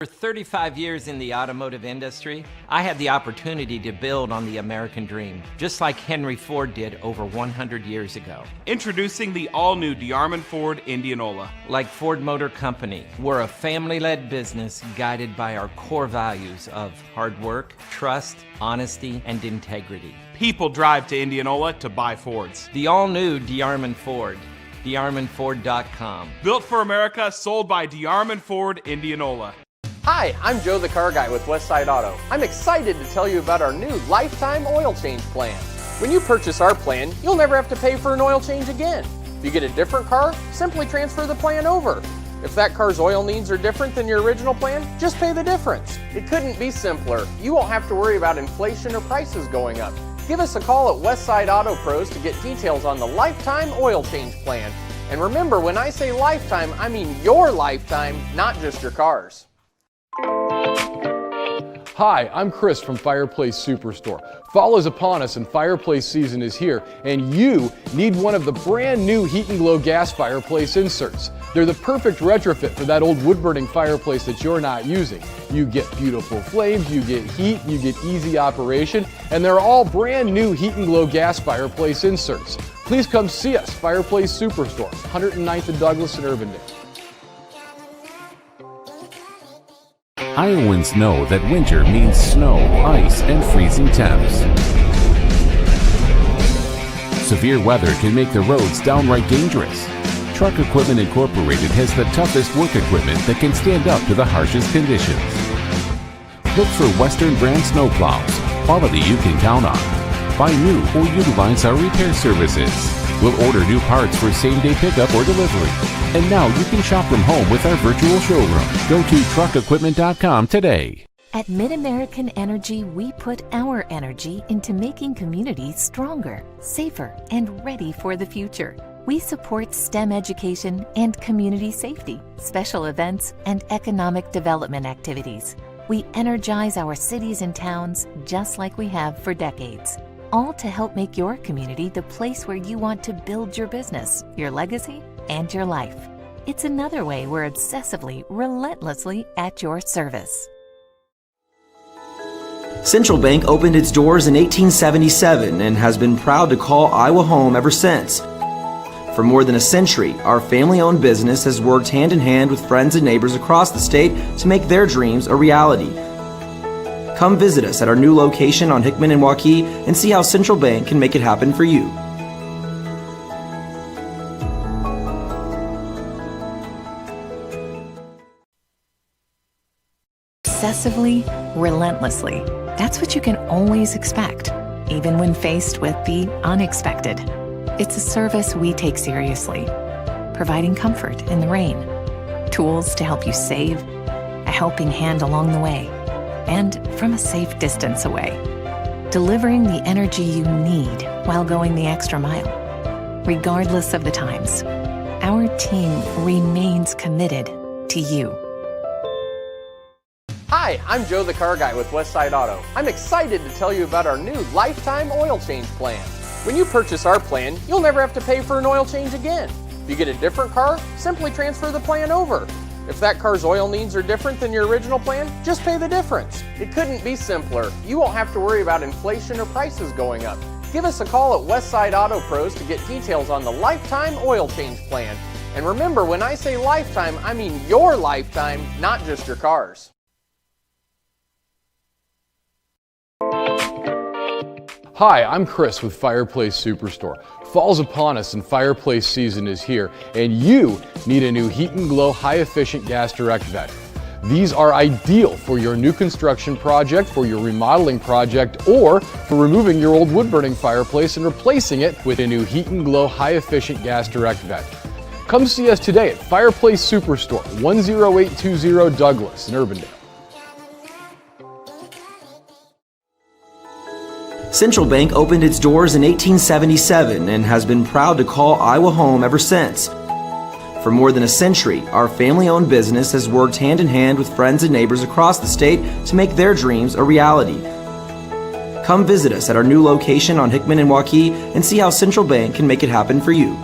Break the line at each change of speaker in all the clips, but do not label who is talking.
For 35 years in the automotive industry, I had the opportunity to build on the American dream, just like Henry Ford did over 100 years ago.
Introducing the all-new Diarman Ford Indianola.
Like Ford Motor Company, we're a family-led business guided by our core values of hard work, trust, honesty, and integrity.
People drive to Indianola to buy Fords.
The all-new Diarman Ford, DiarmanFord.com.
Built for America, sold by Diarman Ford Indianola.
Hi, I'm Joe the Car Guy with Westside Auto. I'm excited to tell you about our new lifetime oil change plan. When you purchase our plan, you'll never have to pay for an oil change again. If you get a different car, simply transfer the plan over. If that car's oil needs are different than your original plan, just pay the difference. It couldn't be simpler. You won't have to worry about inflation or prices going up. Give us a call at Westside Auto Pros to get details on the lifetime oil change plan. And remember, when I say lifetime, I mean your lifetime, not just your car's.
Hi, I'm Chris from Fireplace Superstore. Fall is upon us and fireplace season is here, and you need one of the brand new Heat and Glow gas fireplace inserts. They're the perfect retrofit for that old wood-burning fireplace that you're not using. You get beautiful flames, you get heat, you get easy operation, and they're all brand new Heat and Glow gas fireplace inserts. Please come see us, Fireplace Superstore, 109th and Douglas in Urbandale.
Iowans know that winter means snow, ice, and freezing temps. Severe weather can make the roads downright dangerous. Truck Equipment Incorporated has the toughest work equipment that can stand up to the harshest conditions. Look for Western brand snowplows, quality you can count on. Buy new or utilize our repair services. We'll order new parts for same-day pickup or delivery. And now you can shop from home with our virtual showroom. Go to truckequipment.com today.
At MidAmerican Energy, we put our energy into making communities stronger, safer, and ready for the future. We support STEM education and community safety, special events, and economic development activities. We energize our cities and towns just like we have for decades. All to help make your community the place where you want to build your business, your legacy, and your life. It's another way we're obsessively, relentlessly at your service.
Central Bank opened its doors in 1877 and has been proud to call Iowa home ever since. For more than a century, our family-owned business has worked hand-in-hand with friends and neighbors across the state to make their dreams a reality. Come visit us at our new location on Hickman and Waukee and see how Central Bank can make it happen for you.
Obsessively, relentlessly. That's what you can always expect, even when faced with the unexpected. It's a service we take seriously, providing comfort in the rain, tools to help you save, a helping hand along the way, and from a safe distance away, delivering the energy you need while going the extra mile. Regardless of the times, our team remains committed to you.
Hi, I'm Joe the Car Guy with Westside Auto. I'm excited to tell you about our new lifetime oil change plan. When you purchase our plan, you'll never have to pay for an oil change again. If you get a different car, simply transfer the plan over. If that car's oil needs are different than your original plan, just pay the difference. It couldn't be simpler. You won't have to worry about inflation or prices going up. Give us a call at Westside Auto Pros to get details on the lifetime oil change plan. And remember, when I say lifetime, I mean your lifetime, not just your car's.
Hi, I'm Chris with Fireplace Superstore. Fall's upon us and fireplace season is here, and you need a new Heat and Glow high-efficient gas direct vent. These are ideal for your new construction project, for your remodeling project, or for removing your old wood-burning fireplace and replacing it with a new Heat and Glow high-efficient gas direct vent. Come see us today at Fireplace Superstore, 10820 Douglas in Urbandale.
Central Bank opened its doors in 1877 and has been proud to call Iowa home ever since. For more than a century, our family-owned business has worked hand-in-hand with friends and neighbors across the state to make their dreams a reality. Come visit us at our new location on Hickman and Waukee and see how Central Bank can make it happen for you.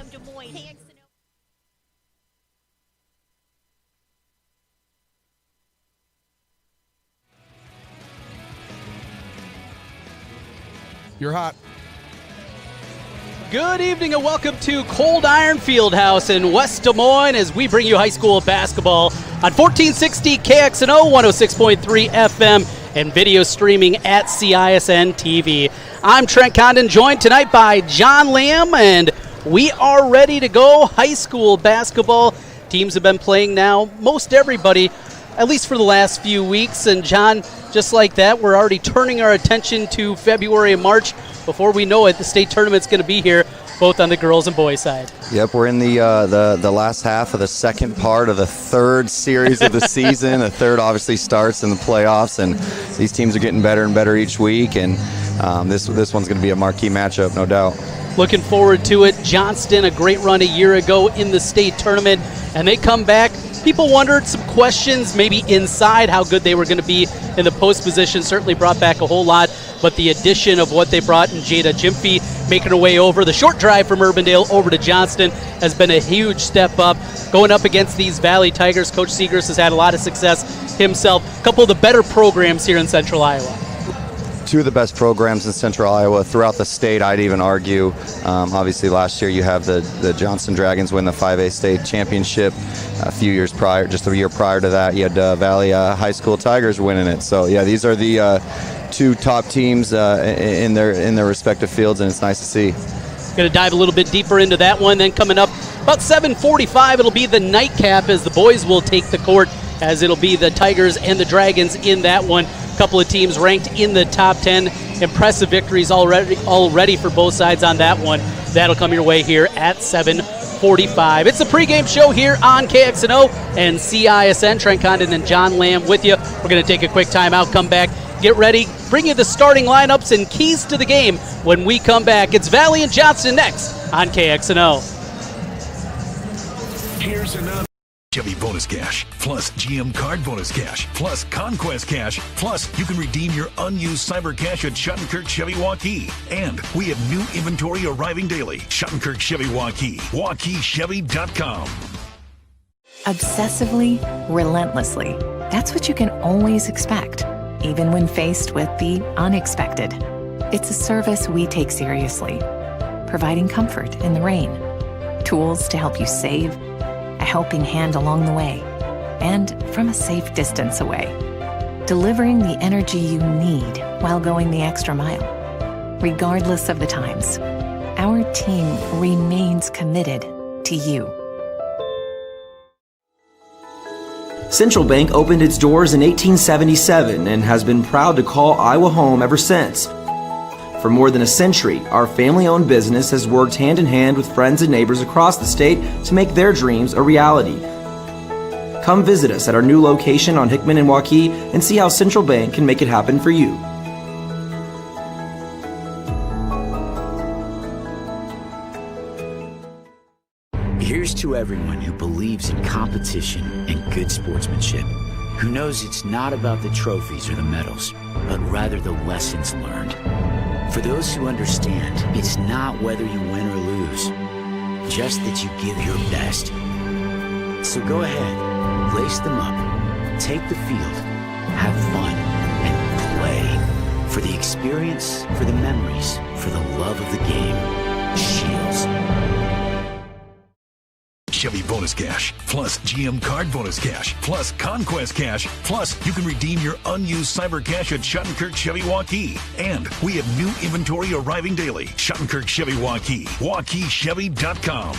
from Des Moines. KXNO.
You're hot.
Good evening and welcome to Cold Iron Fieldhouse in West Des Moines as we bring you high school basketball on 1460 KXNO, 106.3 FM, and video streaming at CISN TV. I'm Trent Condon, joined tonight by John Lamb, and we are ready to go. High school basketball teams have been playing now, most everybody, at least for the last few weeks. And John, just like that, we're already turning our attention to February and March. Before we know it, the state tournament's going to be here, both on the girls and boys side.
Yep, we're in the last half of the second part of the third series of the season. The third obviously starts in the playoffs, and these teams are getting better and better each week. And this one's going to be a marquee matchup, no doubt.
Looking forward to it. Johnston, a great run a year ago in the state tournament, and they come back. People wondered some questions maybe inside how good they were going to be in the post position. Certainly brought back a whole lot, but the addition of what they brought in Jada Jimphy making her way over the short drive from Urbandale over to Johnston has been a huge step up. Going up against these Valley Tigers, Coach Seegers has had a lot of success himself. A couple of the better programs here in Central Iowa.
Two of the best programs in Central Iowa throughout the state, I'd even argue. Obviously, last year you have the Johnston Dragons win the 5A state championship. A few years prior, just a year prior to that, you had Valley High School Tigers winning it. So, yeah, these are the two top teams in their respective fields, and it's nice to see.
Going to dive a little bit deeper into that one. Then coming up about 7:45, it'll be the nightcap as the boys will take the court, as it'll be the Tigers and the Dragons in that one. Couple of teams ranked in the top 10. Impressive victories already for both sides on that one. That'll come your way here at 7:45. It's the pregame show here on KXNO and CISN. Trent Condon and John Lamb with you. We're going to take a quick timeout, come back, get ready, bring you the starting lineups and keys to the game when we come back. It's Valley and Johnston next on KXNO.
Here's another Chevy bonus cash, plus GM card bonus cash, plus Conquest cash, plus you can redeem your unused cyber cash at Schottenkirk Chevy Waukee. And we have new inventory arriving daily. Schottenkirk Chevy Waukee, WaukeeChevy.com.
Obsessively, relentlessly. That's what you can always expect, even when faced with the unexpected. It's a service we take seriously, providing comfort in the rain, tools to help you save, a helping hand along the way, and from a safe distance away. Delivering the energy you need while going the extra mile. Regardless of the times, our team remains committed to you.
Central Bank opened its doors in 1877 and has been proud to call Iowa home ever since. For more than a century, our family-owned business has worked hand-in-hand with friends and neighbors across the state to make their dreams a reality. Come visit us at our new location on Hickman and Waukee and see how Central Bank can make it happen for you.
Here's to everyone who believes in competition and good sportsmanship, who knows it's not about the trophies or the medals, but rather the lessons learned. For those who understand, it's not whether you win or lose, just that you give your best. So go ahead, lace them up, take the field, have fun, and play. For the experience, for the memories, for the love of the game. Shields.
Chevy bonus cash, plus GM card bonus cash, plus Conquest cash, plus you can redeem your unused cyber cash at Schottenkirk Chevy Waukee. And we have new inventory arriving daily. Schottenkirk Chevy Waukee, WaukeeChevy.com.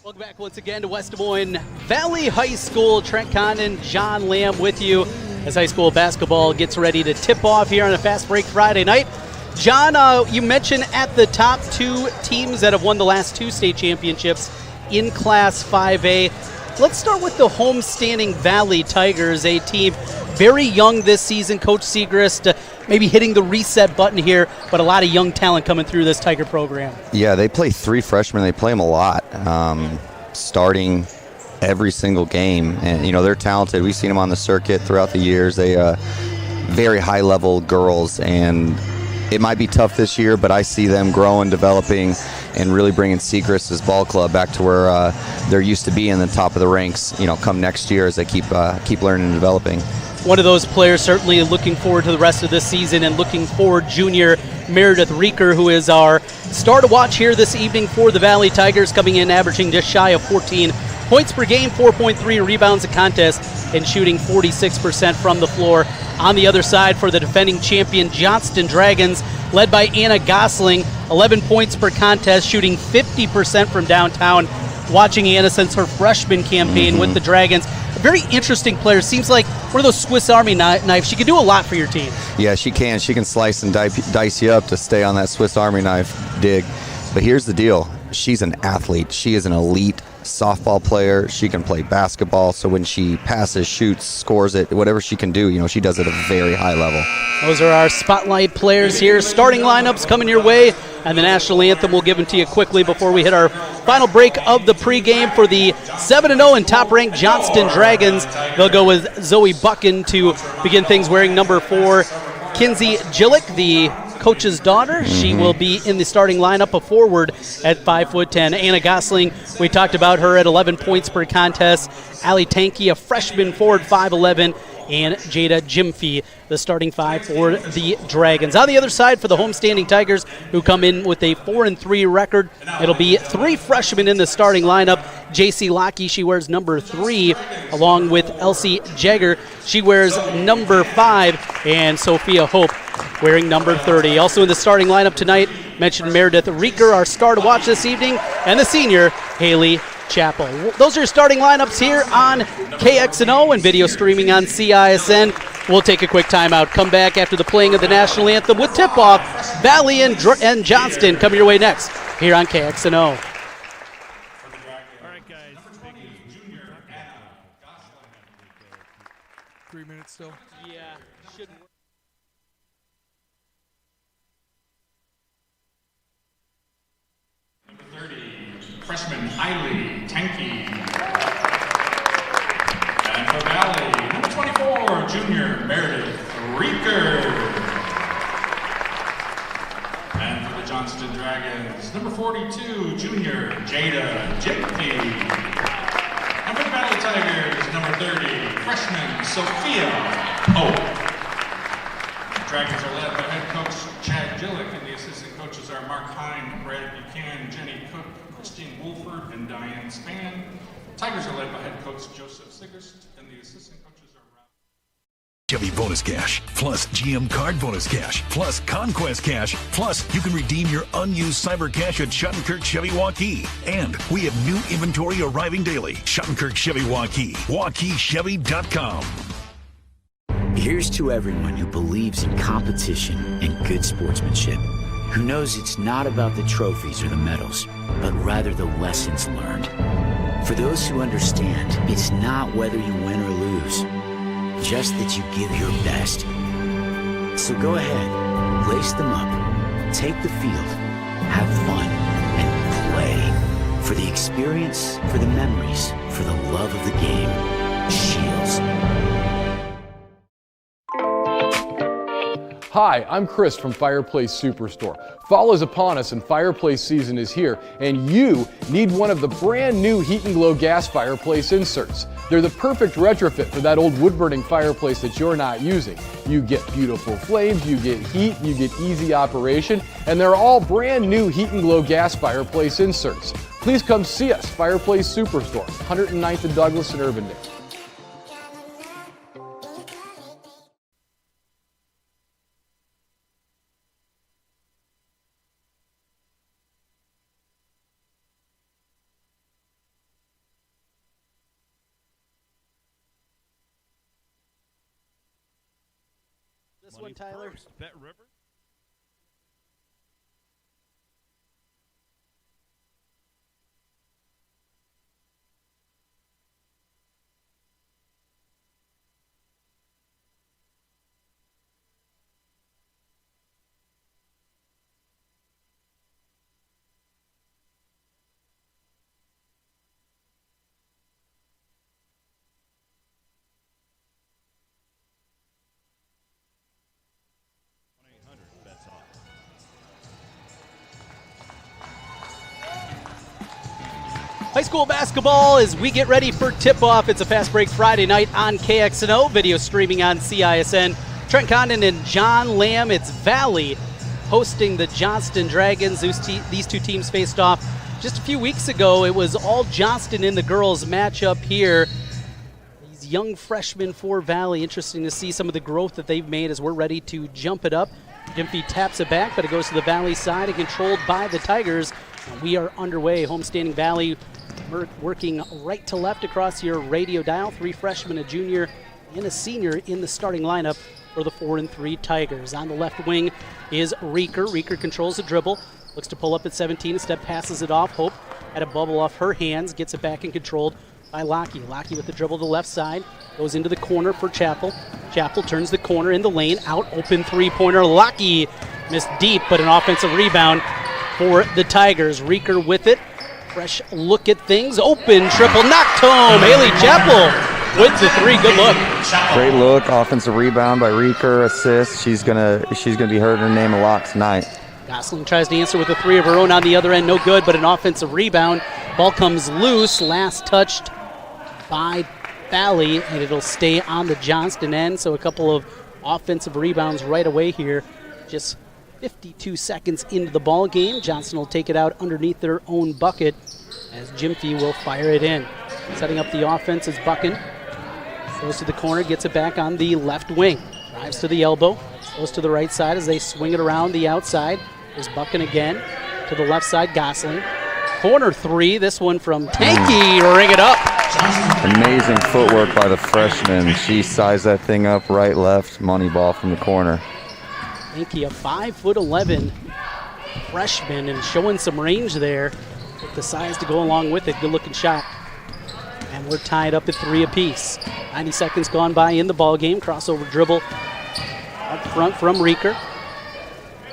Welcome back once again to West Des Moines Valley High School. Trent Condon, John Lamb with you as high school basketball gets ready to tip off here on a Fast Break Friday night. John, you mentioned at the top two teams that have won the last two state championships in Class 5A. Let's start with the homestanding Valley Tigers, a team very young this season. Coach Segrist maybe hitting the reset button here, but a lot of young talent coming through this Tiger program.
Yeah, they play 3 freshmen. They play them a lot, starting every single game. And, they're talented. We've seen them on the circuit throughout the years. They very high-level girls, and it might be tough this year, but I see them growing, developing, and really bringing Segrist's ball club back to where they're used to be in the top of the ranks, come next year as they keep learning and developing.
One of those players certainly looking forward to the rest of this season and looking forward, junior Meredith Reeker, who is our star to watch here this evening for the Valley Tigers, coming in averaging just shy of 14 points per game, 4.3 rebounds a contest, and shooting 46% from the floor. On the other side for the defending champion Johnston Dragons, led by Anna Gosling, 11 points per contest, shooting 50% from downtown. Watching Anna since her freshman campaign with the Dragons. A very interesting player. Seems like one of those Swiss Army knives. She can do a lot for your team.
Yeah, she can. She can slice and dice you up to stay on that Swiss Army knife dig. But here's the deal. She's an athlete. She is an elite softball player. She can play basketball. So when she passes, shoots, scores it, whatever she can do, she does it at a very high level.
Those are our spotlight players here. Starting lineups coming your way. And the national anthem, we'll give them to you quickly before we hit our final break of the pregame for the 7-0 and top-ranked Johnston Dragons. They'll go with Zoe Buchan to begin things, wearing number 4. Kinsey Gillick, the coach's daughter. She will be in the starting lineup, a forward at 5'10". Anna Gosling, we talked about her at 11 points per contest. Allie Tanky, a freshman forward, 5'11". And Jada Jimfy, the starting 5 for the Dragons. On the other side for the homestanding Tigers, who come in with a 4-3 record, it'll be 3 freshmen in the starting lineup. JC Lockey, she wears number 3, along with Elsie Jagger. She wears number 5, and Sophia Hope wearing number 30. Also in the starting lineup tonight, mentioned Meredith Reeker, our star to watch this evening, and the senior, Haley Chappell. Those are your starting lineups here on KXNO and video streaming on CISN. We'll take a quick timeout. Come back after the playing of the national anthem with tip-off. Valley and Johnston coming your way next here on KXNO.
All right, guys. 3 minutes still?
Yeah, shouldn't.
Number 30, freshman Hailey Tanky. And for Valley, number 24, junior Meredith Reeker. And for the Johnston Dragons, number 42, junior Jada Jimfy. And for the Valley Tigers, number 30, freshman Sophia Hope. The Dragons are led by head coach Chad Gillick, and the assistant coaches are Mark Hine, Brad Buchanan, Jenny Cook, Christine Wolford, and Diane Spann. Tigers are led by head coach Joseph Sigrist, and the assistant coaches are
Chevy Bonus Cash, plus GM Card Bonus Cash, plus Conquest Cash, plus you can redeem your unused Cyber Cash at Schottenkirk Chevy Waukee. And we have new inventory arriving daily. Schottenkirk Chevy Waukee, WaukeeChevy.com.
Here's to everyone who believes in competition and good sportsmanship, who knows it's not about the trophies or the medals, but rather the lessons learned. For those who understand, it's not whether you win or lose, just that you give your best. So go ahead, lace them up, take the field, have fun, and play. For the experience, for the memories, for the love of the game. Shields.
Hi, I'm Chris from Fireplace Superstore. Fall is upon us and fireplace season is here, and you need one of the brand new Heat and Glow gas fireplace inserts. They're the perfect retrofit for that old wood-burning fireplace that you're not using. You get beautiful flames, you get heat, you get easy operation, and they're all brand new Heat and Glow gas fireplace inserts. Please come see us, Fireplace Superstore, 109th and Douglas in Urbandale.
this one, Tyler?
First, Bet River.
High school basketball as we get ready for tip-off. It's a Fast Break Friday night on KXNO. Video streaming on CISN. Trent Condon and John Lamb. It's Valley hosting the Johnston Dragons. These two teams faced off just a few weeks ago. It was all Johnston in the girls matchup here. These young freshmen for Valley. Interesting to see some of the growth that they've made as we're ready to jump it up. Gyamfi taps it back, but it goes to the Valley side and controlled by the Tigers. And we are underway. Homestanding Valley working right to left across your radio dial. 3 freshmen, a junior, and a senior in the starting lineup for the 4-3 Tigers. On the left wing is Reeker. Reeker controls the dribble, looks to pull up at 17. Instead passes it off. Hope had a bubble off her hands, gets it back and controlled by Lockie. Lockie with the dribble to the left side, goes into the corner for Chappell. Chappell turns the corner in the lane, out open three-pointer. Lockie missed deep, but an offensive rebound for the Tigers. Reeker with it. Fresh look at things. Open triple knocked home. Haley Chappell with the 3. Good look.
Great look. Offensive rebound by Reeker. Assist. She's gonna be heard her name a lot tonight.
Gosling tries to answer with a 3 of her own on the other end. No good, but an offensive rebound. Ball comes loose. Last touched by Valley, and it'll stay on the Johnston end. So a couple of offensive rebounds right away here. Just 52 seconds into the ball game. Johnston will take it out underneath their own bucket as Gyamfi will fire it in. Setting up the offense is Buchan. Goes to the corner, gets it back on the left wing. Drives to the elbow, goes to the right side as they swing it around the outside. There's Buchan again. To the left side, Gosling. Corner 3, this one from Tanky, ring it up.
Amazing footwork by the freshman. She sized that thing up right, left, money ball from the corner.
Tanky, a 5'11" freshman, and showing some range there with the size to go along with it. Good looking shot. And we're tied up at 3 apiece. 90 seconds gone by in the ball game. Crossover dribble up front from Reeker.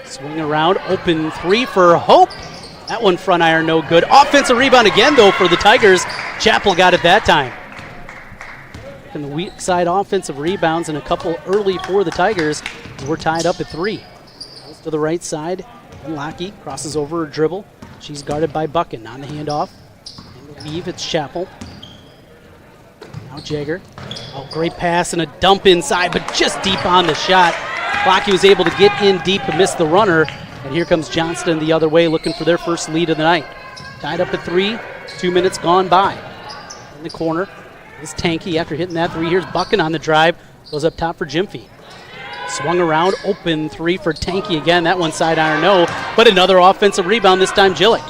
Swing around, open 3 for Hope. That one front iron, no good. Offensive rebound again, though, for the Tigers. Chappell got it that time. And the weak side offensive rebounds and a couple early for the Tigers. We're tied up at 3. Goes to the right side, and Lockie crosses over her dribble. She's guarded by Buchan on the handoff. And the weave, it's Chappell. Now Jagger. Oh, great pass and a dump inside, but just deep on the shot. Lockie was able to get in deep and miss the runner. And here comes Johnston the other way, looking for their first lead of the night. Tied up at 3, 2 minutes gone by. In the corner is Tanky after hitting that 3. Here's Buchan on the drive. Goes up top for Gyamfi. Swung around, open 3 for Tanky again. That one side iron, no. But another offensive rebound, this time Jillick.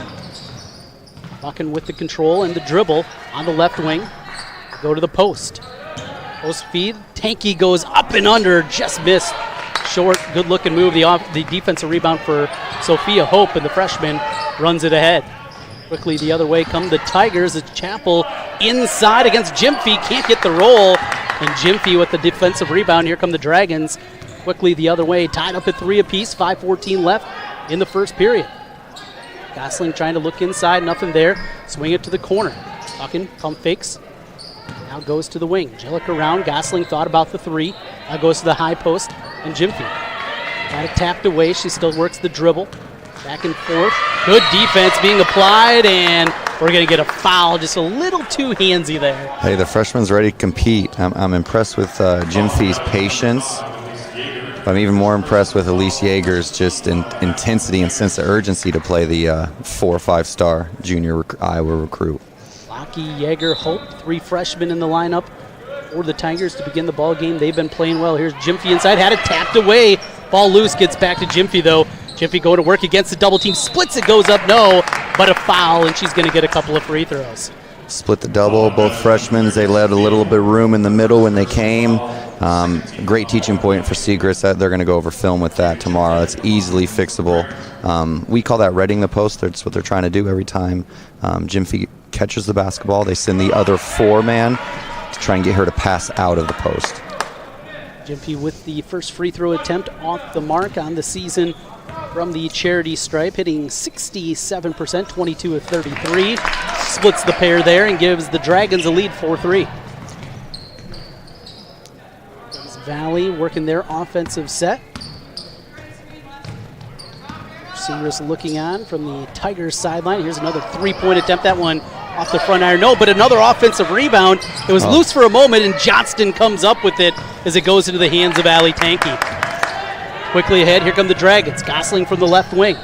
Buchan with the control and the dribble on the left wing. Go to the post. Post feed. Tanky goes up and under, just missed. Short, good-looking move. The defensive rebound for Sophia Hope, and the freshman runs it ahead. Quickly the other way come the Tigers. It's Chappell inside against Gyamfi. Can't get the roll. And Gyamfi with the defensive rebound. Here come the Dragons. Quickly the other way. Tied up at 3 apiece. 5:14 left in the first period. Gosling trying to look inside. Nothing there. Swing it to the corner. Buchan pump fakes. Now goes to the wing. Jillick around. Gosling thought about the 3. Now goes to the high post. And Gyamfi got it tapped away. She still works the dribble. Back and forth. Good defense being applied, and we're going to get a foul. Just a little too handsy there.
Hey, the freshman's ready to compete. I'm impressed with Gyamfi's patience. I'm even more impressed with Elise Yeager's just intensity and sense of urgency to play the 4 or 5-star junior Iowa recruit.
Lockie, Yeager, Hope, 3 freshmen in the lineup for the Tigers to begin the ball game. They've been playing well. Here's Gyamfi inside, had it tapped away. Ball loose, gets back to Gyamfi though. Gyamfi going to work against the double team, splits it, goes up, no, but a foul, and she's going to get a couple of free throws.
Split the double, both freshmen. They left a little bit of room in the middle when they came. Great teaching point for Segrist. That they're going to go over film with that tomorrow. It's easily fixable. We call that reading the post. That's what they're trying to do every time Jim Fee catches the basketball. They send the other 4-man to try and get her to pass out of the post.
Jim Fee with the first free throw attempt off the mark on the season from the charity stripe, hitting 67%, 22 of 33. Splits the pair there and gives the Dragons a lead 4-3. Valley working their offensive set. Segrist looking on from the Tigers sideline. Here's another three-point attempt. That one off the front iron. No, but another offensive rebound. It was loose for a moment, and Johnston comes up with it as it goes into the hands of Ali Tanky. Quickly ahead, here come the Dragons. Gosling from the left wing.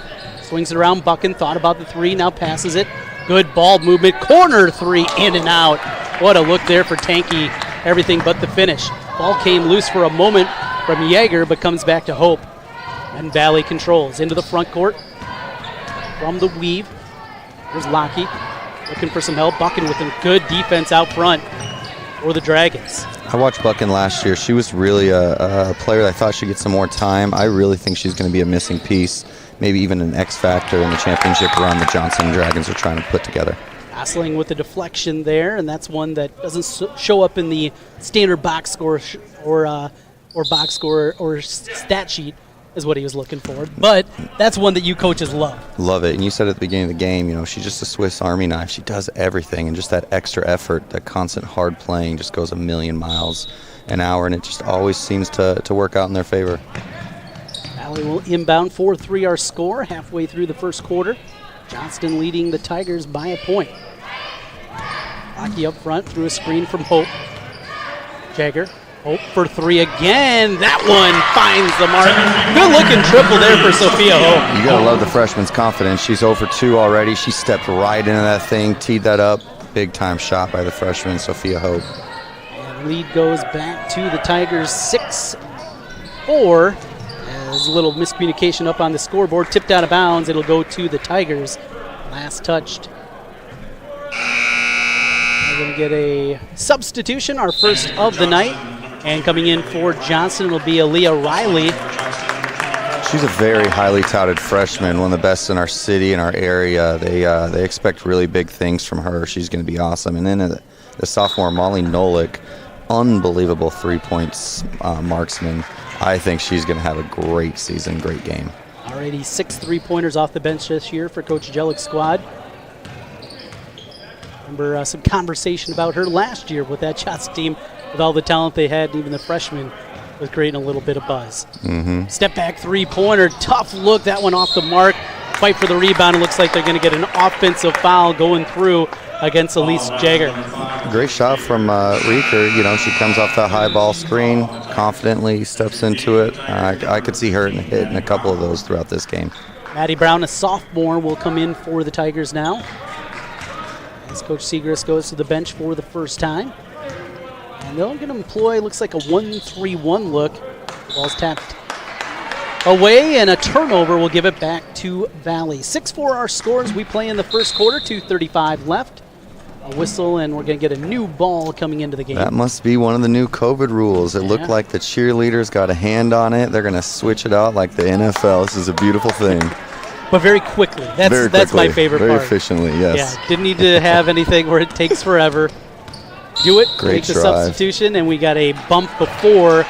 Swings it around, Buchan, thought about the three, now passes it. Good ball movement, corner three, in and out. What a look there for Tanky, everything but the finish. Ball came loose for a moment from Yeager, but comes back to Hope. And Valley controls into the front court from the weave. Here's Lockie looking for some help. Buchan with a good defense out front for the Dragons.
I watched Buchan last year. She was really a player that I thought she'd get some more time. I really think she's going to be a missing piece, maybe even an X factor in the championship run the Johnston Dragons are trying to put together.
Gosling with the deflection there, and that's one that doesn't show up in the standard box score or box score or stat sheet is what he was looking for. But that's one that you coaches love.
Love it. And you said at the beginning of the game, you know, she's just a Swiss Army knife. She does everything, and just that extra effort, that constant hard playing just goes a million miles an hour, and it just always seems to work out in their favor.
Valley will inbound 4-3 our score halfway through the first quarter. Johnston leading the Tigers by a point. Lockie up front through a screen from Hope. Jagger, Hope for three again. That one finds the mark. Good looking triple there for Sophia Hope.
You gotta love the freshman's confidence. She's 0 for 2 already. She stepped right into that thing, teed that up. Big time shot by the freshman, Sophia Hope.
And lead goes back to the Tigers 6-4. There's a little miscommunication up on the scoreboard. Tipped out of bounds. It'll go to the Tigers. Last touched. We're going to get a substitution, our first of the night. And coming in for Johnston will be Aaliyah Riley.
She's a very highly touted freshman, one of the best in our city, in our area. They expect really big things from her. She's going to be awesome. And then the sophomore, Molly Nolik, unbelievable three-point marksman. I think she's going to have a great season, great game.
Already 6 3-pointers off the bench this year for Coach Jellick's squad. Remember some conversation about her last year with that Johnston team, with all the talent they had, and even the freshmen was creating a little bit of buzz.
Mm-hmm.
Step back 3-pointer, tough look, that one off the mark. Fight for the rebound. It looks like they're going to get an offensive foul going through against Elise Jagger.
Great shot from Rieker. You know, she comes off that high ball screen, confidently steps into it. I could see her hitting a couple of those throughout this game.
Maddie Brown, a sophomore, will come in for the Tigers now, as Coach Segrist goes to the bench for the first time. And they're going to employ, looks like a 1-3-1 look. Ball's tapped away, and a turnover will give it back to Valley. 6-4 our scores. We play in the first quarter, 2:35 left. A whistle, and we're going to get a new ball coming into the game.
That must be one of the new COVID rules. It looked like the cheerleaders got a hand on it. They're going to switch it out like the NFL. This is a beautiful thing.
But very quickly. That's my favorite part.
Very efficiently, yes.
Yeah, didn't need to have anything where it takes forever. Do it,
Great
make the
drive.
substitution, and we got a bump before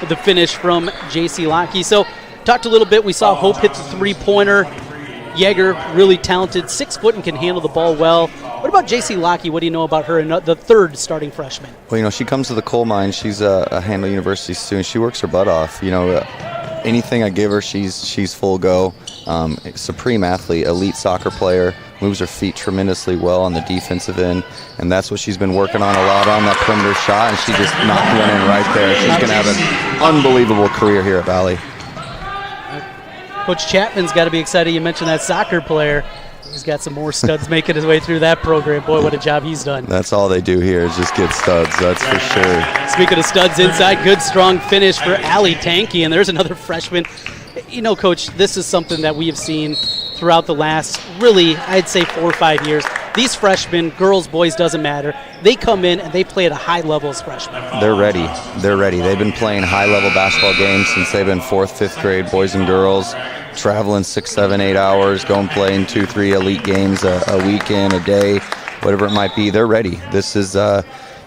the finish from J.C. Lockie. So, talked a little bit. We saw Hope hit the three-pointer. Yeager, really talented, 6 foot and can handle the ball well. What about J.C. Lockie? What do you know about her, the third starting freshman?
Well, you know, she comes to the coal mine. She's a Handle University student. She works her butt off. You know, anything I give her, she's full go. Supreme athlete, elite soccer player, moves her feet tremendously well on the defensive end, and that's what she's been working on a lot on that perimeter shot, and she just knocked one in right there. She's going to have an unbelievable career here at Valley.
Coach Chapman's got to be excited. You mentioned that soccer player. He's got some more studs making his way through that program. Boy, what a job he's done.
That's all they do here is just get studs, that's for sure.
Speaking of studs inside, good strong finish for Ali Tanky, and there's another freshman. You know, Coach, this is something that we have seen throughout the last, really, I'd say 4 or 5 years. these freshmen, girls, boys, doesn't matter, they come in and they play at a high level as freshmen.
They're ready. They're ready. They've been playing high-level basketball games since they've been 4th, 5th grade, boys and girls, traveling 6, 7, 8 hours, going playing 2, 3 elite games a weekend, a day, whatever it might be. They're ready. This is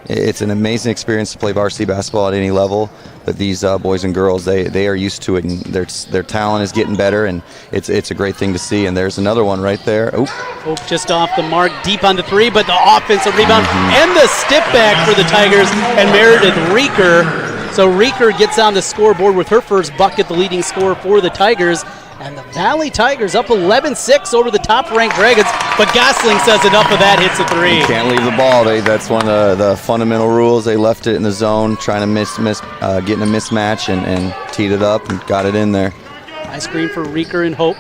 it's an amazing experience to play varsity basketball at any level, but these boys and girls, they are used to it, and their talent is getting better, and it's a great thing to see. And there's another one right there.
Oh, just off the mark, deep on the three, but the offensive rebound and the step back for the Tigers and Meredith Reeker. So Reeker gets on the scoreboard with her first bucket, the leading scorer for the Tigers. And the Valley Tigers up 11-6 over the top-ranked Dragons, but Gosling says enough of that, hits a three.
You can't leave the ball. That's one of the fundamental rules. They left it in the zone, trying to getting a mismatch, and teed it up and got it in there.
High screen for Reeker and Hope.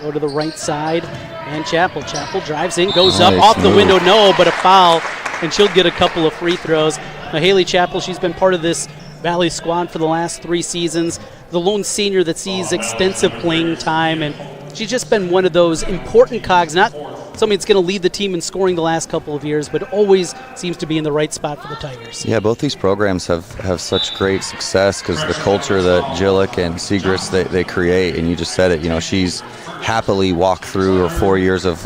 Go to the right side, and Chappell. Chappell drives in, goes up, off the window, no, but a foul, and she'll get a couple of free throws. Now, Haley Chappell, she's been part of this Valley squad for the last 3 seasons. The lone senior that sees extensive playing time, and she's just been one of those important cogs, not somebody that's going to lead the team in scoring the last couple of years, but always seems to be in the right spot for the Tigers.
Yeah, both these programs have such great success because the culture that Jillick and Segrist they create, and you just said it, she's happily walked through her 4 years of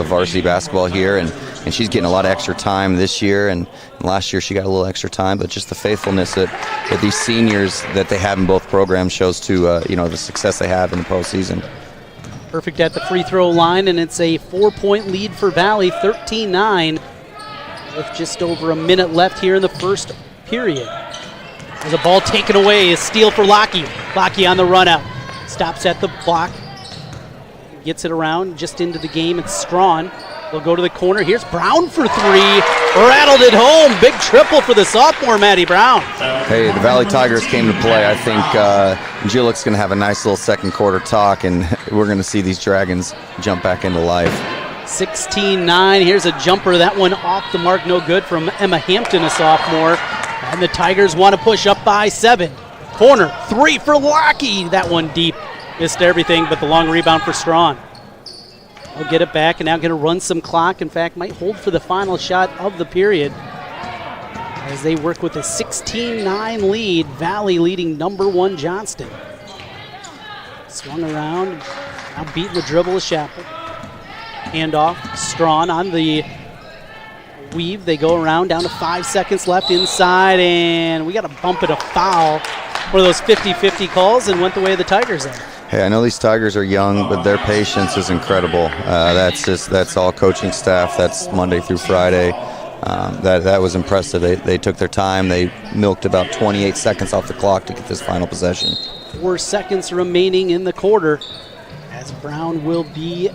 varsity basketball here, and she's getting a lot of extra time this year, and last year she got a little extra time, but just the faithfulness that these seniors that they have in both programs shows to the success they have in the postseason.
Perfect at the free throw line, and it's a 4-point lead for Valley, 13-9, with just over a minute left here in the first period. There's a ball taken away, a steal for Lockheed. Lockheed on the run out, stops at the block, gets it around just into the game. It's Strawn. They'll go to the corner. Here's Brown for three. Rattled it home. Big triple for the sophomore, Maddie Brown.
Hey, the Valley Tigers came to play. I think Jillick's going to have a nice little second quarter talk, and we're going to see these Dragons jump back into life.
16-9. Here's a jumper. That one off the mark. No good from Emma Hampton, a sophomore. And the Tigers want to push up by 7. Corner. 3 for Lockheed. That one deep. Missed everything but the long rebound for Strawn. They'll get it back, and now going to run some clock. In fact, might hold for the final shot of the period as they work with a 16-9 lead. Valley leading number 1 Johnston. Swung around, now beating the dribble of Chappell. Handoff, Strawn on the weave. They go around, down to 5 seconds left inside, and we got a bump and a foul. One of those 50-50 calls, and went the way of the Tigers there.
Hey, I know these Tigers are young, but their patience is incredible. That's all coaching staff. That's Monday through Friday. That was impressive. They took their time. They milked about 28 seconds off the clock to get this final possession.
4 seconds remaining in the quarter as Brown will be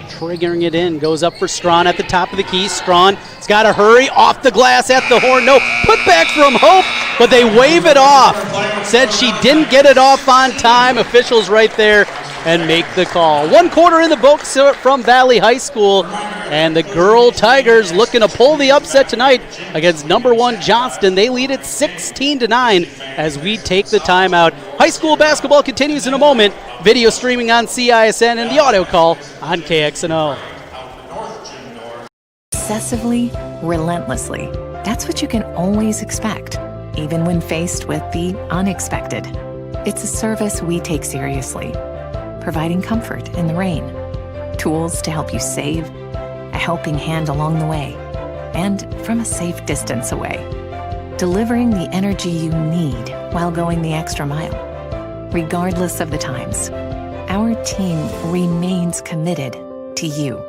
triggering it in. Goes up for Strawn at the top of the key. Strawn has got to hurry. Off the glass at the horn. No, put back from Hope, but they wave it off. Said she didn't get it off on time. Officials right there and make the call. 1 quarter in the books from Valley High School, and the girl Tigers looking to pull the upset tonight against number 1 Johnston. They lead it 16-9 as we take the timeout. High school basketball continues in a moment. Video streaming on CISN and the audio call on KXNO.
Obsessively, relentlessly. That's what you can always expect, even when faced with the unexpected. It's a service we take seriously, providing comfort in the rain, tools to help you save, a helping hand along the way, and from a safe distance away, delivering the energy you need while going the extra mile. Regardless of the times, our team remains committed to you.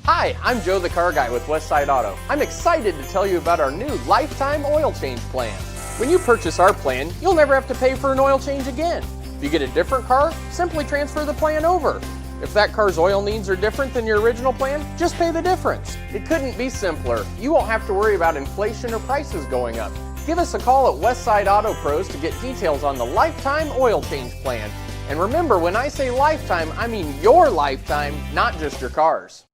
Hi, I'm Joe the Car Guy with Westside Auto. I'm excited to tell you about our new lifetime oil change plan. When you purchase our plan, you'll never have to pay for an oil change again. If you get a different car, simply transfer the plan over. If that car's oil needs are different than your original plan, just pay the difference. It couldn't be simpler. You won't have to worry about inflation or prices going up. Give us a call at Westside Auto Pros to get details on the lifetime oil change plan. And remember, when I say lifetime, I mean your lifetime, not just your car's.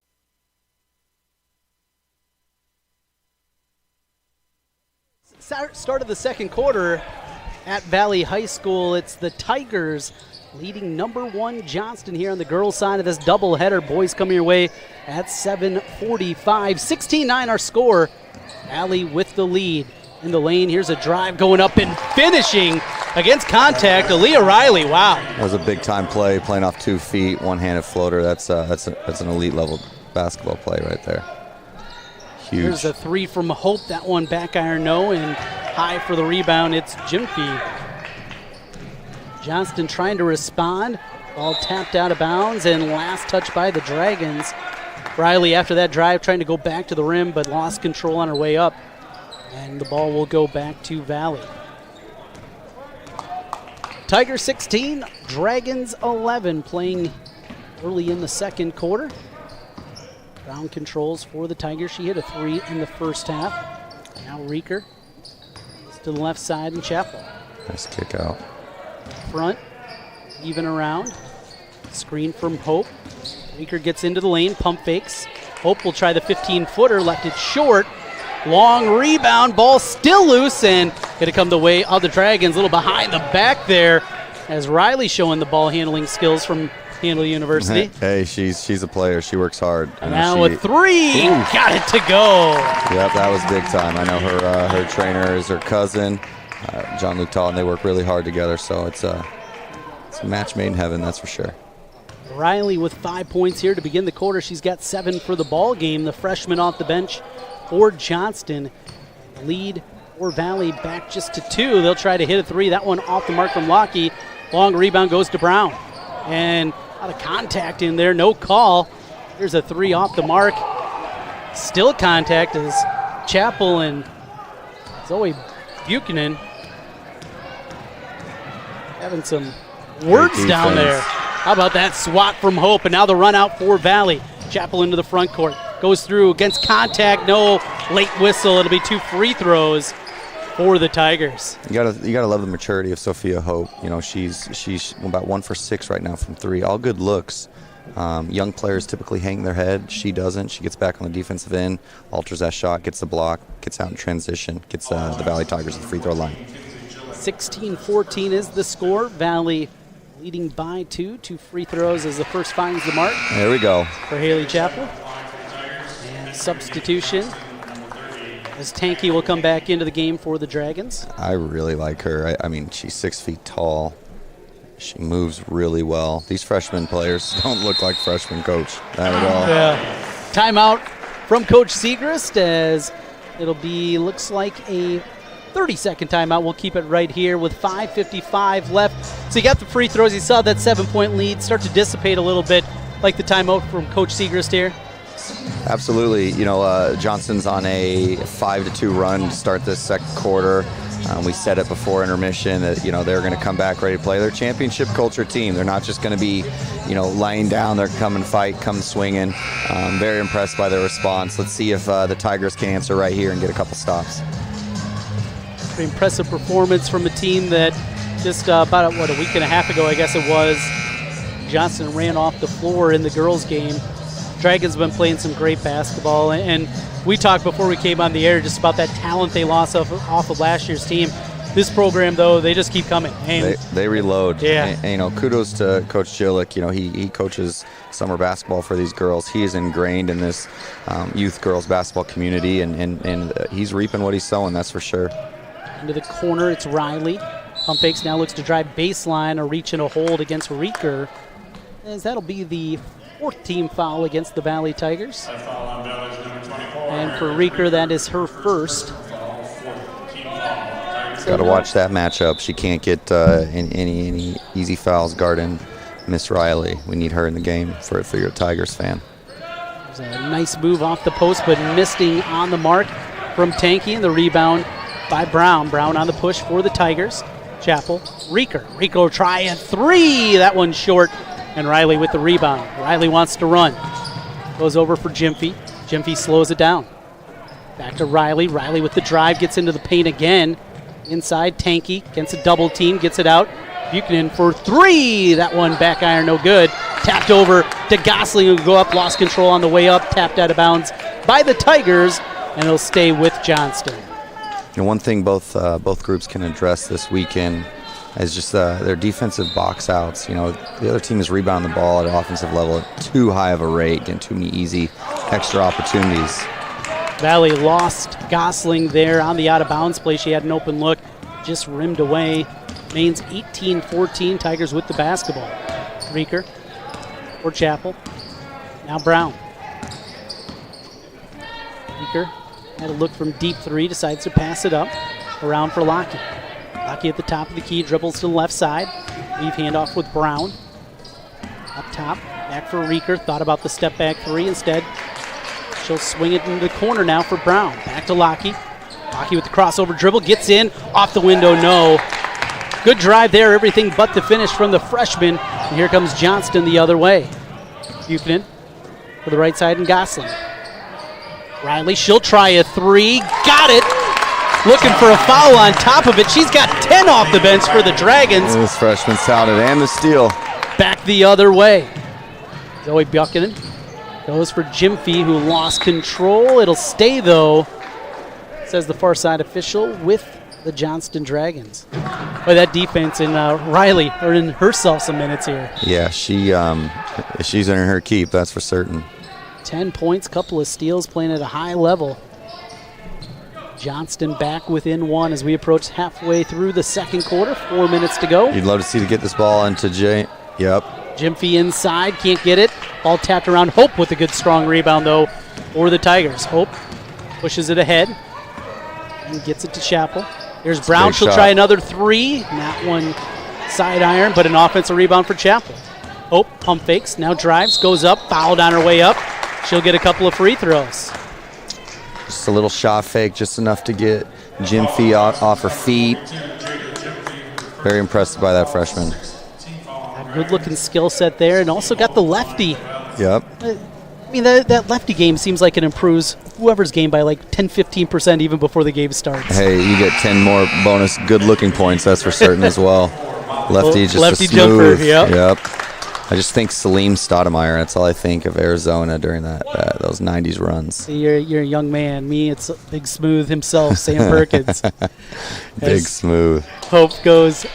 Start of the second quarter at Valley High School. It's the Tigers leading number 1 Johnston here on the girls' side of this doubleheader. Boys coming your way at 7:45. 16-9 our score. Valley with the lead. In the lane, here's a drive going up and finishing against contact. Aaliyah Riley, wow.
That was a big-time play, playing off 2 feet, one-handed floater. That's an elite-level basketball play right there. Huge.
Here's a 3 from Hope. That one back iron no, and high for the rebound. It's Jimpy. Johnston trying to respond. Ball tapped out of bounds, and last touch by the Dragons. Riley, after that drive, trying to go back to the rim, but lost control on her way up. And the ball will go back to Valley. Tigers 16, Dragons 11, playing early in the second quarter. Brown controls for the Tigers. She hit a 3 in the first half. Now Reeker to the left side and Chapel.
Nice kick out.
Front, even around. Screen from Hope. Reeker gets into the lane, pump fakes. Hope will try the 15-footer, left it short. Long rebound, ball still loose, and going to come the way of the Dragons. A little behind the back there as Riley showing the ball handling skills from Handle University.
Hey, she's a player. She works hard.
And now a 3, got it to go.
Yep, that was big time. I know her trainer is her cousin, John Luke Todd, and they work really hard together, so it's a match made in heaven, that's for sure.
Riley with 5 points here to begin the quarter. She's got 7 for the ball game. The freshman off the bench for Johnston. Lead for Valley back just to 2. They'll try to hit a 3. That one off the mark from Lockie. Long rebound goes to Brown. And a lot of contact in there, no call. Here's a 3 off the mark. Still contact as Chapel and Zoe Buchanan having some words down there. How about that swat from Hope? And now the run out for Valley. Chapel into the front court. Goes through against contact. No late whistle. It'll be 2 free throws for the Tigers.
You gotta love the maturity of Sophia Hope. You know, she's about 1 for 6 right now from 3. All good looks. Young players typically hang their head. She doesn't. She gets back on the defensive end, alters that shot, gets the block, gets out in transition, gets the Valley Tigers to the free throw line.
16-14 is the score. Valley leading by 2. 2 free throws as the first finds the mark.
There we go.
For Haley Chapel. And substitution as Tanky will come back into the game for the Dragons.
I really like her. I mean, she's 6 feet tall. She moves really well. These freshman players don't look like freshman, Coach. Not at all.
Yeah. Timeout from Coach Segrist as it'll be, looks like a 30-second timeout. We'll keep it right here with 5:55 left. So you got the free throws. You saw that 7-point lead start to dissipate a little bit, like the timeout from Coach Segrist here.
Absolutely. You know, Johnston's on a 5-2 run to start this second quarter. We said it before intermission that, you know, they're going to come back ready to play. They're a championship culture team. They're not just going to be, you know, laying down. They're come and fight, come swinging. Very impressed by their response. Let's see if the Tigers can answer right here and get a couple stops.
Pretty impressive performance from a team that just about, a week and a half ago, I guess it was, Johnston ran off the floor in the girls' game. Dragons have been playing some great basketball, and we talked before we came on the air just about that talent they lost off of last year's team. This program, though, they just keep coming. And
they reload.
Yeah.
And, you know, kudos to Coach Jillick. You know, he coaches summer basketball for these girls. He is ingrained in this youth girls basketball community, and he's reaping what he's sowing, that's for sure.
Into the corner, it's Riley. Pump fakes, now looks to drive baseline, a reach and a hold against Reeker, as that'll be the 4th team foul against the Valley Tigers. And for Reeker, that is her first.
Got to watch that matchup. She can't get any easy fouls guarding Miss Riley. We need her in the game for your Tigers fan.
There's a nice move off the post, but missing on the mark from Tanky, and the rebound by Brown. Brown on the push for the Tigers. Chapel, Reeker. Reeker will try a 3. That one's short. And Riley with the rebound. Riley wants to run. Goes over for Jimpy. Jimpy slows it down. Back to Riley. Riley with the drive, gets into the paint again. Inside, Tanky against a double team, gets it out. Buchanan for 3. That one back iron, no good. Tapped over to Gosling, who will go up, lost control on the way up, tapped out of bounds by the Tigers, and they'll stay with Johnston.
You know, one thing both groups can address this weekend is just their defensive box outs. You know, the other team is rebounding the ball at an offensive level at too high of a rate, getting too many easy extra opportunities.
Valley lost Gosling there on the out-of-bounds play. She had an open look, just rimmed away. Maine's 18-14, Tigers with the basketball. Reeker for Chapel. Now Brown. Reeker had a look from deep three, decides to pass it up. Around for Lockie. Lockie at the top of the key, dribbles to the left side. Leave handoff with Brown. Up top, back for Reeker. Thought about the step back three. Instead, she'll swing it into the corner now for Brown. Back to Lockie. Lockie with the crossover dribble, gets in, off the window, no. Good drive there, everything but the finish from the freshman. And here comes Johnston the other way. Buchanan for the right side and Gosling. Riley, she'll try a three, got it. Looking for a foul on top of it. She's got 10 off the bench for the Dragons.
This freshman sounded and the steal.
Back the other way. Zoe Buchanan goes for Jimfy, who lost control. It'll stay, though, says the far side official, with the Johnston Dragons. Boy, that defense, and Riley earning herself some minutes here.
Yeah, she's earning her keep, that's for certain.
10 points, couple of steals, playing at a high level. Johnston back within one as we approach halfway through the second quarter. 4 minutes to go.
You'd love to see to get this ball into Jay. Yep.
Jimfy inside, can't get it. Ball tapped around. Hope with a good strong rebound, though, for the Tigers. Hope pushes it ahead and gets it to Chapel. Here's Brown. She'll try another three. Not one side iron, but an offensive rebound for Chapel. Hope pump fakes, now drives, goes up, fouled on her way up. She'll get a couple of free throws.
Just a little shot fake, just enough to get Jimfy off her feet. Very impressed by that freshman.
A good-looking skill set there, and also got the lefty.
Yep.
I mean, that lefty game seems like it improves whoever's game by like 10-15% even before the game starts.
Hey, you get 10 more bonus good-looking points, that's for certain as well. Lefty, just
lefty
a smooth.
Jumper, yep.
I just think Salim Stoudemire. That's all I think of Arizona during those 90s runs.
See, you're a young man. Me, it's Big Smooth himself, Sam Perkins.
Big Smooth.
Hope goes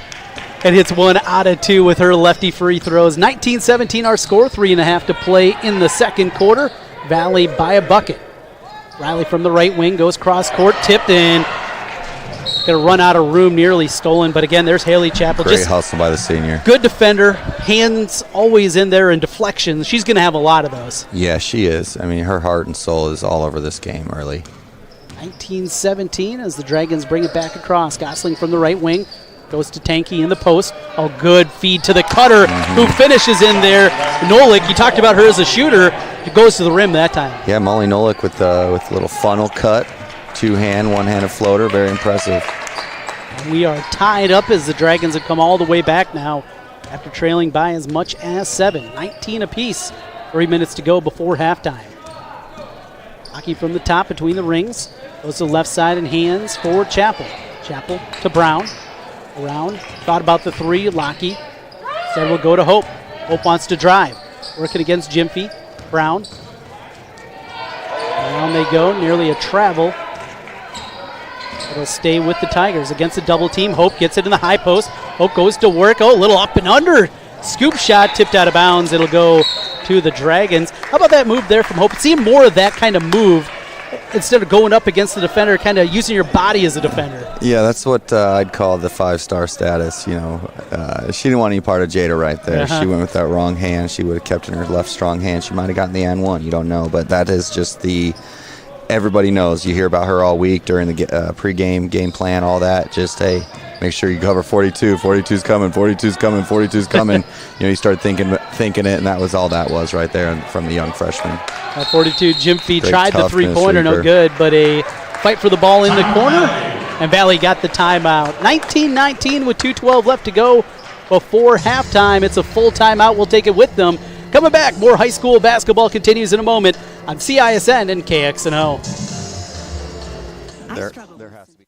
and hits 1 out of 2 with her lefty free throws. 19-17 our score, 3.5 to play in the second quarter. Valley by a bucket. Riley from the right wing goes cross court, tipped in. Going to run out of room, nearly stolen. But again, there's Haley Chapel.
Great hustle by the senior.
Good defender. Hands always in there and deflections. She's going to have a lot of those.
Yeah, she is. I mean, her heart and soul is all over this game early.
19-17 as the Dragons bring it back across. Gosling from the right wing goes to Tanky in the post. Oh, good feed to the cutter who finishes in there. Nolik, you talked about her as a shooter. It goes to the rim that time.
Yeah, Molly Nolik with a little funnel cut. 2-hand, one-handed floater. Very impressive.
We are tied up as the Dragons have come all the way back now after trailing by as much as 7. 19 apiece. 3 minutes to go before halftime. Hockey from the top between the rings. Goes to the left side and hands for Chapel. Chapel to Brown. Brown thought about the three. Lockie said we'll go to Hope. Hope wants to drive. Working against Jimfy. Brown. Down they go. Nearly a travel. It'll stay with the Tigers against a double team. Hope gets it in the high post. Hope goes to work. Oh, a little up and under. Scoop shot tipped out of bounds. It'll go to the Dragons. How about that move there from Hope? Seeing more of that kind of move instead of going up against the defender, kind of using your body as a defender.
Yeah, that's what I'd call the 5-star status. You know, she didn't want any part of Jada right there. She went with that wrong hand. She would have kept in her left strong hand. She might have gotten the and one. You don't know, but that is just the. Everybody knows. You hear about her all week during the pregame game plan, all that. Just, hey, make sure you cover 42. 42's coming. 42's coming. 42's coming. You start thinking it, and that was all that was right there from the young freshman.
42, Jimfy tried the three-pointer, no good, but a fight for the ball in the corner, and Valley got the timeout. 19-19 with 2:12 left to go before halftime. It's a full timeout. We'll take it with them. Coming back, more high school basketball continues in a moment on CISN and KXNO.
There has to be.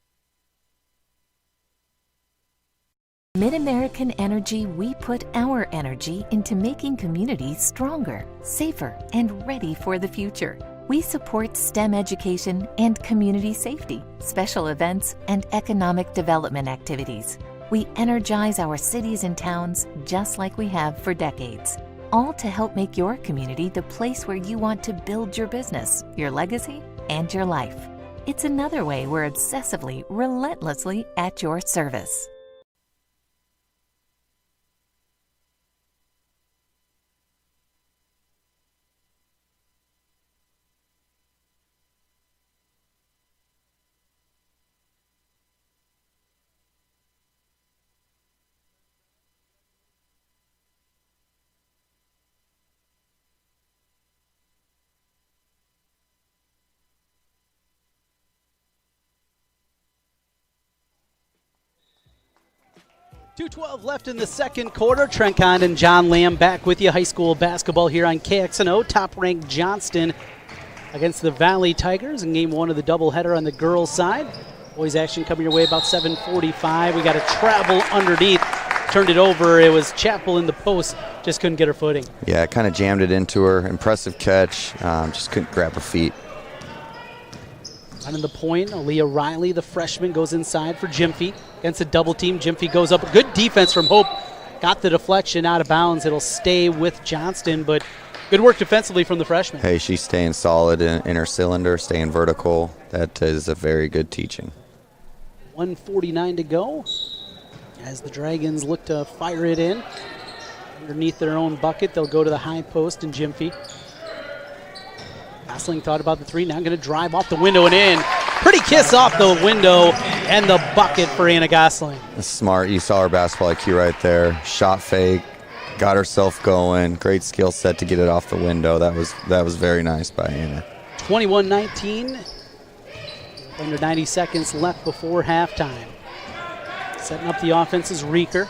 Mid-American Energy, we put our energy into making communities stronger, safer, and ready for the future. We support STEM education and community safety, special events, and economic development activities. We energize our cities and towns just like we have for decades, all to help make your community the place where you want to build your business, your legacy, and your life. It's another way we're obsessively, relentlessly at your service.
.212 left in the second quarter. Trent Kahn and John Lamb back with you. High school basketball here on KXNO. Top-ranked Johnston against the Valley Tigers in game one of the doubleheader on the girls' side. Boys action coming your way about 7:45. We got to travel underneath. Turned it over. It was Chappell in the post. Just couldn't get her footing.
Yeah, kind of jammed it into her. Impressive catch. Just couldn't grab her feet.
Running the point, Aaliyah Riley, the freshman, goes inside for Gyamfi. Against a double team, Gyamfi goes up. Good defense from Hope. Got the deflection out of bounds. It'll stay with Johnston, but good work defensively from the freshman.
Hey, she's staying solid in her cylinder, staying vertical. That is a very good teaching.
1:49 to go as the Dragons look to fire it in. Underneath their own bucket, they'll go to the high post and Gyamfi. Gosling thought about the three, now going to drive off the window and in. Pretty kiss off the window and the bucket for Anna Gosling.
Smart. You saw her basketball IQ right there. Shot fake, got herself going. Great skill set to get it off the window. That was very nice by Anna.
21-19. Under 90 seconds left before halftime. Setting up the offense is Reeker.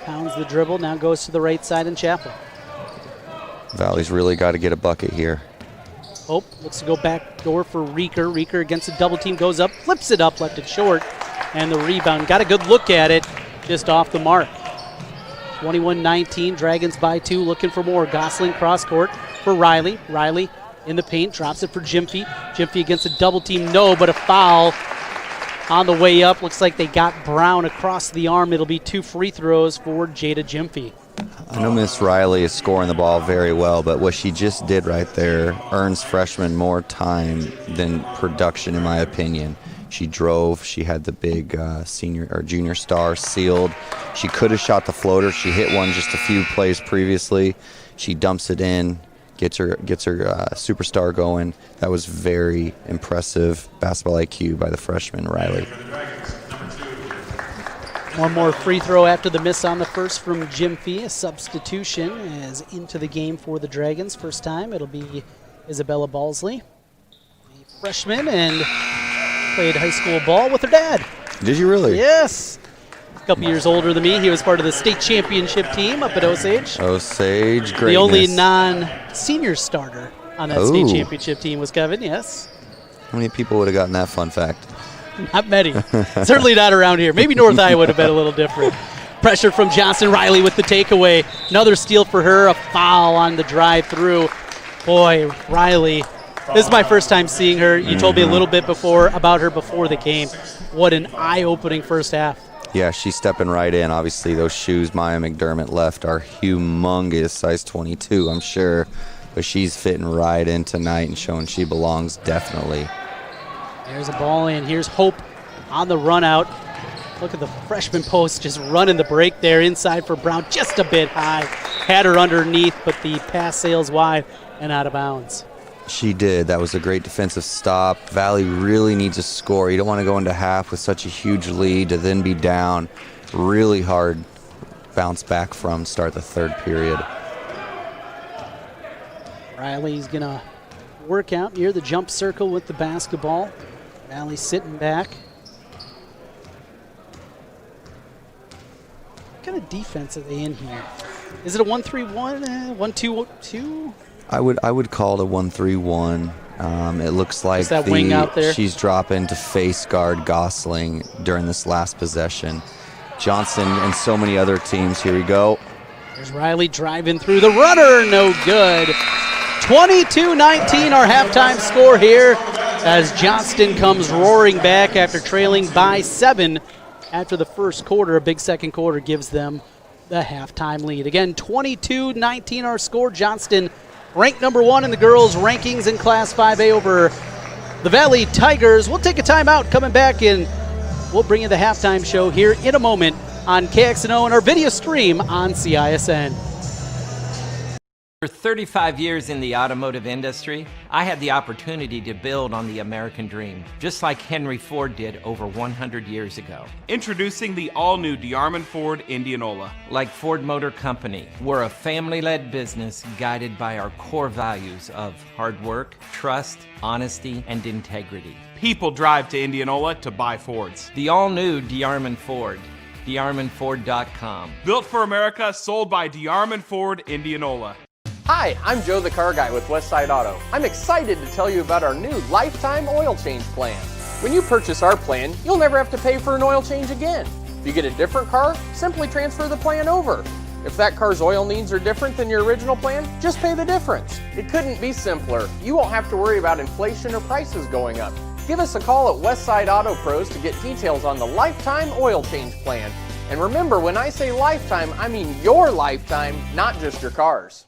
Pounds the dribble, now goes to the right side and Chappell.
Valley's really got to get a bucket here.
Hope looks to go back door for Reeker. Reeker against a double team, goes up, flips it up, left it short, and the rebound. Got a good look at it, just off the mark. 21-19, Dragons by 2, looking for more. Gosling cross court for Riley. Riley in the paint, drops it for Gyamfi. Gyamfi against a double team, no, but a foul on the way up. Looks like they got Brown across the arm. It'll be 2 free throws for Jada Gyamfi.
I know Miss Riley is scoring the ball very well, but what she just did right there earns freshmen more time than production, in my opinion. She drove. She had the big senior or junior star sealed. She could have shot the floater. She hit one just a few plays previously. She dumps it in, gets her superstar going. That was very impressive basketball IQ by the freshman Riley.
One more free throw after the miss on the first from Gyamfi. A substitution is into the game for the Dragons. First time it'll be Isabella Balsley, a freshman, and played high school ball with her dad.
Did you really?
Yes. A couple years older than me. He was part of the state championship team up at Osage.
Osage, greatness.
The only non-senior starter on that state championship team was Kevin, yes.
How many people would have gotten that fun fact?
Not many. Certainly not around here. Maybe North Iowa would have been a little different. Pressure from Johnston. Riley with the takeaway. Another steal for her. A foul on the drive through. Boy, Riley. This is my first time seeing her. You told me a little bit about her before the game. What an eye-opening first half.
Yeah, she's stepping right in. Obviously, those shoes Maya McDermott left are humongous, size 22, I'm sure. But she's fitting right in tonight and showing she belongs, definitely.
There's a ball in. Here's Hope on the run out. Look at the freshman post just running the break there inside for Brown, just a bit high. Had her underneath, but the pass sails wide and out of bounds.
She did. That was a great defensive stop. Valley really needs a score. You don't want to go into half with such a huge lead to then be down. Really hard bounce back from start the third period.
Riley's going to work out near the jump circle with the basketball. Valley sitting back. What kind of defense are they in here? Is it a 1-3-1, 1-2-2?
I would call it a 1-3-1. It looks like
that wing out there?
She's dropping to face guard Gosling during this last possession. Johnston and so many other teams. Here we go.
There's Riley driving through the runner. No good. 22-19 our halftime score here as Johnston comes roaring back after trailing by 7 after the first quarter. A big second quarter gives them the halftime lead. Again, 22-19 our score. Johnston ranked number 1 in the girls' rankings in Class 5A over the Valley Tigers. We'll take a timeout, coming back, and we'll bring you the halftime show here in a moment on KXNO and our video stream on CISN.
For 35 years in the automotive industry, I had the opportunity to build on the American dream, just like Henry Ford did over 100 years ago.
Introducing the all-new Diarman Ford Indianola.
Like Ford Motor Company, we're a family-led business guided by our core values of hard work, trust, honesty, and integrity.
People drive to Indianola to buy Fords.
The all-new Diarman Ford. DiarmanFord.com.
Built for America, sold by Diarman Ford Indianola.
Hi, I'm Joe the Car Guy with Westside Auto. I'm excited to tell you about our new lifetime oil change plan. When you purchase our plan, you'll never have to pay for an oil change again. If you get a different car, simply transfer the plan over. If that car's oil needs are different than your original plan, just pay the difference. It couldn't be simpler. You won't have to worry about inflation or prices going up. Give us a call at Westside Auto Pros to get details on the lifetime oil change plan. And remember, when I say lifetime, I mean your lifetime, not just your car's.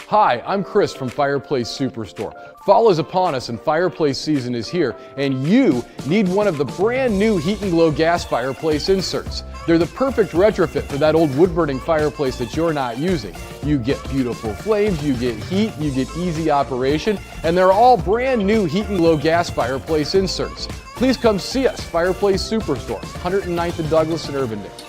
Hi, I'm Chris from Fireplace Superstore. Fall is upon us and fireplace season is here, and you need one of the brand new Heat and Glow gas fireplace inserts. They're the perfect retrofit for that old wood-burning fireplace that you're not using. You get beautiful flames, you get heat, you get easy operation, and they're all brand new Heat and Glow gas fireplace inserts. Please come see us, Fireplace Superstore, 109th and Douglas in Urbandale.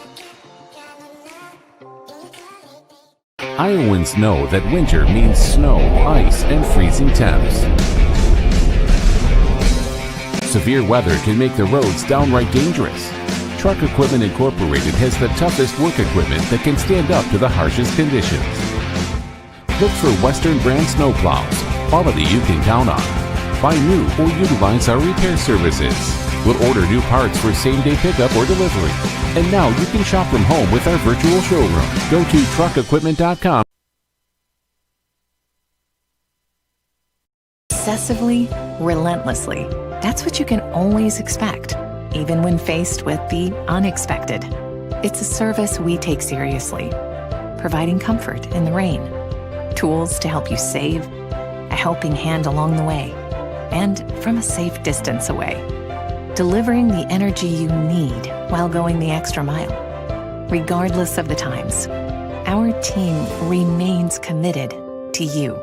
Iowans know that winter means snow, ice, and freezing temps. Severe weather can make the roads downright dangerous. Truck Equipment Incorporated has the toughest work equipment that can stand up to the harshest conditions. Look for Western brand snowplows, quality you can count on. Buy new or utilize our repair services. We'll order new parts for same-day pickup or delivery. And now you can shop from home with our virtual showroom. Go to truckequipment.com.
Obsessively, relentlessly. That's what you can always expect, even when faced with the unexpected. It's a service we take seriously, providing comfort in the rain, tools to help you save, a helping hand along the way, and from a safe distance away. Delivering the energy you need while going the extra mile. Regardless of the times, our team remains committed to you.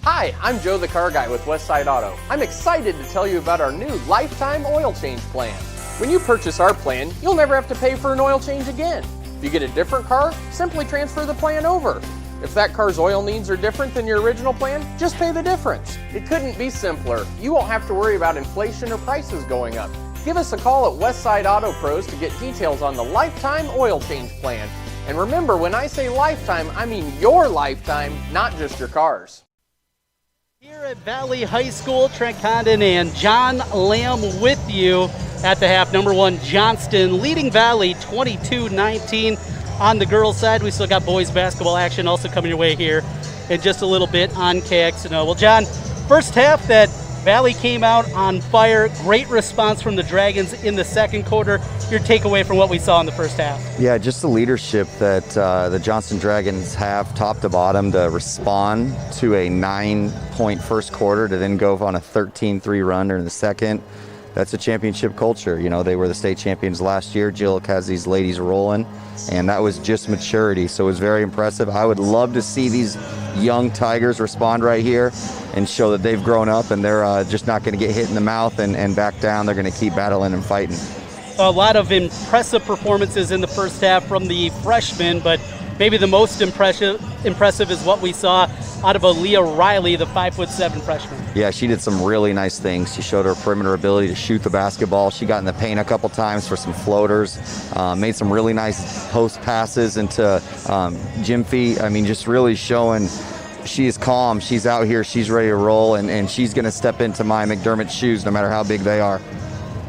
Hi, I'm Joe the Car Guy with Westside Auto. I'm excited to tell you about our new lifetime oil change plan. When you purchase our plan, you'll never have to pay for an oil change again. If you get a different car, simply transfer the plan over. If that car's oil needs are different than your original plan, just pay the difference. It couldn't be simpler. You won't have to worry about inflation or prices going up. Give us a call at Westside Auto Pros to get details on the lifetime oil change plan. And remember, when I say lifetime, I mean your lifetime, not just your car's.
Here at Valley High School, Trent Condon and John Lamb with you at the half. Number 1, Johnston leading Valley 22-19. On the girls' side, we still got boys basketball action also coming your way here in just a little bit on KXNO. Well, John, first half that Valley came out on fire. Great response from the Dragons in the second quarter. Your takeaway from what we saw in the first half?
Yeah, just the leadership that the Johnston Dragons have top to bottom to respond to a 9-point first quarter to then go on a 13-3 run during the second. That's a championship culture. You know, they were the state champions last year. Jill has these ladies rolling, and that was just maturity. So it was very impressive. I would love to see these young Tigers respond right here and show that they've grown up and they're just not going to get hit in the mouth and back down. They're going to keep battling and fighting.
A lot of impressive performances in the first half from the freshmen, but maybe the most impressive is what we saw out of Aaliyah Riley, the 5'7" freshman.
Yeah, she did some really nice things. She showed her perimeter ability to shoot the basketball. She got in the paint a couple times for some floaters, made some really nice post passes into gym feet. I mean, just really showing she is calm. She's out here. She's ready to roll, and she's going to step into my McDermott's shoes no matter how big they are.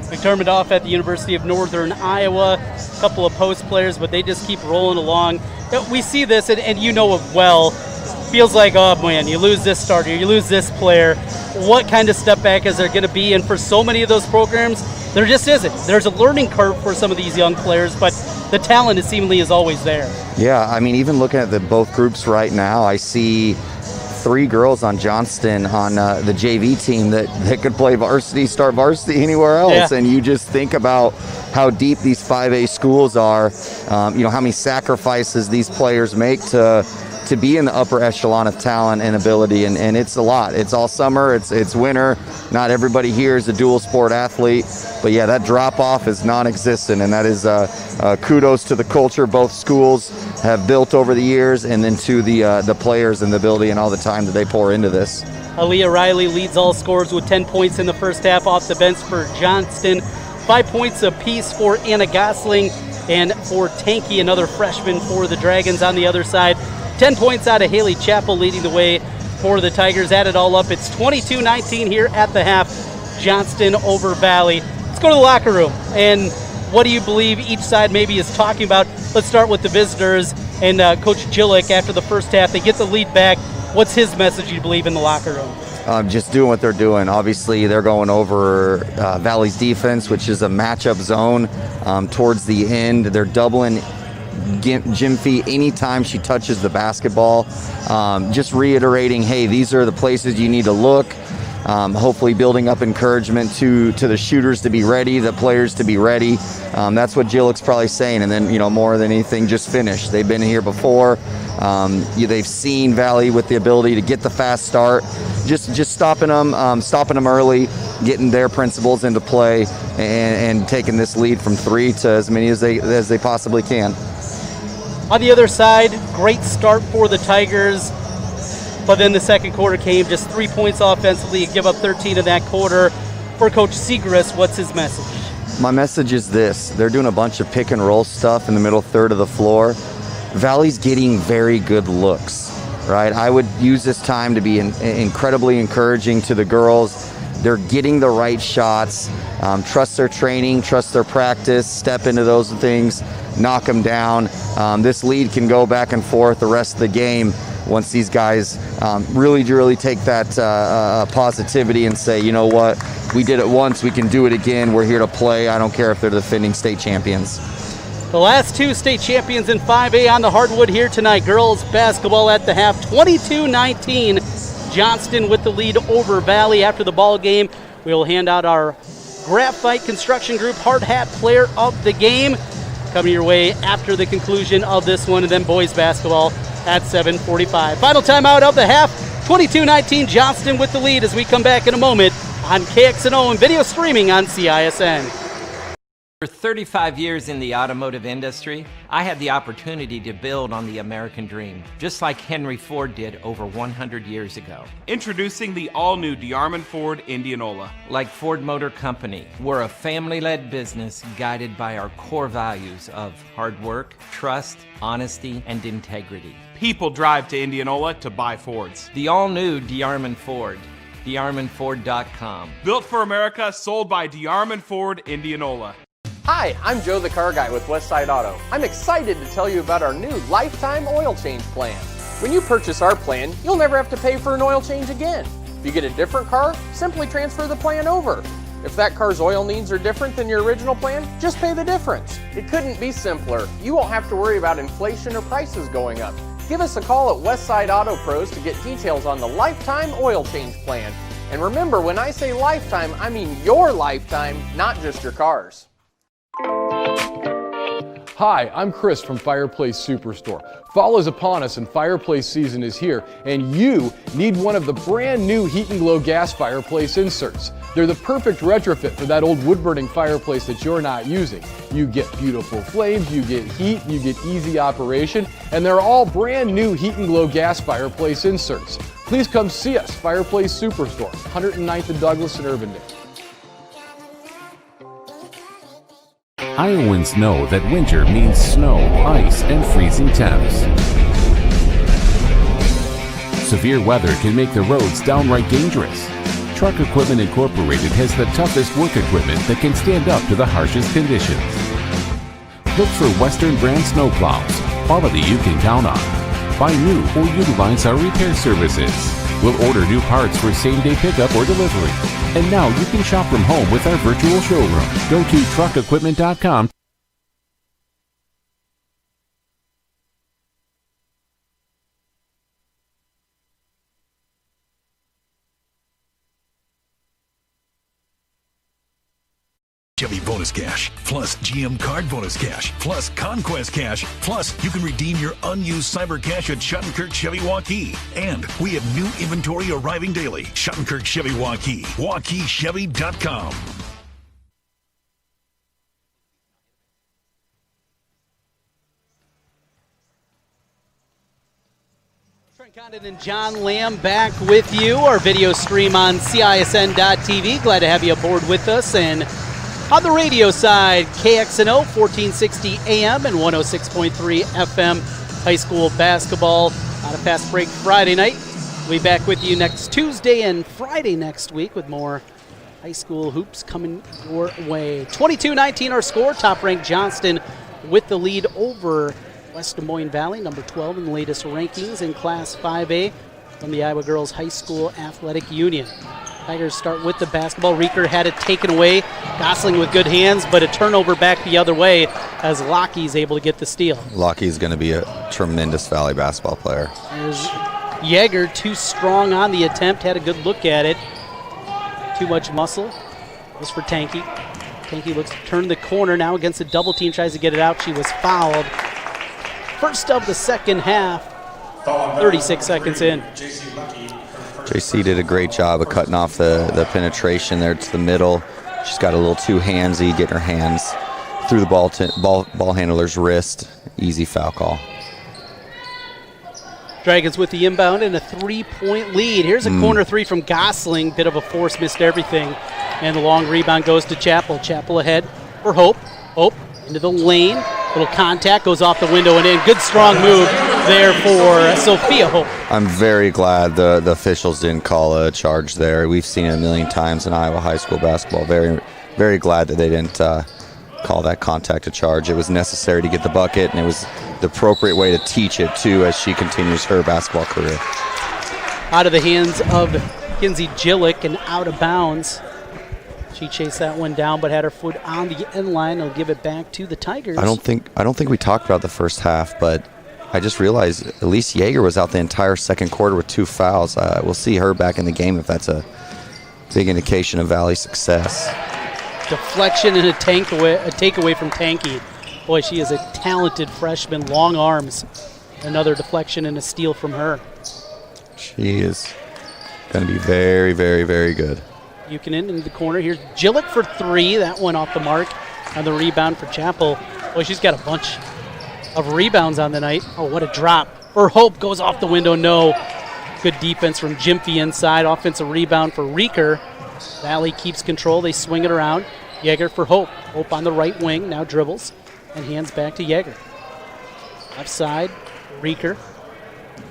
McDermott off at the University of Northern Iowa, a couple of post players, but they just keep rolling along. We see this, and you know it well. feels like, oh man, you lose this starter, you lose this player. What kind of step back is there going to be? And for so many of those programs, there just isn't. There's a learning curve for some of these young players, but the talent seemingly is always there.
Yeah, I mean, even looking at both groups right now, I see 3 girls on Johnston on the JV team that could play varsity, start varsity anywhere else. And you just think about how deep these 5A schools are, how many sacrifices these players make to be in the upper echelon of talent and ability, and it's a lot. It's all summer, it's winter. Not everybody here is a dual sport athlete, but yeah, that drop off is non-existent, and that is kudos to the culture both schools have built over the years, and then to the players and the ability and all the time that they pour into this.
Aaliyah Riley leads all scorers with 10 points in the first half off the bench for Johnston. 5 points apiece for Anna Gosling, and for Tanky, another freshman for the Dragons on the other side. 10 points out of Haley Chappell leading the way for the Tigers. Add it all up, it's 22-19 here at the half. Johnston over Valley. Let's go to the locker room. And what do you believe each side maybe is talking about? Let's start with the visitors and Coach Jillick after the first half. They get the lead back. What's his message, you believe, in the locker room?
Just doing what they're doing. Obviously, they're going over Valley's defense, which is a matchup zone towards the end. They're doubling Jim anytime she touches the basketball. Just reiterating, hey, these are the places you need to look. Hopefully building up encouragement to the shooters to be ready, the players to be ready. That's what Jillick's probably saying. And then, more than anything, just finish. They've been here before. They've seen Valley with the ability to get the fast start. Just stopping them early, getting their principles into play, and taking this lead from 3 to as many as they possibly can.
On the other side, great start for the Tigers, but then the second quarter came, just 3 points offensively, give up 13 in that quarter. For Coach Segrist, what's his message?
My message is this. They're doing a bunch of pick and roll stuff in the middle third of the floor. Valley's getting very good looks, right? I would use this time to be incredibly encouraging to the girls. They're getting the right shots. Trust their training, trust their practice, step into those things, knock them down. This lead can go back and forth the rest of the game once these guys really take that positivity and say, you know what, we did it once, we can do it again, we're here to play. I don't care if they're the defending state champions.
The last 2 state champions in 5A on the hardwood here tonight. Girls basketball at the half, 22-19. Johnston with the lead over Valley. After the ball game, we will hand out our Graphite Construction Group Hard Hat Player of the Game. Coming your way after the conclusion of this one, and then boys basketball at 7:45. Final timeout of the half, 22-19, Johnston with the lead as we come back in a moment on KXNO and video streaming on CISN.
For 35 years in the automotive industry, I had the opportunity to build on the American dream, just like Henry Ford did over 100 years ago.
Introducing the all-new Diarman Ford Indianola.
Like Ford Motor Company, we're a family-led business guided by our core values of hard work, trust, honesty, and integrity.
People drive to Indianola to buy Fords.
The all-new Diarman Ford. DiarmanFord.com.
Built for America, sold by Diarman Ford Indianola.
Hi, I'm Joe the Car Guy with Westside Auto. I'm excited to tell you about our new lifetime oil change plan. When you purchase our plan, you'll never have to pay for an oil change again. If you get a different car, simply transfer the plan over. If that car's oil needs are different than your original plan, just pay the difference. It couldn't be simpler. You won't have to worry about inflation or prices going up. Give us a call at Westside Auto Pros to get details on the lifetime oil change plan. And remember, when I say lifetime, I mean your lifetime, not just your car's.
Hi, I'm Chris from Fireplace Superstore. Fall is upon us and fireplace season is here, and you need one of the brand new Heat and Glow gas fireplace inserts. They're the perfect retrofit for that old wood-burning fireplace that you're not using. You get beautiful flames, you get heat, you get easy operation, and they're all brand new Heat and Glow gas fireplace inserts. Please come see us, Fireplace Superstore, 109th and Douglas in Urbandale.
Iowans know that winter means snow, ice, and freezing temps. Severe weather can make the roads downright dangerous. Truck Equipment Incorporated has the toughest work equipment that can stand up to the harshest conditions. Look for Western brand snowplows, quality you can count on. buy new, or utilize our repair services. We'll order new parts for same-day pickup or delivery. And now you can shop from home with our virtual showroom. Go to truckequipment.com.
Chevy Bonus Cash, plus GM Card Bonus Cash, plus Conquest Cash, plus you can redeem your unused Cyber Cash at Schottenkirk Chevy Waukee. And we have new inventory arriving daily. Schottenkirk Chevy Waukee, WaukeeChevy.com.
Trent Condon and John Lamb back with you. Our video stream on CISN.TV. Glad to have you aboard with us. And on the radio side, KXNO 1460 AM and 106.3 FM. High school basketball on a fast break Friday night. We'll be back with you next Tuesday and Friday next week with more high school hoops coming your way. 22-19 our score. Top-ranked Johnston with the lead over West Des Moines Valley, number 12 in the latest rankings in Class 5A from the Iowa Girls High School Athletic Union. Tigers start with the basketball. Reeker had it taken away. Gosling with good hands, but a turnover back the other way as Lockheed's able to get the steal.
Lockheed's going to be a tremendous Valley basketball player.
There's Yeager, too strong on the attempt, had a good look at it. Too much muscle. This for Tanky. Tanky looks to turn the corner now against a double team, tries to get it out. She was fouled. First of the second half, 36 seconds in.
JC did a great job of cutting off the penetration there to the middle. She's got a little too handsy, getting her hands through the ball handler's wrist. Easy foul call.
Dragons with the inbound and a 3-point lead. Here's a corner three from Gosling. Bit of a force, missed everything. And the long rebound goes to Chappell. Chappell ahead for Hope. Hope into the lane. Little contact, goes off the window and in. Good strong move there for Sophia Hope.
I'm very glad the officials didn't call a charge there. We've seen it a million times in Iowa high school basketball. Very, very glad that they didn't call that contact a charge. It was necessary to get the bucket, and it was the appropriate way to teach it, too, as she continues her basketball career.
Out of the hands of Kinsey Gillick and out of bounds. She chased that one down, but had her foot on the end line. They'll give it back to the Tigers.
I don't think we talked about the first half, but I just realized Elise Yeager was out the entire second quarter with 2 fouls. We'll see her back in the game if that's a big indication of Valley success.
Deflection and a takeaway from Tanky. Boy, she is a talented freshman, long arms. Another deflection and a steal from her.
She is going to be very, very, very good.
Buchanan in the corner. Here's Gillick for 3. That one off the mark on the rebound for Chappell. Boy, she's got a bunch of rebounds on the night. Oh, what a drop. For Hope, goes off the window, no. Good defense from Jimpy inside. Offensive rebound for Reeker. Valley keeps control. They swing it around. Yeager for Hope. Hope on the right wing, now dribbles and hands back to Yeager. Left side, Reeker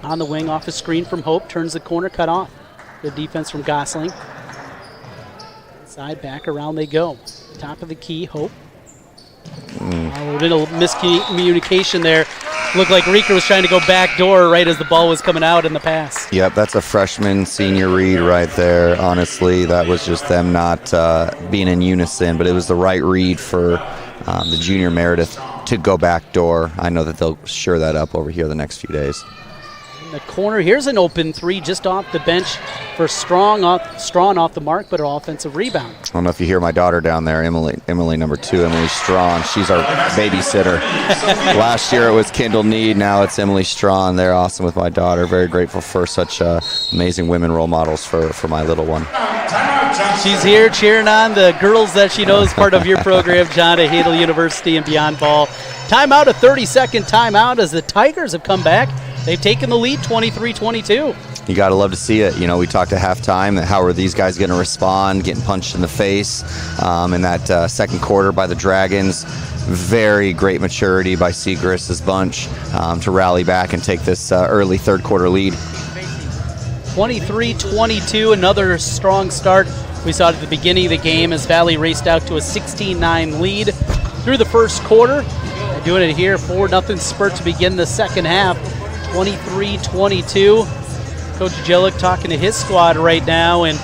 on the wing off the screen from Hope. Turns the corner, cut off. Good defense from Gosling. Side back around they go. Top of the key, Hope. A little miscommunication there. Looked like Reeker was trying to go back door right as the ball was coming out in the pass.
Yep, that's a freshman senior read right there. Honestly, that was just them not being in unison, but it was the right read for the junior Meredith to go back door. I know that they'll sure that up over here the next few days.
In the corner, here's an open 3 just off the bench for Strong off the mark, but an offensive rebound.
I don't know if you hear my daughter down there, Emily number 2, Emily Strawn. She's our babysitter. Last year it was Kendall Need, now it's Emily Strawn. They're awesome with my daughter. Very grateful for such amazing women role models for my little one.
She's here cheering on the girls that she knows, part of your program, John, at Hadle University and Beyond Ball. Timeout, a 30-second timeout as the Tigers have come back. They've taken the lead 23-22.
You got to love to see it. You know, we talked at halftime, how are these guys going to respond, getting punched in the face in that second quarter by the Dragons. Very great maturity by Segrist's bunch to rally back and take this early third quarter lead.
23-22, another strong start. We saw it at the beginning of the game as Valley raced out to a 16-9 lead through the first quarter. They're doing it here, 4-0 spurt to begin the second half. 23-22. Coach Jillick talking to his squad right now, and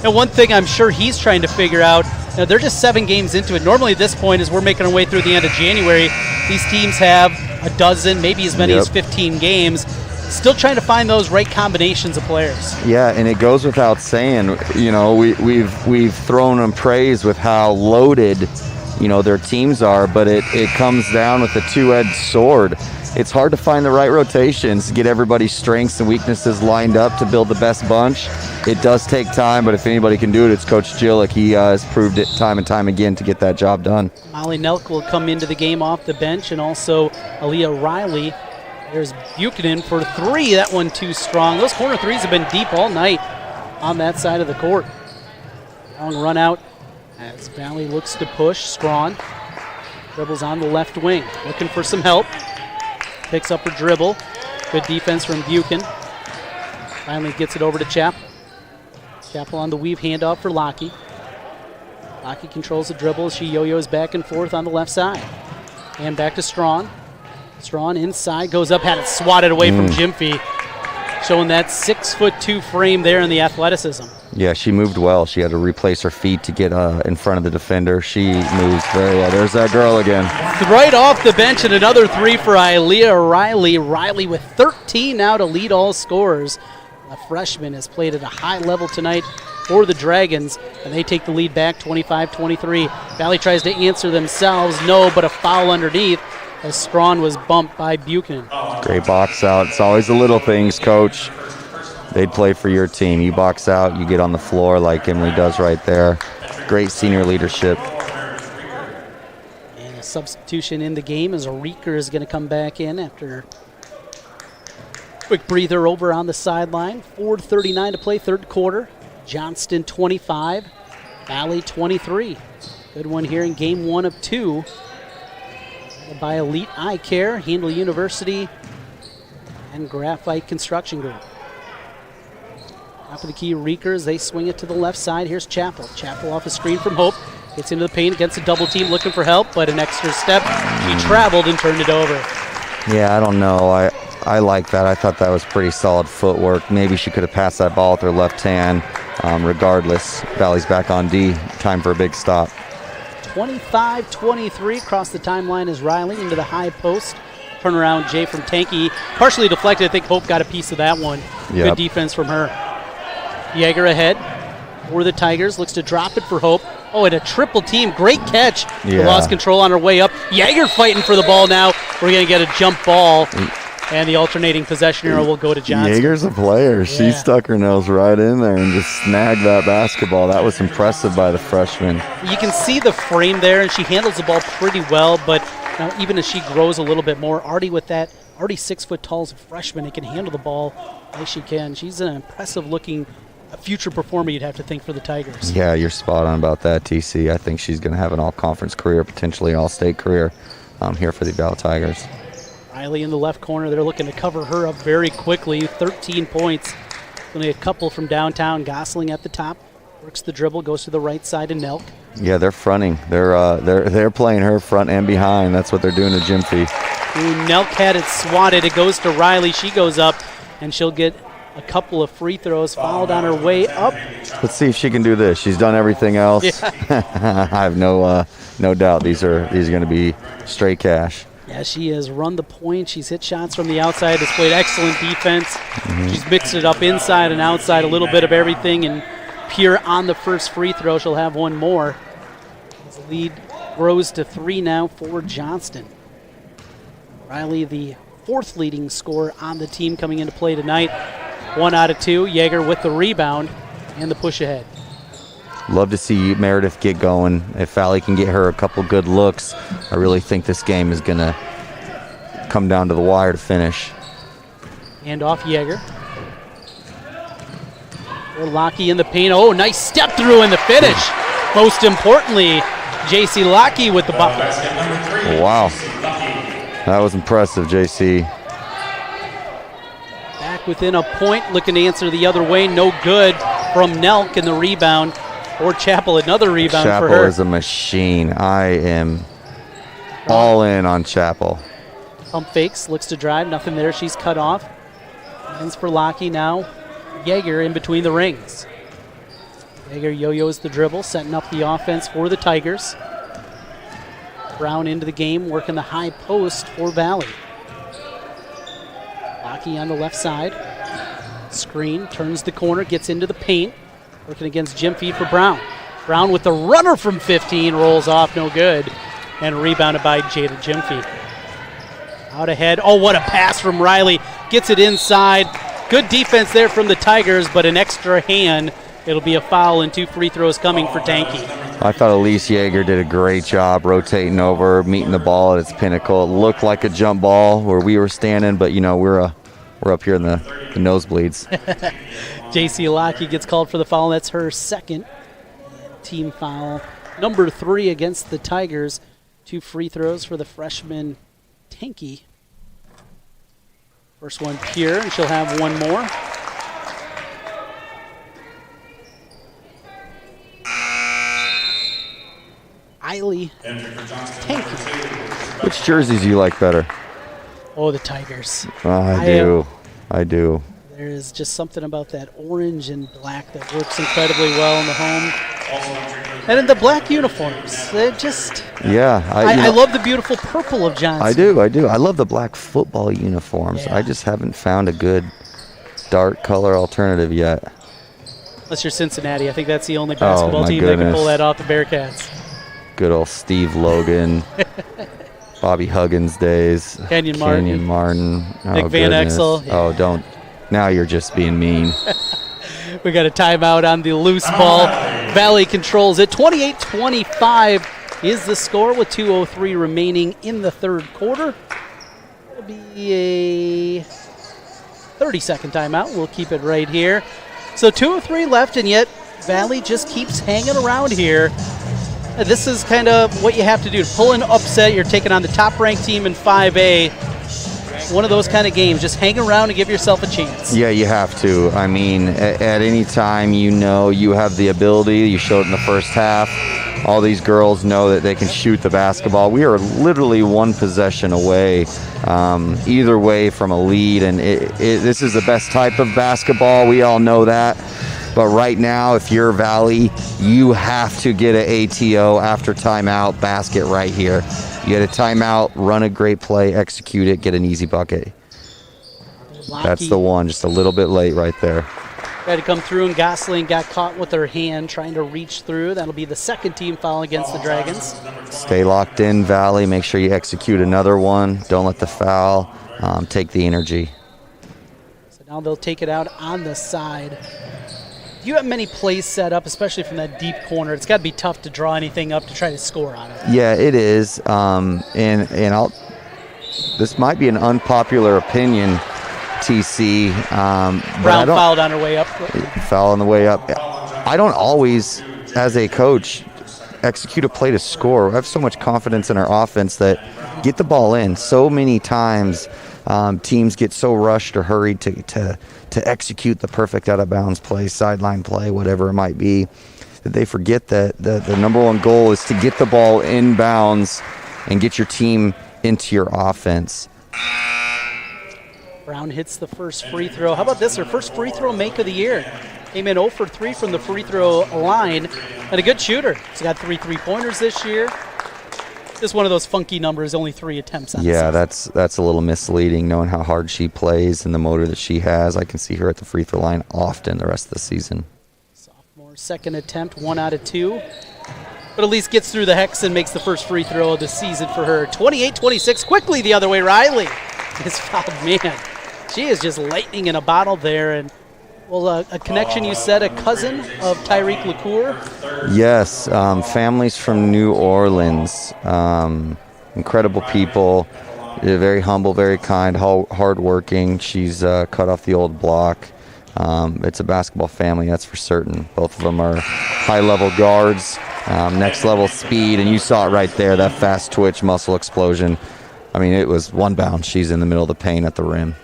one thing I'm sure he's trying to figure out, they're just 7 games into it. Normally at this point, as we're making our way through the end of January, these teams have a dozen, maybe as many as 15 games. Still trying to find those right combinations of players.
Yeah, and it goes without saying, we've thrown them praise with how loaded, their teams are, but it comes down with a two-edged sword. It's hard to find the right rotations, get everybody's strengths and weaknesses lined up to build the best bunch. It does take time, but if anybody can do it, it's Coach Jillick. He has proved it time and time again to get that job done.
Molly Nelk will come into the game off the bench, and also Aaliyah Riley. There's Buchanan for 3. That one too strong. Those corner threes have been deep all night on that side of the court. Long run out as Valley looks to push. Strawn dribbles on the left wing, looking for some help. Picks up her dribble. Good defense from Buchanan. Finally gets it over to Chappell. Chappell on the weave handoff for Lockey. Lockey controls the dribble as she yo-yos back and forth on the left side. And back to Strawn. Strawn inside, goes up, had it swatted away from Gymphy. Showing that 6'2" frame there and the athleticism.
Yeah, she moved well. She had to replace her feet to get in front of the defender. She moves very well. There's that girl again.
Right off the bench, and another 3 for Aaliyah Riley. Riley with 13 now to lead all scorers. The freshman has played at a high level tonight for the Dragons, and they take the lead back 25-23. Valley tries to answer themselves. No, but a foul underneath as Strawn was bumped by Buchanan.
Great box out. It's always the little things, Coach. They'd play for your team. You box out, you get on the floor like Emily does right there. Great senior leadership.
And a substitution in the game as Reeker is going to come back in after a quick breather over on the sideline. 4:39 to play, third quarter. Johnston 25, Valley 23. Good one here in game 1 of 2. By Elite Eye Care, Handle University, and Graphite Construction Group. Top of the key, Reekers, they swing it to the left side. Here's Chappell. Chappell off a screen from Hope. Gets into the paint against a double team, looking for help, but an extra step. She traveled and turned it over.
Yeah, I don't know. I like that. I thought that was pretty solid footwork. Maybe she could have passed that ball with her left hand. Regardless, Valley's back on D. Time for a big stop.
25-23 across the timeline is Riley into the high post. Turnaround Jay from Tanky. Partially deflected. I think Hope got a piece of that one.
Yep.
Good defense from her. Yeager ahead for the Tigers. Looks to drop it for Hope. Oh, and a triple team. Great catch.
Yeah.
Lost control on her way up. Yeager fighting for the ball now. We're going to get a jump ball. And the alternating possession arrow will go to Johnston.
Yeager's a player. She
Yeah.
stuck her nose right in there and just snagged that basketball. That was impressive by the freshman.
You can see the frame there, and she handles the ball pretty well, but now even as she grows a little bit more, already 6 foot tall as a freshman, and can handle the ball as she can. She's an impressive-looking future performer, you'd have to think, for the Tigers.
Yeah, you're spot on about that, TC. I think she's going to have an all-conference career, potentially all-state career here for the Valley Tigers.
Riley in the left corner. They're looking to cover her up very quickly. 13 points. Only a couple from downtown. Gosling at the top. Works the dribble. Goes to the right side to Nelk.
Yeah, they're fronting. They're playing her front and behind. That's what they're doing to Gymphy.
Nelk had it swatted. It goes to Riley. She goes up, and she'll get a couple of free throws. Fouled on her way up.
Let's see if she can do this. She's done everything else.
Yeah.
I have no doubt these are going to be straight cash.
Yeah, she has run the point. She's hit shots from the outside. Has played excellent defense. She's mixed it up inside and outside, a little bit of everything. And Pure on the first free throw. She'll have one more. The lead grows to 3 now for Johnston. Riley, the 4th leading scorer on the team coming into play tonight. 1 out of 2. Yeager with the rebound and the push ahead.
Love to see Meredith get going. If Valley can get her a couple good looks, I really think this game is going to come down to the wire to finish.
And off Yeager. Lockey in the paint. Oh, nice step through in the finish. Most importantly, JC Lockey with the bucket.
Wow. That was impressive, JC.
Back within a point, looking to answer the other way. No good from Nelk in the rebound. Or Chappell, another rebound for her.
Chappell is a machine. I am all in on Chappell.
Pump fakes, looks to drive, nothing there. She's cut off. Ends for Lockie now. Yeager in between the rings. Yeager yo-yos the dribble, setting up the offense for the Tigers. Brown into the game, working the high post for Valley. Lockie on the left side. Screen, turns the corner, gets into the paint. Working against Gyamfi for Brown. Brown with the runner from 15, rolls off, no good. And rebounded by Jada Gyamfi. Out ahead, oh, what a pass from Riley. Gets it inside. Good defense there from the Tigers, but an extra hand. It'll be a foul and 2 free throws coming for Tanky.
I thought Elise Yeager did a great job rotating over, meeting the ball at its pinnacle. It looked like a jump ball where we were standing, but, you know, we're up here in the nosebleeds.
J.C. Lockie gets called for the foul. That's her second team foul. Number 3 against the Tigers. 2 free throws for the freshman Tanky. First one pure, and she'll have one more. Eiley Tanky.
Which jerseys do you like better?
Oh, the Tigers.
I do.
There is just something about that orange and black that works incredibly well in the home. And in the black uniforms, they're just...
Yeah.
I love the beautiful purple of Johnston.
I do. I love the black football uniforms. Yeah. I just haven't found a good dark color alternative yet.
Unless you're Cincinnati. I think that's the only basketball team that can pull that off, the Bearcats.
Good old Steve Logan. Bobby Huggins days.
Kenyon
Martin.
Nick Van Exel.
Yeah. Oh, don't. Now you're just being mean.
We got a timeout on the loose ball. Valley controls it. 28-25 is the score with 2:03 remaining in the third quarter. It'll be a 30-second timeout. We'll keep it right here. So 2:03 left, and yet Valley just keeps hanging around here. This is kind of what you have to do. To pull an upset, you're taking on the top-ranked team in 5A. One of those kind of games. Just hang around and give yourself a chance.
Yeah, you have to. I mean, at any time, you know you have the ability. You showed it in the first half. All these girls know that they can shoot the basketball. We are literally one possession away, either way from a lead. And this is the best type of basketball. We all know that. But right now, if you're Valley, you have to get an ATO after timeout basket right here. You get a timeout, run a great play, execute it, get an easy bucket. That's the one, just a little bit late right there.
Tried to come through, and Gosling got caught with her hand trying to reach through. That'll be the second team foul against the Dragons.
Stay locked in, Valley. Make sure you execute another one. Don't let the foul take the energy.
So now they'll take it out on the side. Do you have many plays set up, especially from that deep corner? It's got to be tough to draw anything up to try to score on it.
Yeah, it is. And this might be an unpopular opinion, TC.
Brown fouled on her way up.
Foul on the way up. I don't always, as a coach, execute a play to score. I have so much confidence in our offense that get the ball in. So many times teams get so rushed or hurried to execute the perfect out-of-bounds play, sideline play, whatever it might be, that they forget that the number one goal is to get the ball in bounds and get your team into your offense.
Brown hits the first free throw. How about this? Her first free throw make of the year. Came in 0 for 3 from the free throw line, and a good shooter. She's got 3 3-pointers this year. Just one of those funky numbers, only 3 attempts on
Yeah, that's a little misleading, knowing how hard she plays and the motor that she has. I can see her at the free throw line often the rest of the season.
Sophomore second attempt, 1 out of 2. But at least gets through the hex and makes the first free throw of the season for her. 28-26, quickly the other way. Riley is fouled. Man, she is just lightning in a bottle there. And well, a connection, you said, a cousin of Tyreek LaCour?
Yes, families from New Orleans. Incredible people. They're very humble, very kind, hardworking. She's cut off the old block. It's a basketball family, that's for certain. Both of them are high-level guards, next-level speed, and you saw it right there, that fast twitch, muscle explosion. I mean, it was one bounce. She's in the middle of the paint at the rim.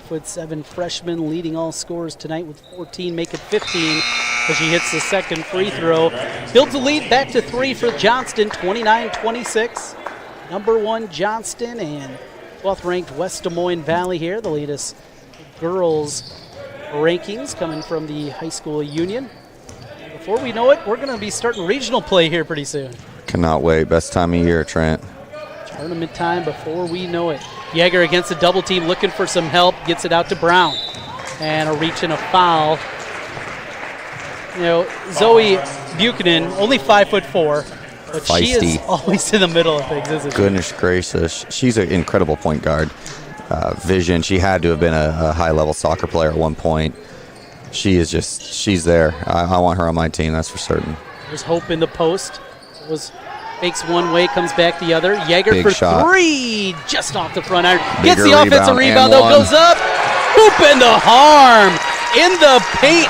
5'7" freshman leading all scorers tonight with 14, make it 15 as she hits the second free throw. Builds the lead back to 3 for Johnston, 29-26. Number 1 Johnston, and 12th ranked West Des Moines Valley here, the latest girls rankings coming from the high school union. Before we know it, we're going to be starting regional play here pretty soon.
Cannot wait. Best time of year, Trent.
Tournament time before we know it. Yeager against a double team, looking for some help, gets it out to Brown. And a reach and a foul. You know, Zoe Buchanan, only 5'4", but
Feisty.
she is always in the middle of things, isn't she?
Goodness gracious. She's an incredible point guard. Vision. She had to have been a high-level soccer player at one point. She's there. I want her on my team, that's for certain.
There's hope in the post. Fakes one way, comes back the other. Yeager
Big
for
shot.
3, just off the front iron.
Bigger
Gets the offensive rebound, though, goes up. Hoop in the harm. In the paint.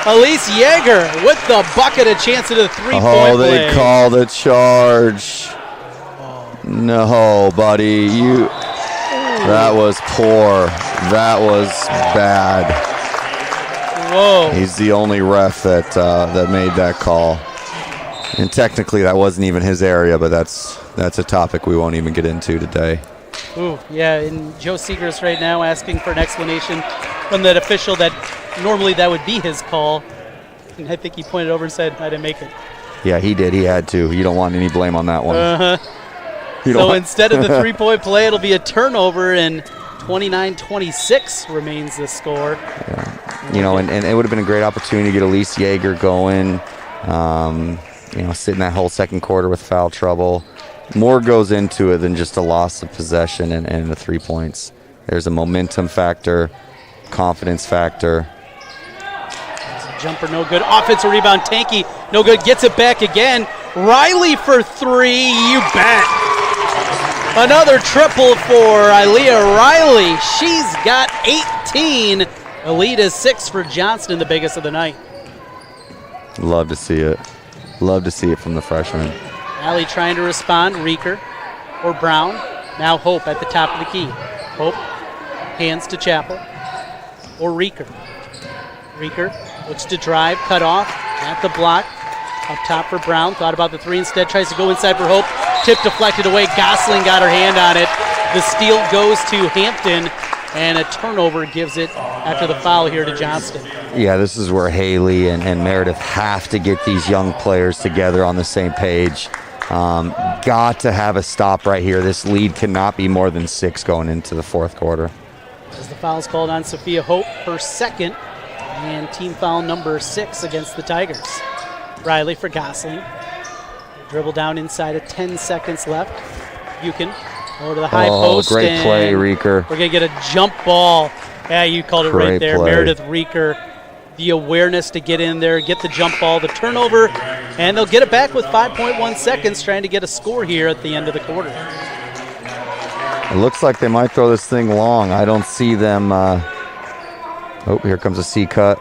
Elise Yeager with the bucket, a chance at a three-point play.
Oh, they called a charge. No, buddy. That was poor. That was bad.
Whoa.
He's the only ref that made that call. And technically that wasn't even his area, but that's a topic we won't even get into today.
Ooh, yeah, and Joe Segrist right now asking for an explanation from that official that normally that would be his call. And I think he pointed over and said, I didn't make it.
Yeah, he did. He had to. You don't want any blame on that one.
So instead of the three-point play, it'll be a turnover, and 29-26 remains the score.
Yeah. You know, and it would have been a great opportunity to get Elise Yeager going. Sitting that whole second quarter with foul trouble. More goes into it than just a loss of possession and the 3 points. There's a momentum factor, confidence factor.
Jumper no good. Offensive rebound, Tanky no good. Gets it back again. Riley for 3. You bet. Another triple for Ilea Riley. She's got 18. The lead is 6 for Johnston, the biggest of the night.
Love to see it. Love to see it from the freshman.
Allie trying to respond. Reeker or Brown. Now Hope at the top of the key. Hope hands to Chappell or Reeker. Reeker looks to drive, cut off at the block. Up top for Brown. Thought about the 3 instead. Tries to go inside for Hope. Tip deflected away. Gosling got her hand on it. The steal goes to Hampton, and a turnover gives it after the foul here to Johnston.
Yeah, this is where Haley and Meredith have to get these young players together on the same page. Got to have a stop right here. This lead cannot be more than 6 going into the fourth quarter.
As the foul's called on Sophia Hope, her second, and team foul number 6 against the Tigers. Riley for Gosling. Dribble down inside of 10 seconds left. Buchan over to the high post.
Great play, Reeker.
We're going to get a jump ball. Yeah, you called it right there.
Play.
Meredith Reeker, the awareness to get in there, get the jump ball, the turnover, and they'll get it back with 5.1 seconds, trying to get a score here at the end of the quarter.
It looks like they might throw this thing long. I don't see them. Here comes a C cut.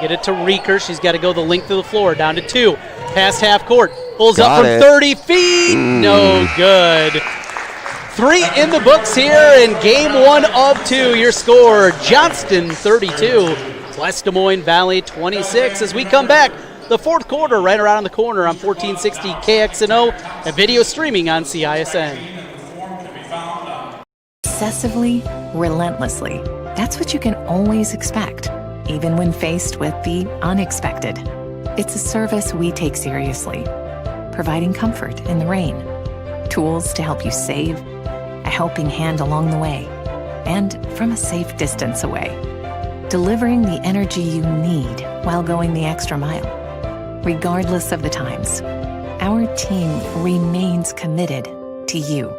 Get it to Reeker. She's got to go the length of the floor, down to 2. Past half court. Pulls up from 30 feet. No good. 3 in the books here in game 1 of 2. Your score, Johnston 32, West Des Moines Valley 26. As we come back, the fourth quarter right around the corner on 1460 KXNO and video streaming on CISN.
Obsessively, relentlessly. That's what you can always expect, even when faced with the unexpected. It's a service we take seriously, providing comfort in the rain, tools to help you save, a helping hand along the way, and from a safe distance away. Delivering the energy you need while going the extra mile. Regardless of the times, our team remains committed to you.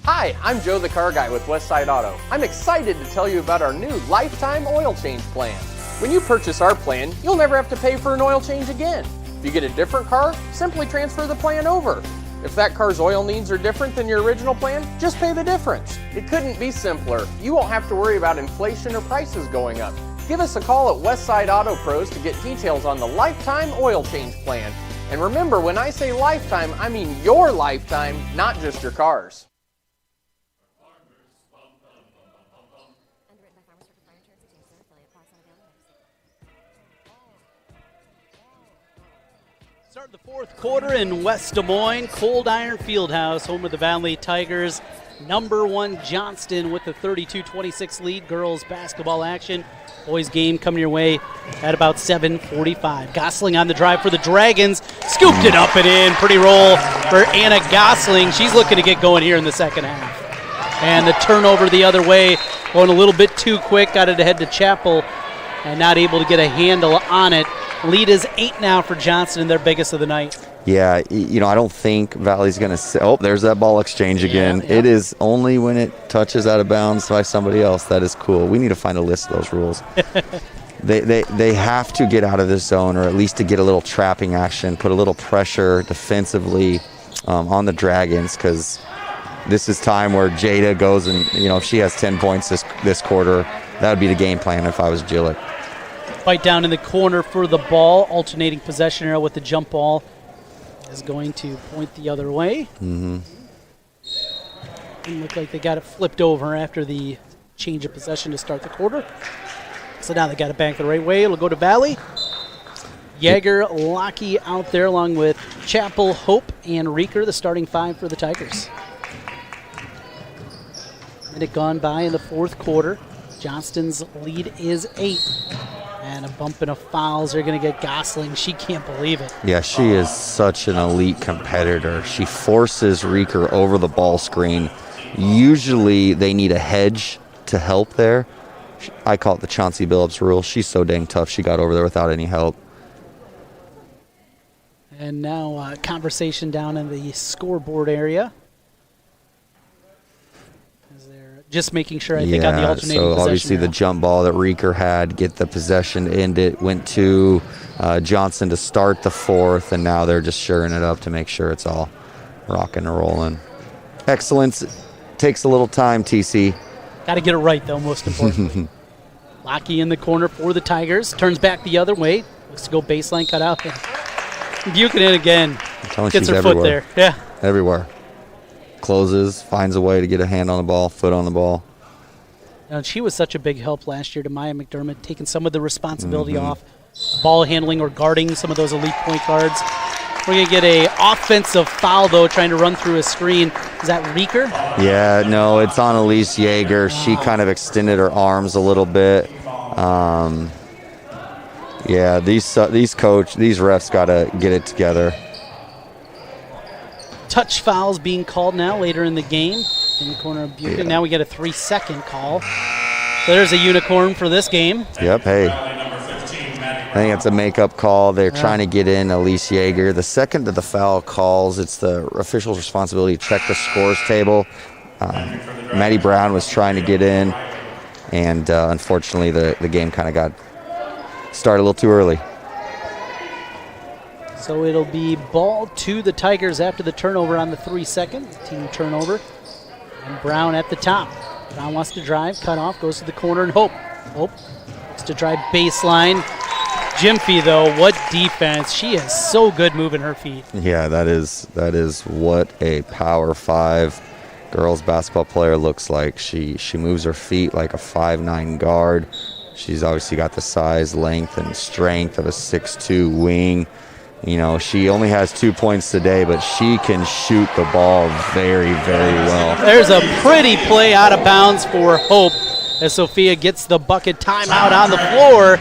Hi, I'm Joe the Car Guy with Westside Auto. I'm excited to tell you about our new lifetime oil change plan. When you purchase our plan, you'll never have to pay for an oil change again. If you get a different car, simply transfer the plan over. If that car's oil needs are different than your original plan, just pay the difference. It couldn't be simpler. You won't have to worry about inflation or prices going up. Give us a call at Westside Auto Pros to get details on the lifetime oil change plan. And remember, when I say lifetime, I mean your lifetime, not just your car's.
Start the fourth quarter in West Des Moines, Cold Iron Fieldhouse, home of the Valley Tigers. Number 1 Johnston with the 32-26 lead. Girls basketball action. Boys game coming your way at about 7:45. Gosling on the drive for the Dragons. Scooped it up and in. Pretty roll for Anna Gosling. She's looking to get going here in the second half. And the turnover the other way, going a little bit too quick. Got it ahead to Chapel and not able to get a handle on it. Lead is 8 now for Johnston, their biggest of the night.
Yeah, I don't think Valley's going to say, oh, there's that ball exchange again.
Yeah.
It is only when it touches out of bounds by somebody else. That is cool. We need to find a list of those rules. They have to get out of this zone, or at least to get a little trapping action, put a little pressure defensively on the Dragons, because this is time where Jada goes and, if she has 10 points this quarter, that would be the game plan if I was Jillick.
Fight down in the corner for the ball. Alternating possession arrow with the jump ball is going to point the other way.
Mm-hmm.
It looked like they got it flipped over after the change of possession to start the quarter. So now they got it back the right way. It'll go to Valley. Yeager, Lockey out there along with Chapel, Hope, and Reeker, the starting 5 for the Tigers. Minute gone by in the fourth quarter. Johnston's lead is 8. And a bump and a fouls. They're going to get Gosling. She can't believe it.
Yeah, she is such an elite competitor. She forces Reeker over the ball screen. Usually they need a hedge to help there. I call it the Chauncey Billups rule. She's so dang tough. She got over there without any help.
And now conversation down in the scoreboard area. Just making sure, I think, on the alternating possession.
So obviously the jump ball that Reeker had, get the possession to end it, went to Johnston to start the fourth, and now they're just shoring it up to make sure it's all rocking and rolling. Excellence takes a little time, TC.
Got to get it right, though, most importantly. Lockey in the corner for the Tigers. Turns back the other way. Looks to go baseline cut out. Buchanan again. Gets her foot there. Yeah.
Everywhere. Closes, finds a way to get a hand on the ball, foot on the ball.
And she was such a big help last year to Maya McDermott, taking some of the responsibility off ball handling or guarding some of those elite point guards. We're going to get a offensive foul, though, trying to run through a screen. Is that Reeker?
Yeah, no, it's on Elise Yeager. Wow. She kind of extended her arms a little bit. Yeah, these refs got to get it together.
Touch fouls being called now later in the game in the corner of Buchanan. Now we get a 3-second call. So there's a unicorn for this game.
Yep, hey. I think it's a makeup call. They're trying to get in Elise Yeager. The second that the foul calls, it's the official's responsibility to check the scores table. Maddie Brown was trying to get in, and unfortunately the game kind of got started a little too early.
So it'll be ball to the Tigers after the turnover on the 3-second. Team turnover. And Brown at the top. Brown wants to drive, cut off, goes to the corner, and Hope wants to drive baseline. Jimphy, though, what defense. She is so good moving her feet.
Yeah, that is what a Power 5 girls basketball player looks like. She moves her feet like a 5'9" guard. She's obviously got the size, length, and strength of a 6'2" wing. She only has 2 points today, but she can shoot the ball very, very well.
There's a pretty play out of bounds for Hope as Sophia gets the bucket. Timeout on the floor.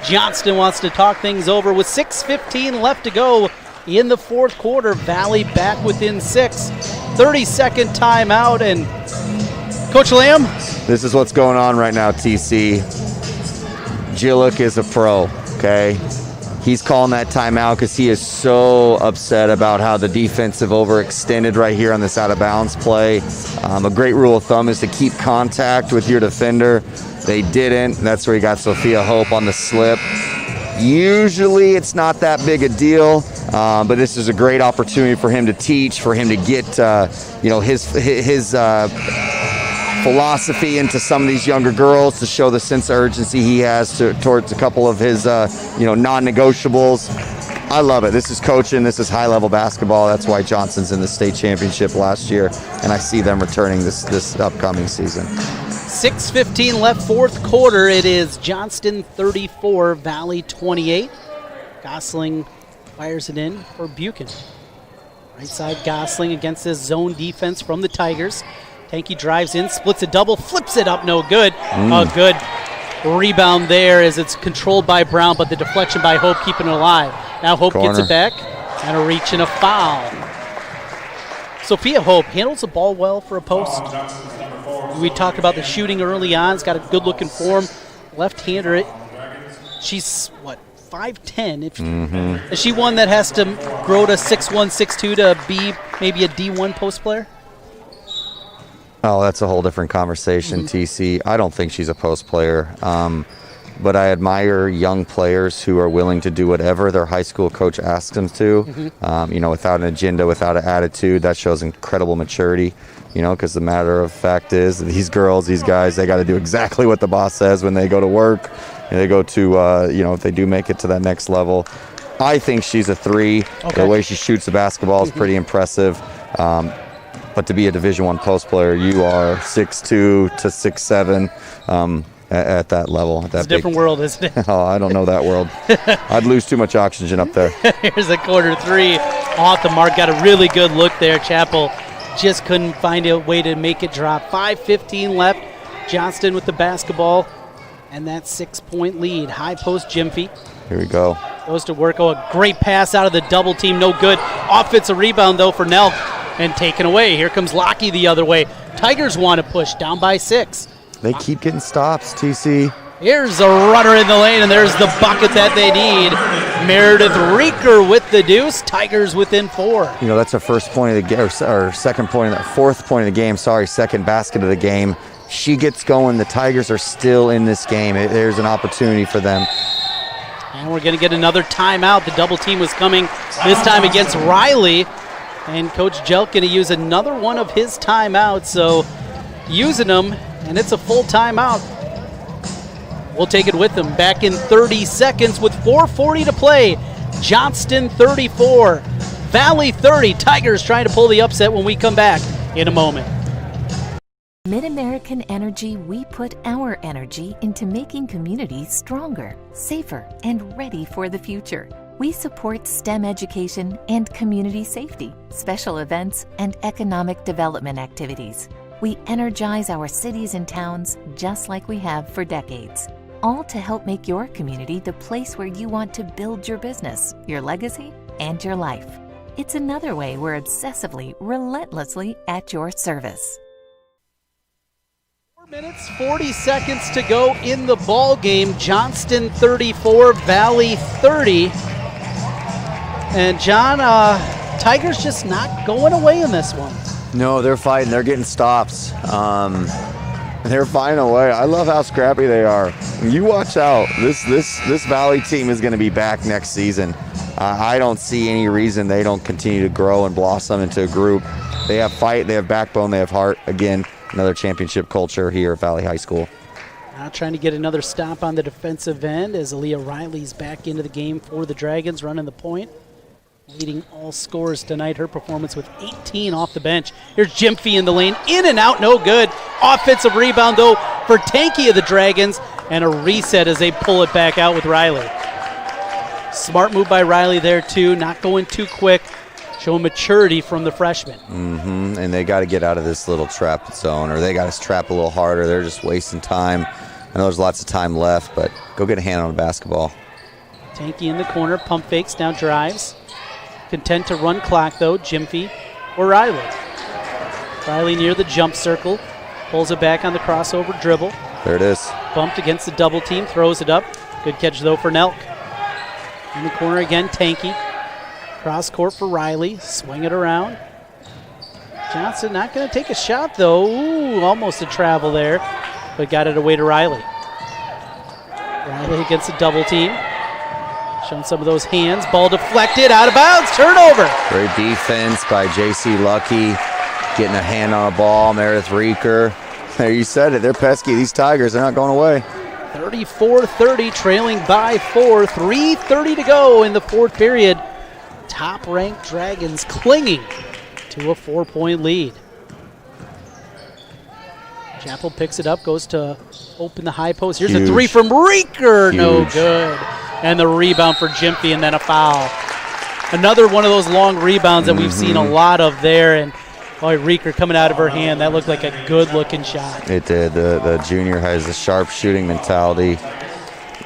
Johnston wants to talk things over with 6:15 left to go in the fourth quarter. Valley back within 6. 30-second timeout. And Coach Lamb?
This is what's going on right now, TC. Jillick is a pro, okay? He's calling that timeout because he is so upset about how the defense have overextended right here on this out-of-bounds play. A great rule of thumb is to keep contact with your defender. They didn't. That's where he got Sophia Hope on the slip. Usually it's not that big a deal, but this is a great opportunity for him to teach, for him to get his philosophy into some of these younger girls, to show the sense of urgency he has towards a couple of his non-negotiables. I love it. This is coaching. This is high-level basketball. That's why Johnston's in the state championship last year, and I see them returning this upcoming season.
6:15 left, fourth quarter. It is Johnston 34, Valley 28. Gosling Fires it in for Buchan. Right side Gosling against this zone defense from the Tigers. Tanky drives in, splits a double, flips it up, no good. A good rebound there as it's controlled by Brown, but the deflection by Hope keeping it alive. Now Hope gets it back, and a reach and a foul. Sophia Hope handles the ball well for a post. We talked about the shooting early on. It's got a good-looking form. Left-hander. She's, 5'10". Is she one that has to grow to 6'1", 6'2" to be maybe a D1 post player?
Oh, that's a whole different conversation, TC. I don't think she's a post player. But I admire young players who are willing to do whatever their high school coach asks them to, without an agenda, without an attitude. That shows incredible maturity, because the matter of fact is these girls, these guys, they got to do exactly what the boss says when they go to work. And they go to, if they do make it to that next level. I think she's a 3. Okay. The way she shoots the basketball is pretty impressive. But to be a Division I post player, you are 6'2" to 6'7". At that level.
It's a different world, isn't it?
Oh, I don't know that world. I'd lose too much oxygen up there.
Here's a quarter 3 off the mark. Got a really good look there. Chappell just couldn't find a way to make it drop. 5:15 left. Johnston with the basketball, and that 6-point lead. High post Gyamfi.
Here we go.
Goes to work. Oh, a great pass out of the double team. No good. Offensive rebound, though, for Nelk, and taken away. Here comes Lockie the other way. Tigers want to push, down by 6.
They keep getting stops, TC.
Here's a runner in the lane, and there's the bucket that they need. Meredith Reeker with the deuce. Tigers within 4.
That's our first point of the game, or second point, fourth point of the game. Second basket of the game. She gets going. The Tigers are still in this game. There's an opportunity for them.
And we're going to get another timeout. The double team was coming this time against Riley, and Coach Jelk going to use another one of his timeouts. So using them. And it's a full timeout. We'll take it with them. Back in 30 seconds with 4:40 to play. Johnston 34, Valley 30. Tigers trying to pull the upset when we come back in a moment.
Mid-American Energy, we put our energy into making communities stronger, safer, and ready for the future. We support STEM education and community safety, special events, and economic development activities. We energize our cities and towns just like we have for decades, all to help make your community the place where you want to build your business, your legacy, and your life. It's another way we're obsessively, relentlessly at your service.
4 minutes, 40 seconds to go in the ball game. Johnston 34, Valley 30. And John, Tigers just not going away in this one.
No, they're fighting. They're getting stops. They're finding a way. I love how scrappy they are. You watch out. This Valley team is going to be back next season. I don't see any reason they don't continue to grow and blossom into a group. They have fight. They have backbone. They have heart. Again, another championship culture here at Valley High School.
Now trying to get another stop on the defensive end as Aaliyah Riley's back into the game for the Dragons, running the point. Leading all scorers tonight, her performance with 18 off the bench. Here's Gyamfi in the lane, in and out, no good. Offensive rebound, though, for Tanky of the Dragons, and a reset as they pull it back out with Riley. Smart move by Riley there, too, not going too quick, showing maturity from the freshman.
And they got to get out of this little trap zone, or they got to trap a little harder. They're just wasting time. I know there's lots of time left, but go get a hand on the basketball.
Tanky in the corner, pump fakes, now drives. Content to run clock, though, Gyamfi or Riley. Riley near the jump circle, pulls it back on the crossover dribble.
There it is.
Bumped against the double team, throws it up. Good catch, though, for Nelk. In the corner again, Tanky. Cross court for Riley, swing it around. Johnston not going to take a shot, though. Ooh, almost a travel there, but got it away to Riley. Riley against the double team. Showing some of those hands. Ball deflected, out of bounds, turnover.
Great defense by J.C. Lucky. Getting a hand on a ball. Meredith Reeker. There, you said it. They're pesky. These Tigers, they're not going away.
34-30, trailing by 4. 3:30 to go in the fourth period. Top-ranked Dragons clinging to a 4-point lead. Chappell picks it up, goes to open the high post. Here's a three from Reeker. No good. And the rebound for Gyamfi, and then a foul. Another one of those long rebounds that we've seen a lot of there. And boy, Reeker coming out of her hand, that looked like a good-looking shot.
It did. The junior has a sharp shooting mentality.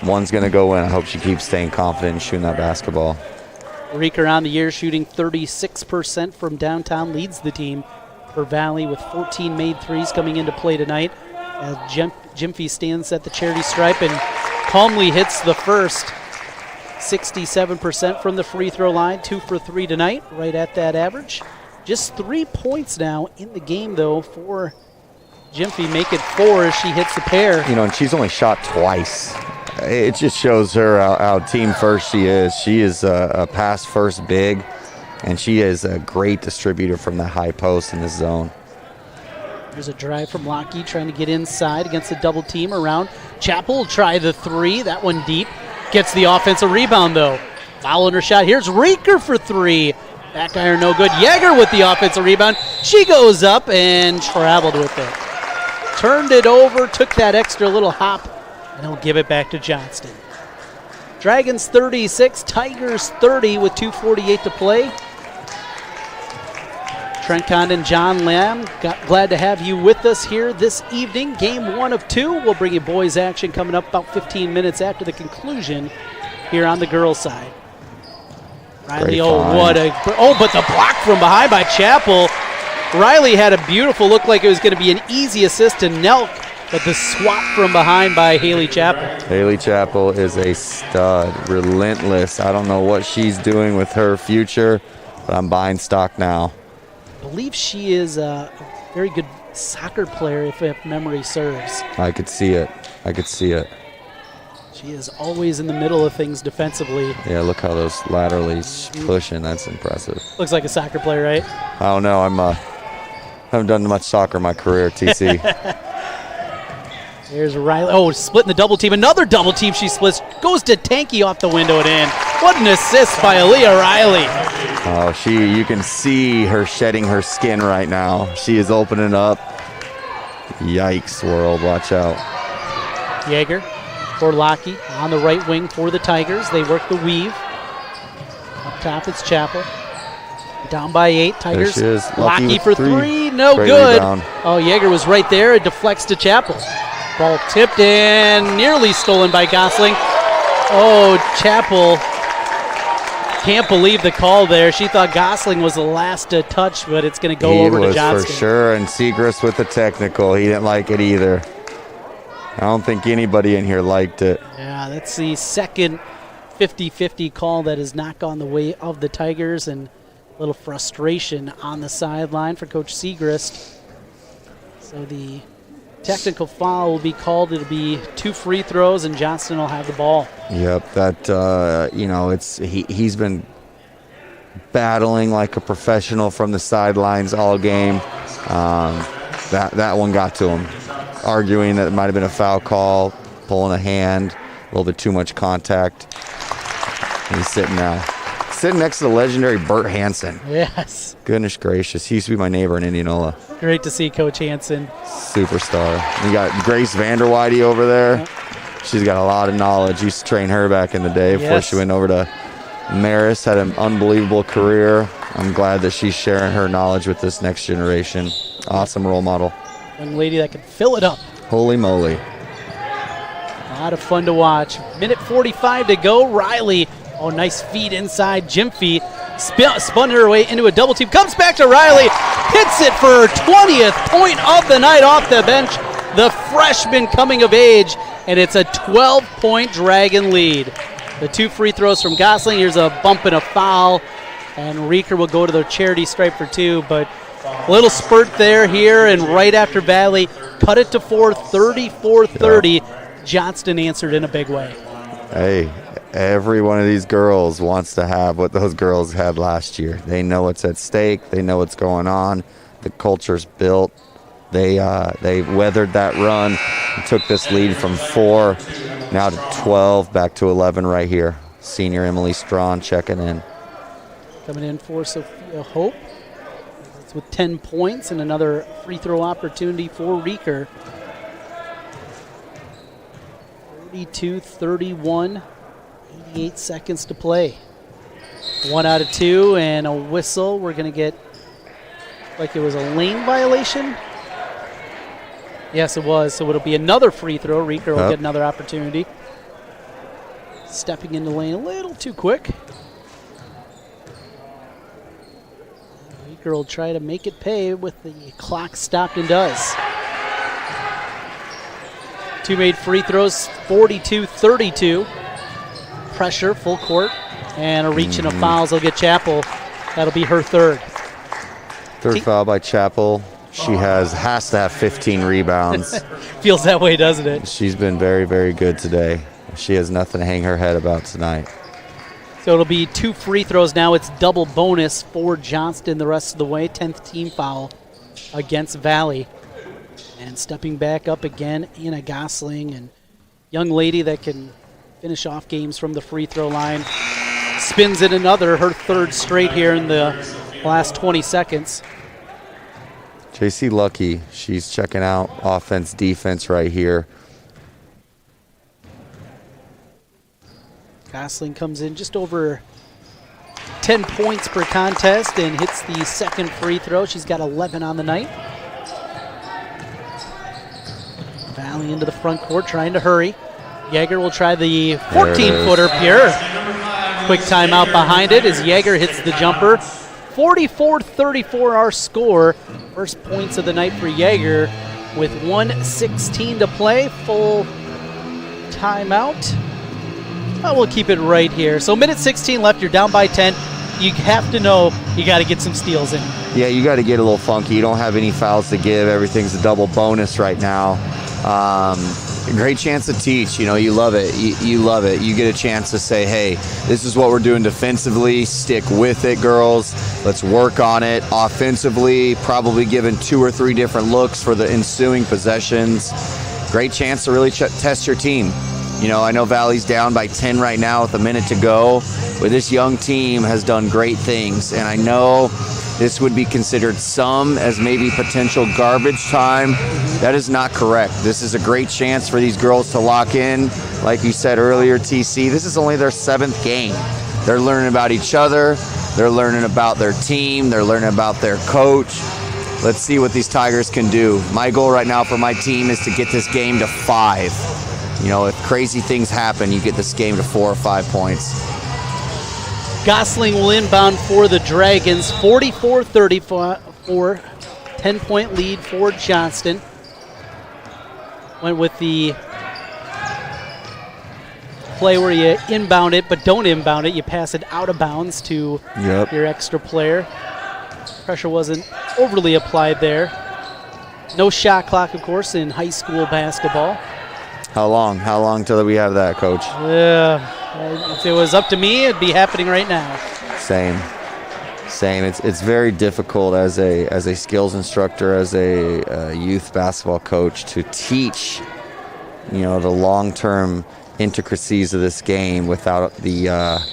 One's going to go in. I hope she keeps staying confident in shooting that basketball.
Reeker on the year shooting 36% from downtown, leads the team for Valley with 14 made threes coming into play tonight. As Jimfy stands at the charity stripe and calmly hits the first. 67% from the free throw line, 2 for 3 tonight, right at that average. Just 3 points now in the game, though, for Jimfy. Make it 4 as she hits the pair.
And she's only shot twice. It just shows her how team first she is. She is a pass first big, and she is a great distributor from the high post in this zone.
There's a drive from Lockheed trying to get inside against a double team around. Chappell will try the 3. That one deep. Gets the offensive rebound, though. Foul on her shot. Here's Reeker for 3. Back iron no good. Yeager with the offensive rebound. She goes up and traveled with it. Turned it over, took that extra little hop, and he'll give it back to Johnston. Dragons 36, Tigers 30 with 2:48 to play. Trent Condon, John Lamb, glad to have you with us here this evening. Game 1 of 2. We'll bring you boys action coming up about 15 minutes after the conclusion here on the girls' side. Riley, but the block from behind by Chappell. Riley had a beautiful look like it was going to be an easy assist to Nelk, but the swat from behind by Haley Chappell.
Haley Chappell is a stud, relentless. I don't know what she's doing with her future, but I'm buying stock now.
I believe she is a very good soccer player, if memory serves.
I could see it.
She is always in the middle of things defensively.
Yeah, look how those laterally pushing. That's impressive.
Looks like a soccer player, right?
I don't know. Haven't done much soccer in my career at TC.
There's Riley. Oh, splitting the double team. Another double team she splits. Goes to Tanky off the window and in. What an assist by Aaliyah Riley.
Oh, you can see her shedding her skin right now. She is opening up. Yikes, world. Watch out.
Yeager for Lockheed on the right wing for the Tigers. They work the weave. Up top, it's Chappell. Down by 8. Tigers.
There she is.
Lockheed for 3. No
Great
good.
Rebound.
Oh, Yeager was right there. It deflects to Chappell. Ball tipped and nearly stolen by Gosling. Oh, Chappell. Can't believe the call there. She thought Gosling was the last to touch, but it's going to go over to Johnston.
He was for sure, and Segrist with the technical. He didn't like it either. I don't think anybody in here liked it.
Yeah, that's the second 50-50 call that has not gone the way of the Tigers, and a little frustration on the sideline for Coach Segrist. So the technical foul will be called. It'll be 2 free throws, and Johnston will have the ball.
Yep, that he's been battling like a professional from the sidelines all game. That one got to him, arguing that it might have been a foul call, pulling a hand, a little bit too much contact. And he's sitting next to the legendary Bert Hansen.
Yes.
Goodness gracious, he used to be my neighbor in Indianola.
Great to see Coach Hansen.
Superstar. You got Grace Vanderweide over there. Yep. She's got a lot of knowledge. Used to train her back in the day before she went over to Marist. Had an unbelievable career. I'm glad that she's sharing her knowledge with this next generation. Awesome role model.
Young lady that can fill it up.
Holy moly.
A lot of fun to watch. Minute 45 to go. Riley. Oh, nice feed inside. Jimfy spun her way into a double team. Comes back to Riley. Hits it for her 20th point of the night off the bench. The freshman coming of age. And it's a 12-point Dragon lead. The 2 free throws from Gosling. Here's a bump and a foul. And Reeker will go to the charity stripe for 2. But a little spurt there here. And right after Valley cut it to 4, 34-30. Yep. Johnston answered in a big way.
Hey, every one of these girls wants to have what those girls had last year. They know what's at stake. They know what's going on. The culture's built. They weathered that run and took this lead from 4 now to 12, back to 11 right here. Senior Emily Strawn checking in.
Coming in for Sophia Hope. It's with 10 points and another free throw opportunity for Reeker. 32-31, 88 seconds to play. 1 out of 2 and a whistle. We're going to get like it was a lane violation. Yes, it was. So it'll be another free throw. Reeker will get another opportunity. Stepping into lane a little too quick. Reeker will try to make it pay with the clock stopped and does. 2 made free throws, 42-32. Pressure, full court, and a reach and a foul. They'll get Chappell. That'll be her third.
Third foul by Chappell. She has to have 15 rebounds.
Feels that way, doesn't it?
She's been very, very good today. She has nothing to hang her head about tonight.
So it'll be 2 free throws now. It's double bonus for Johnston the rest of the way. 10th team foul against Valley. And stepping back up again, Anna Gosling, and young lady that can finish off games from the free throw line. Spins in another, her third straight here in the last 20 seconds.
JC Lucky, she's checking out offense, defense right here.
Gosling comes in just over 10 points per contest and hits the second free throw. She's got 11 on the night. Valley into the front court, trying to hurry. Yeager will try the 14-footer pure. Quick timeout behind it as Yeager hits the jumper. 44-34 our score. First points of the night for Yeager with 1:16 to play. Full timeout. We'll keep it right here. So minute 16 left. You're down by 10. You have to know you got to get some steals in.
Yeah, you got to get a little funky. You don't have any fouls to give. Everything's a double bonus right now. Great chance to teach. You know, you love it. You love it. You get a chance to say, hey, this is what we're doing defensively. Stick with it, girls. Let's work on it. Offensively, probably given 2 or 3 different looks for the ensuing possessions. Great chance to really test your team. You know, I know Valley's down by 10 right now with a minute to go, but this young team has done great things, and I know this would be considered some as maybe potential garbage time. That is not correct. This is a great chance for these girls to lock in. Like you said earlier, TC, this is only their 7th game. They're learning about each other. They're learning about their team. They're learning about their coach. Let's see what these Tigers can do. My goal right now for my team is to get this game to 5. You know, if crazy things happen, you get this game to 4 or 5 points.
Gosling will inbound for the Dragons. 44-34, 10-point lead for Johnston. Went with the play where you inbound it, but don't inbound it. You pass it out of bounds to your extra player. Pressure wasn't overly applied there. No shot clock, of course, in high school basketball.
How long? How long till we have that, Coach?
If it was up to me, it'd be happening right now.
Same. It's very difficult as a skills instructor, as a youth basketball coach, to teach, you know, the long-term intricacies of this game without the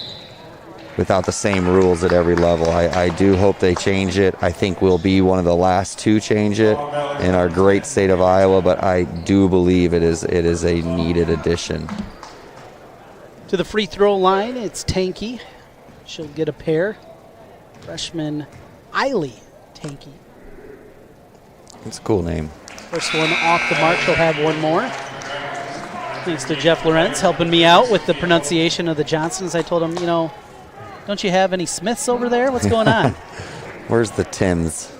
same rules at every level. I do hope they change it. I think we'll be one of the last to change it in our great state of Iowa, but I do believe it is a needed addition.
To the free throw line, it's Tanky. She'll get a pair. Freshman Eiley Tanky.
It's a cool name.
First one off the mark. She'll have one more. Thanks to Jeff Lorenz helping me out with the pronunciation of the Johnstons. I told him, you know, don't you have any Smiths over there? What's going on?
Where's the Tims?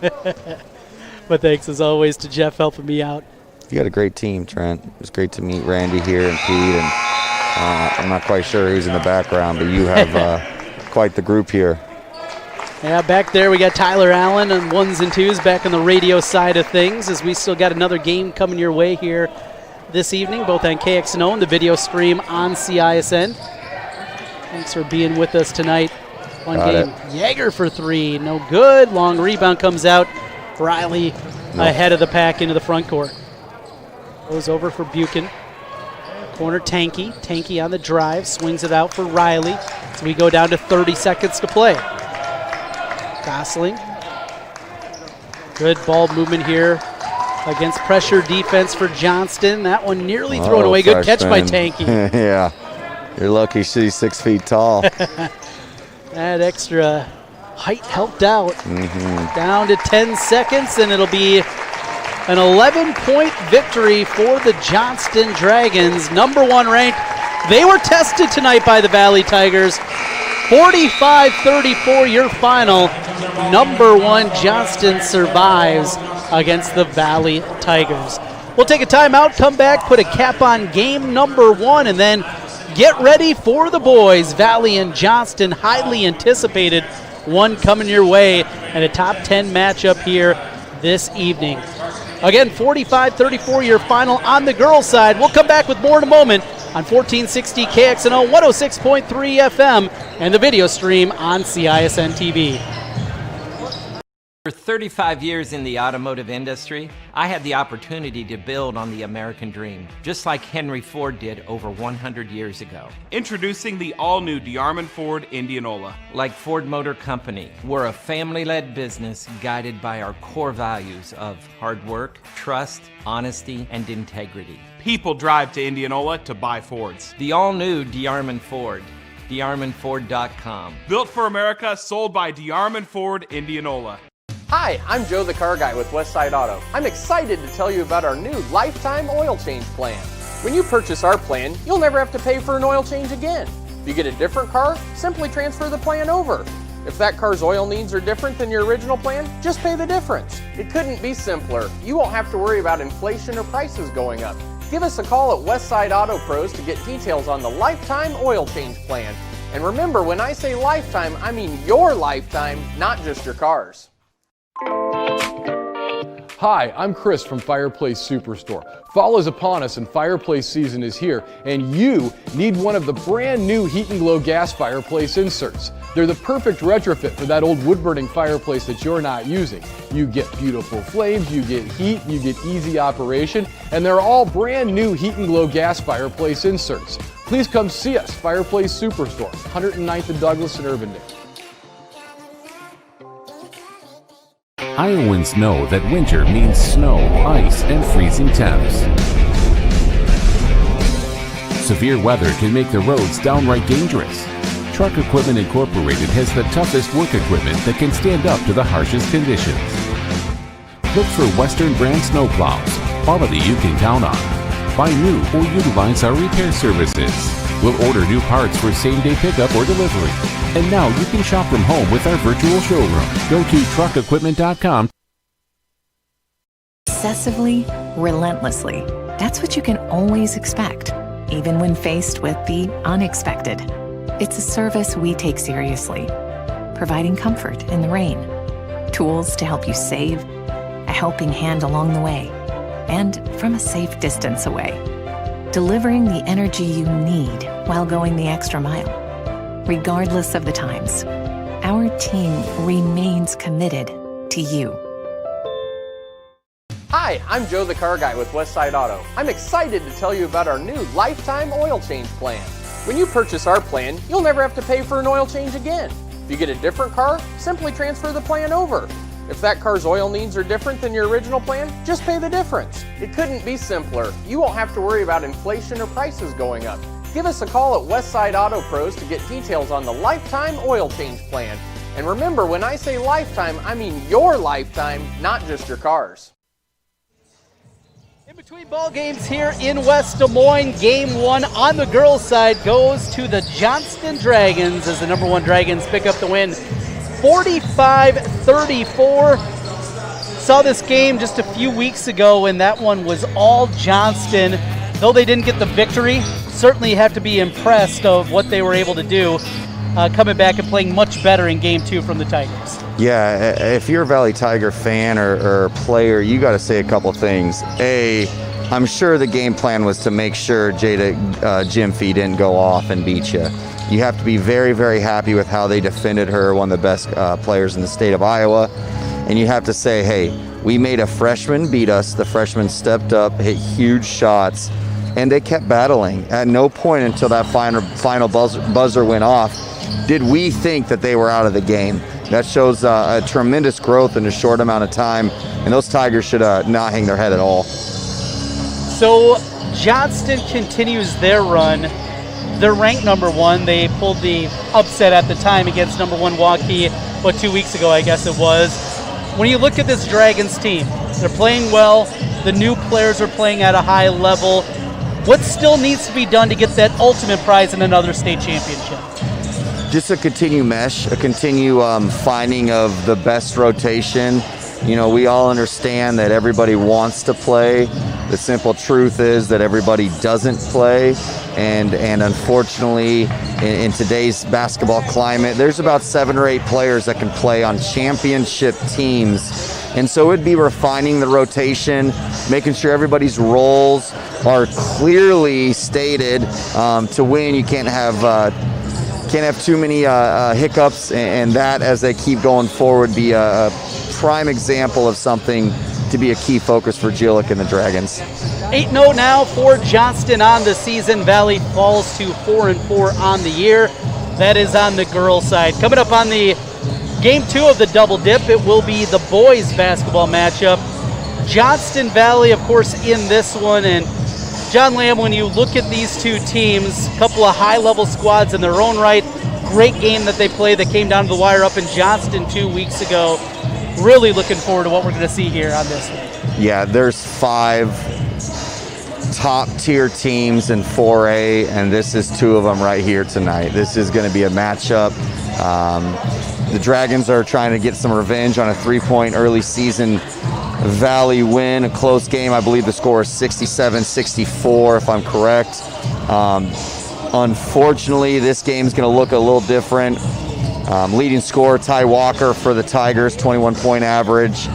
But thanks, as always, to Jeff helping me out.
You got a great team, Trent. It was great to meet Randy here and Pete. And I'm not quite sure who's in the background, but you have quite the group here.
Yeah, back there we got Tyler Allen on 1s and 2s back on the radio side of things, as we still got another game coming your way here this evening, both on KXNO and the video stream on CISN. Thanks for being with us tonight. One game. Yeager for 3. No good. Long rebound comes out. Riley ahead of the pack into the front court. Goes over for Buchan. Corner Tanky. Tanky on the drive. Swings it out for Riley. So we go down to 30 seconds to play. Gosling. Good ball movement here against pressure defense for Johnston. That one nearly thrown away. Good catch by Tanky.
Yeah. You're lucky she's 6 feet tall.
That extra height helped out. Down to 10 seconds, and it'll be an 11-point victory for the Johnston Dragons, #1 ranked. They were tested tonight by the Valley Tigers. 45-34 your final. #1 Johnston survives against the Valley Tigers. We'll take a timeout, come back, put a cap on game #1, and then get ready for the boys. Valley and Johnston, highly anticipated one coming your way, and a top 10 matchup here this evening. Again, 45-34 your final on the girls' side. We'll come back with more in a moment on 1460 KXNO, 106.3 FM, and the video stream on CISN TV.
For 35 years in the automotive industry, I had the opportunity to build on the American dream, just like Henry Ford did over 100 years ago.
Introducing the all-new Diarman Ford Indianola.
Like Ford Motor Company, we're a family-led business guided by our core values of hard work, trust, honesty, and integrity.
People drive to Indianola to buy Fords.
The all-new Diarman Ford, DiarmanFord.com.
Built for America, sold by Diarman Ford Indianola.
Hi, I'm Joe the Car Guy with Westside Auto. I'm excited to tell you about our new lifetime oil change plan. When you purchase our plan, you'll never have to pay for an oil change again. If you get a different car, simply transfer the plan over. If that car's oil needs are different than your original plan, just pay the difference. It couldn't be simpler. You won't have to worry about inflation or prices going up. Give us a call at Westside Auto Pros to get details on the lifetime oil change plan. And remember, when I say lifetime, I mean your lifetime, not just your car's.
Hi, I'm Chris from Fireplace Superstore. Fall is upon us and fireplace season is here, and you need one of the brand new Heat and Glow gas fireplace inserts. They're the perfect retrofit for that old wood-burning fireplace that you're not using. You get beautiful flames, you get heat, you get easy operation, and they're all brand new Heat and Glow gas fireplace inserts. Please come see us, Fireplace Superstore, 109th and Douglas in Urbandale.
Iowans know that winter means snow, ice, and freezing temps. Severe weather can make the roads downright dangerous. Truck Equipment Incorporated has the toughest work equipment that can stand up to the harshest conditions. Look for Western brand snowplows, quality you can count on. Buy new or utilize our repair services. We'll order new parts for same-day pickup or delivery. And now you can shop from home with our virtual showroom. Go to truckequipment.com.
Obsessively, relentlessly. That's what you can always expect, even when faced with the unexpected. It's a service we take seriously, providing comfort in the rain, tools to help you save, a helping hand along the way, and from a safe distance away. Delivering the energy you need while going the extra mile. Regardless of the times, our team remains committed to you.
Hi, I'm Joe the Car Guy with Westside Auto. I'm excited to tell you about our new lifetime oil change plan. When you purchase our plan, you'll never have to pay for an oil change again. If you get a different car, simply transfer the plan over. If that car's oil needs are different than your original plan, just pay the difference. It couldn't be simpler. You won't have to worry about inflation or prices going up. Give us a call at Westside Auto Pros to get details on the lifetime oil change plan. And remember, when I say lifetime, I mean your lifetime, not just your car's.
In between ball games here in West Des Moines, game 1 on the girls' side goes to the Johnston Dragons as the #1 Dragons pick up the win. 45-34. Saw this game just a few weeks ago, and that one was all Johnston. Though they didn't get the victory, certainly have to be impressed of what they were able to do, coming back and playing much better in game 2 from the Tigers.
Yeah, if you're a Valley Tiger fan or player, you got to say a couple things. A, I'm sure the game plan was to make sure Jada Jimfy didn't go off and beat you. You have to be very, very happy with how they defended her, one of the best players in the state of Iowa. And you have to say, hey, we made a freshman beat us. The freshman stepped up, hit huge shots, and they kept battling. At no point until that final buzzer went off did we think that they were out of the game. That shows a tremendous growth in a short amount of time, and those Tigers should not hang their head at all.
So Johnston continues their run They're ranked number 1. They pulled the upset at the time against number 1 Waukee, 2 weeks ago, I guess it was. When you look at this Dragons team, they're playing well. The new players are playing at a high level. What still needs to be done to get that ultimate prize in another state championship?
Just a continue mesh, a continue finding of the best rotation. You know, we all understand that everybody wants to play. The simple truth is that everybody doesn't play. And unfortunately, in today's basketball climate, there's about 7 or 8 players that can play on championship teams. And so it'd be refining the rotation, making sure everybody's roles are clearly stated. To win, you can't have too many hiccups, and that, as they keep going forward, be a prime example of something to be a key focus for Jillick and the Dragons.
8-0 now for Johnston on the season. Valley falls to 4-4 on the year. That is on the girls' side. Coming up on the Game 2 of the double dip, it will be the boys' basketball matchup. Johnston Valley, of course, in this one. And John Lamb, when you look at these two teams, a couple of high-level squads in their own right. Great game that they played that came down to the wire up in Johnston 2 weeks ago. Really looking forward to what we're going to see here on this one.
Yeah, there's 5 top-tier teams in 4A, and this is 2 of them right here tonight. This is going to be a matchup. The Dragons are trying to get some revenge on a 3-point early season Valley win, a close game. I believe the score is 67-64, if I'm correct. Unfortunately, this game is going to look a little different. Leading scorer, Ty Walker for the Tigers, 21-point average.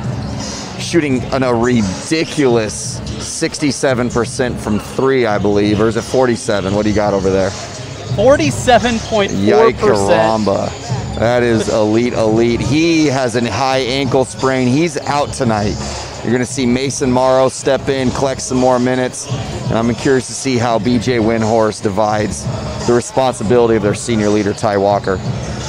Shooting a ridiculous 67% from 3, I believe. Or is it 47? What do you got over there?
47.4%.
Yikes, that is elite. He has a high ankle sprain. He's out tonight. You're going to see Mason Morrow step in, collect some more minutes. And I'm curious to see how BJ Windhorse divides the responsibility of their senior leader, Ty Walker.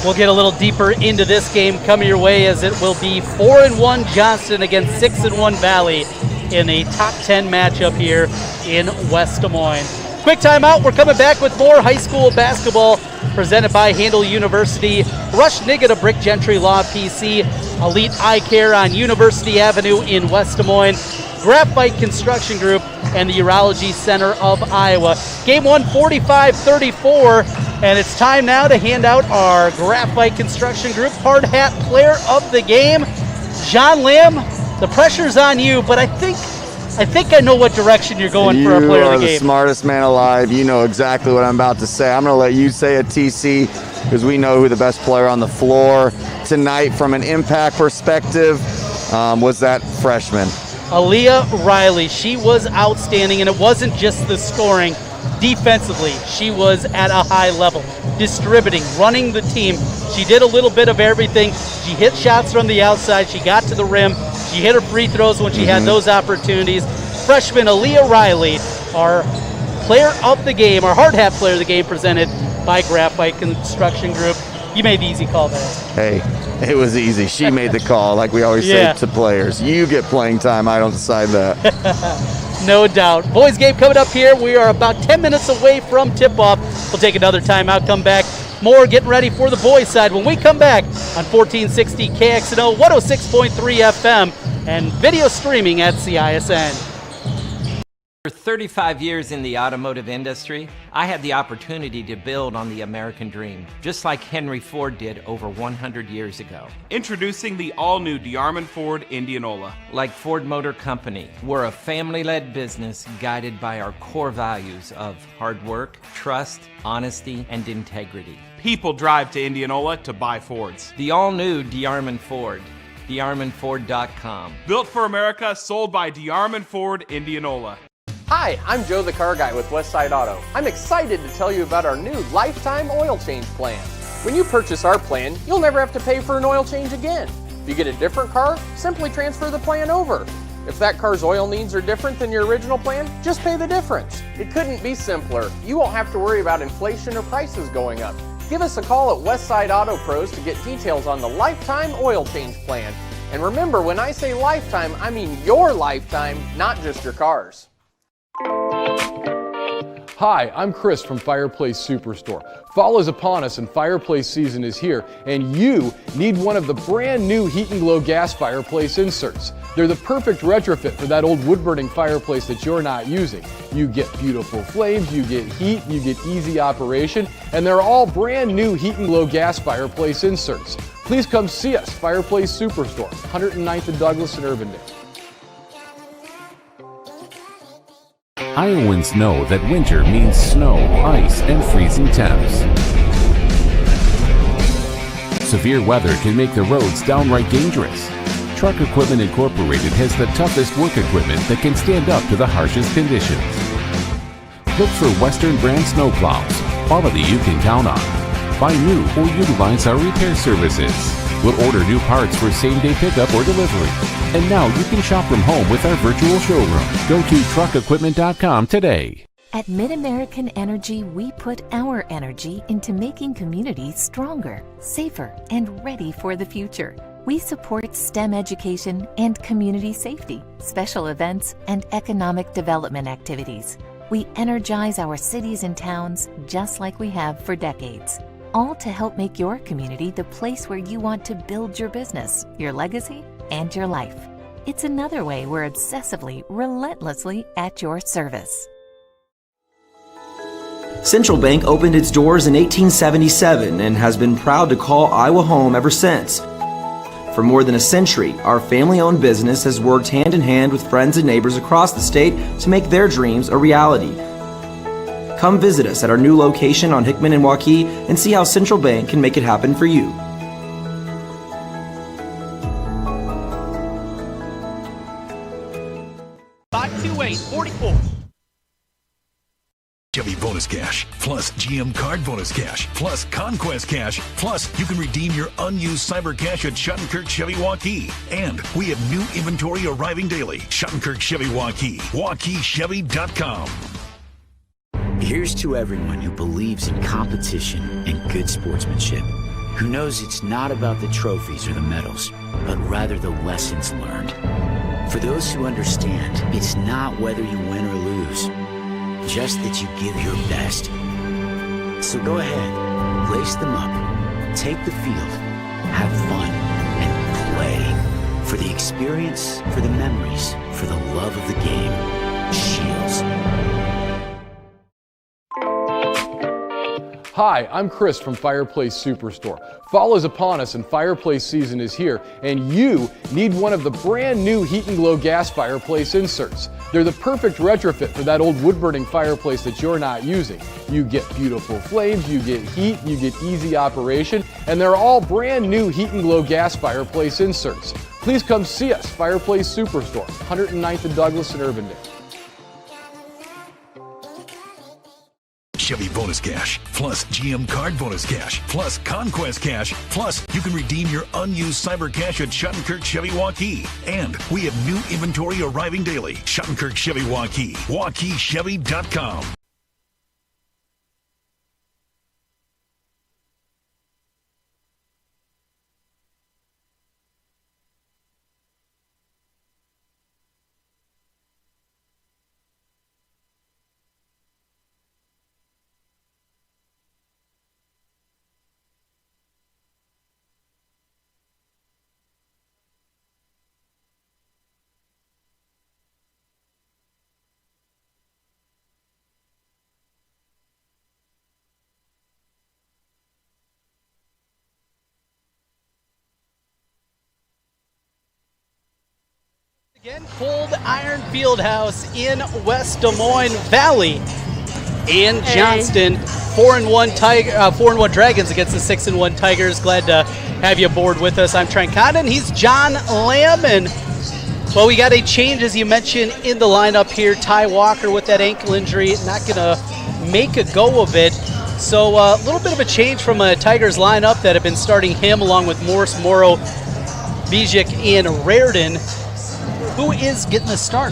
We'll get a little deeper into this game coming your way, as it will be 4-1 Johnston against 6-1 Valley in a top 10 matchup here in West Des Moines. Quick timeout. We're coming back with more high school basketball presented by Handel University, Rush Niggata Brick Gentry Law PC, Elite Eye Care on University Avenue in West Des Moines, Graphite Construction Group, and the Urology Center of Iowa. Game 1, 45-34, and it's time now to hand out our Graphite Construction Group Hard Hat Player of the Game. John Lamb, the pressure's on you, but I think I know what direction you're going for a player of the game.
You are the smartest man alive. You know exactly what I'm about to say. I'm going to let you say it, TC, because we know who the best player on the floor tonight from an impact perspective was that freshman.
Aaliyah Riley. She was outstanding, and it wasn't just the scoring. Defensively, she was at a high level, distributing, running the team. She did a little bit of everything. She hit shots from the outside. She got to the rim. She hit her free throws when she had those opportunities. Freshman Aaliyah Riley, our player of the game, our hard hat player of the game, presented by Graphite Construction Group. You made the easy call there.
Hey, it was easy. She made the call, like we always say to players. You get playing time. I don't decide that.
No doubt. Boys game coming up here. We are about 10 minutes away from tip-off. We'll take another timeout, come back. More getting ready for the boys' side when we come back on 1460 KXNO, 106.3 FM, and video streaming at CISN.
For 35 years in the automotive industry, I had the opportunity to build on the American dream, just like Henry Ford did over 100 years ago.
Introducing the all-new Diarman Ford Indianola.
Like Ford Motor Company, we're a family-led business guided by our core values of hard work, trust, honesty, and integrity.
People drive to Indianola to buy Fords.
The all-new Diarman Ford. DiarmanFord.com.
Built for America, sold by Diarman Ford Indianola.
Hi, I'm Joe the Car Guy with Westside Auto. I'm excited to tell you about our new lifetime oil change plan. When you purchase our plan, you'll never have to pay for an oil change again. If you get a different car, simply transfer the plan over. If that car's oil needs are different than your original plan, just pay the difference. It couldn't be simpler. You won't have to worry about inflation or prices going up. Give us a call at Westside Auto Pros to get details on the lifetime oil change plan. And remember, when I say lifetime, I mean your lifetime, not just your car's.
Hi, I'm Chris from Fireplace Superstore. Fall is upon us and fireplace season is here, and you need one of the brand new Heat and Glow gas fireplace inserts. They're the perfect retrofit for that old wood-burning fireplace that you're not using. You get beautiful flames, you get heat, you get easy operation, and they're all brand new Heat and Glow gas fireplace inserts. Please come see us, Fireplace Superstore, 109th and Douglas in Urbandale.
Iowans know that winter means snow, ice, and freezing temps. Severe weather can make the roads downright dangerous. Truck Equipment Incorporated has the toughest work equipment that can stand up to the harshest conditions. Look for Western brand snowplows, quality you can count on. Buy new or utilize our repair services. We'll order new parts for same-day pickup or delivery. And now you can shop from home with our virtual showroom. Go to truckequipment.com today.
At Mid-American Energy, we put our energy into making communities stronger, safer, and ready for the future. We support STEM education and community safety, special events, and economic development activities. We energize our cities and towns just like we have for decades, all to help make your community the place where you want to build your business, your legacy, and your life. It's another way we're obsessively, relentlessly at your service.
Central Bank opened its doors in 1877 and has been proud to call Iowa home ever since. For more than a century, our family-owned business has worked hand in hand with friends and neighbors across the state to make their dreams a reality. Come visit us at our new location on Hickman and Waukee and see how Central Bank can make it happen for you.
Chevy Bonus Cash, plus GM Card Bonus Cash, plus Conquest Cash, plus you can redeem your unused Cyber Cash at Schottenkirk Chevy Waukee. And we have new inventory arriving daily. Schottenkirk Chevy Waukee, WaukeeChevy.com.
Here's to everyone who believes in competition and good sportsmanship, who knows it's not about the trophies or the medals, but rather the lessons learned. For those who understand, it's not whether you win or lose, just that you give your best. So go ahead, lace them up, take the field, have fun, and play. For the experience, for the memories, for the love of the game. Shields.
Hi, I'm Chris from Fireplace Superstore. Fall is upon us and fireplace season is here, and you need one of the brand new Heat and Glow gas fireplace inserts. They're the perfect retrofit for that old wood-burning fireplace that you're not using. You get beautiful flames, you get heat, you get easy operation, and they're all brand new Heat and Glow gas fireplace inserts. Please come see us, Fireplace Superstore, 109th and Douglas in Urbandale.
Chevy Bonus Cash, plus GM Card Bonus Cash, plus Conquest Cash, plus you can redeem your unused Cyber Cash at Schottenkirk Chevy Waukee. And we have new inventory arriving daily. Schottenkirk Chevy Waukee, WaukeeChevy.com.
Again, Cold Iron Fieldhouse in West Des Moines Valley and Johnston. 4-1 Dragons against the 6-1 Tigers. Glad to have you aboard with us. I'm Trent Condon. He's John Lamb. And, well, we got a change, as you mentioned, in the lineup here. Ty Walker with that ankle injury, not going to make a go of it. So a little bit of a change from a Tigers lineup that have been starting him along with Morse, Morrow, Bijik, and Raridan. Who is getting the start?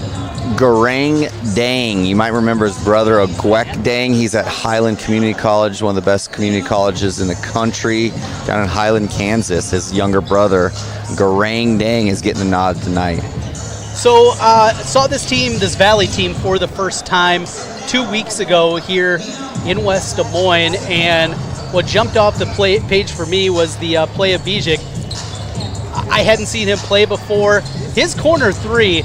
Garang Dang. You might remember his brother, Ogwek Dang. He's at Highland Community College, one of the best community colleges in the country, down in Highland, Kansas. His younger brother, Garang Dang, is getting the nod tonight.
So saw this team, this Valley team, for the first time 2 weeks ago here in West Des Moines, and what jumped off the page for me was the play of Bijik. I hadn't seen him play before. His corner three,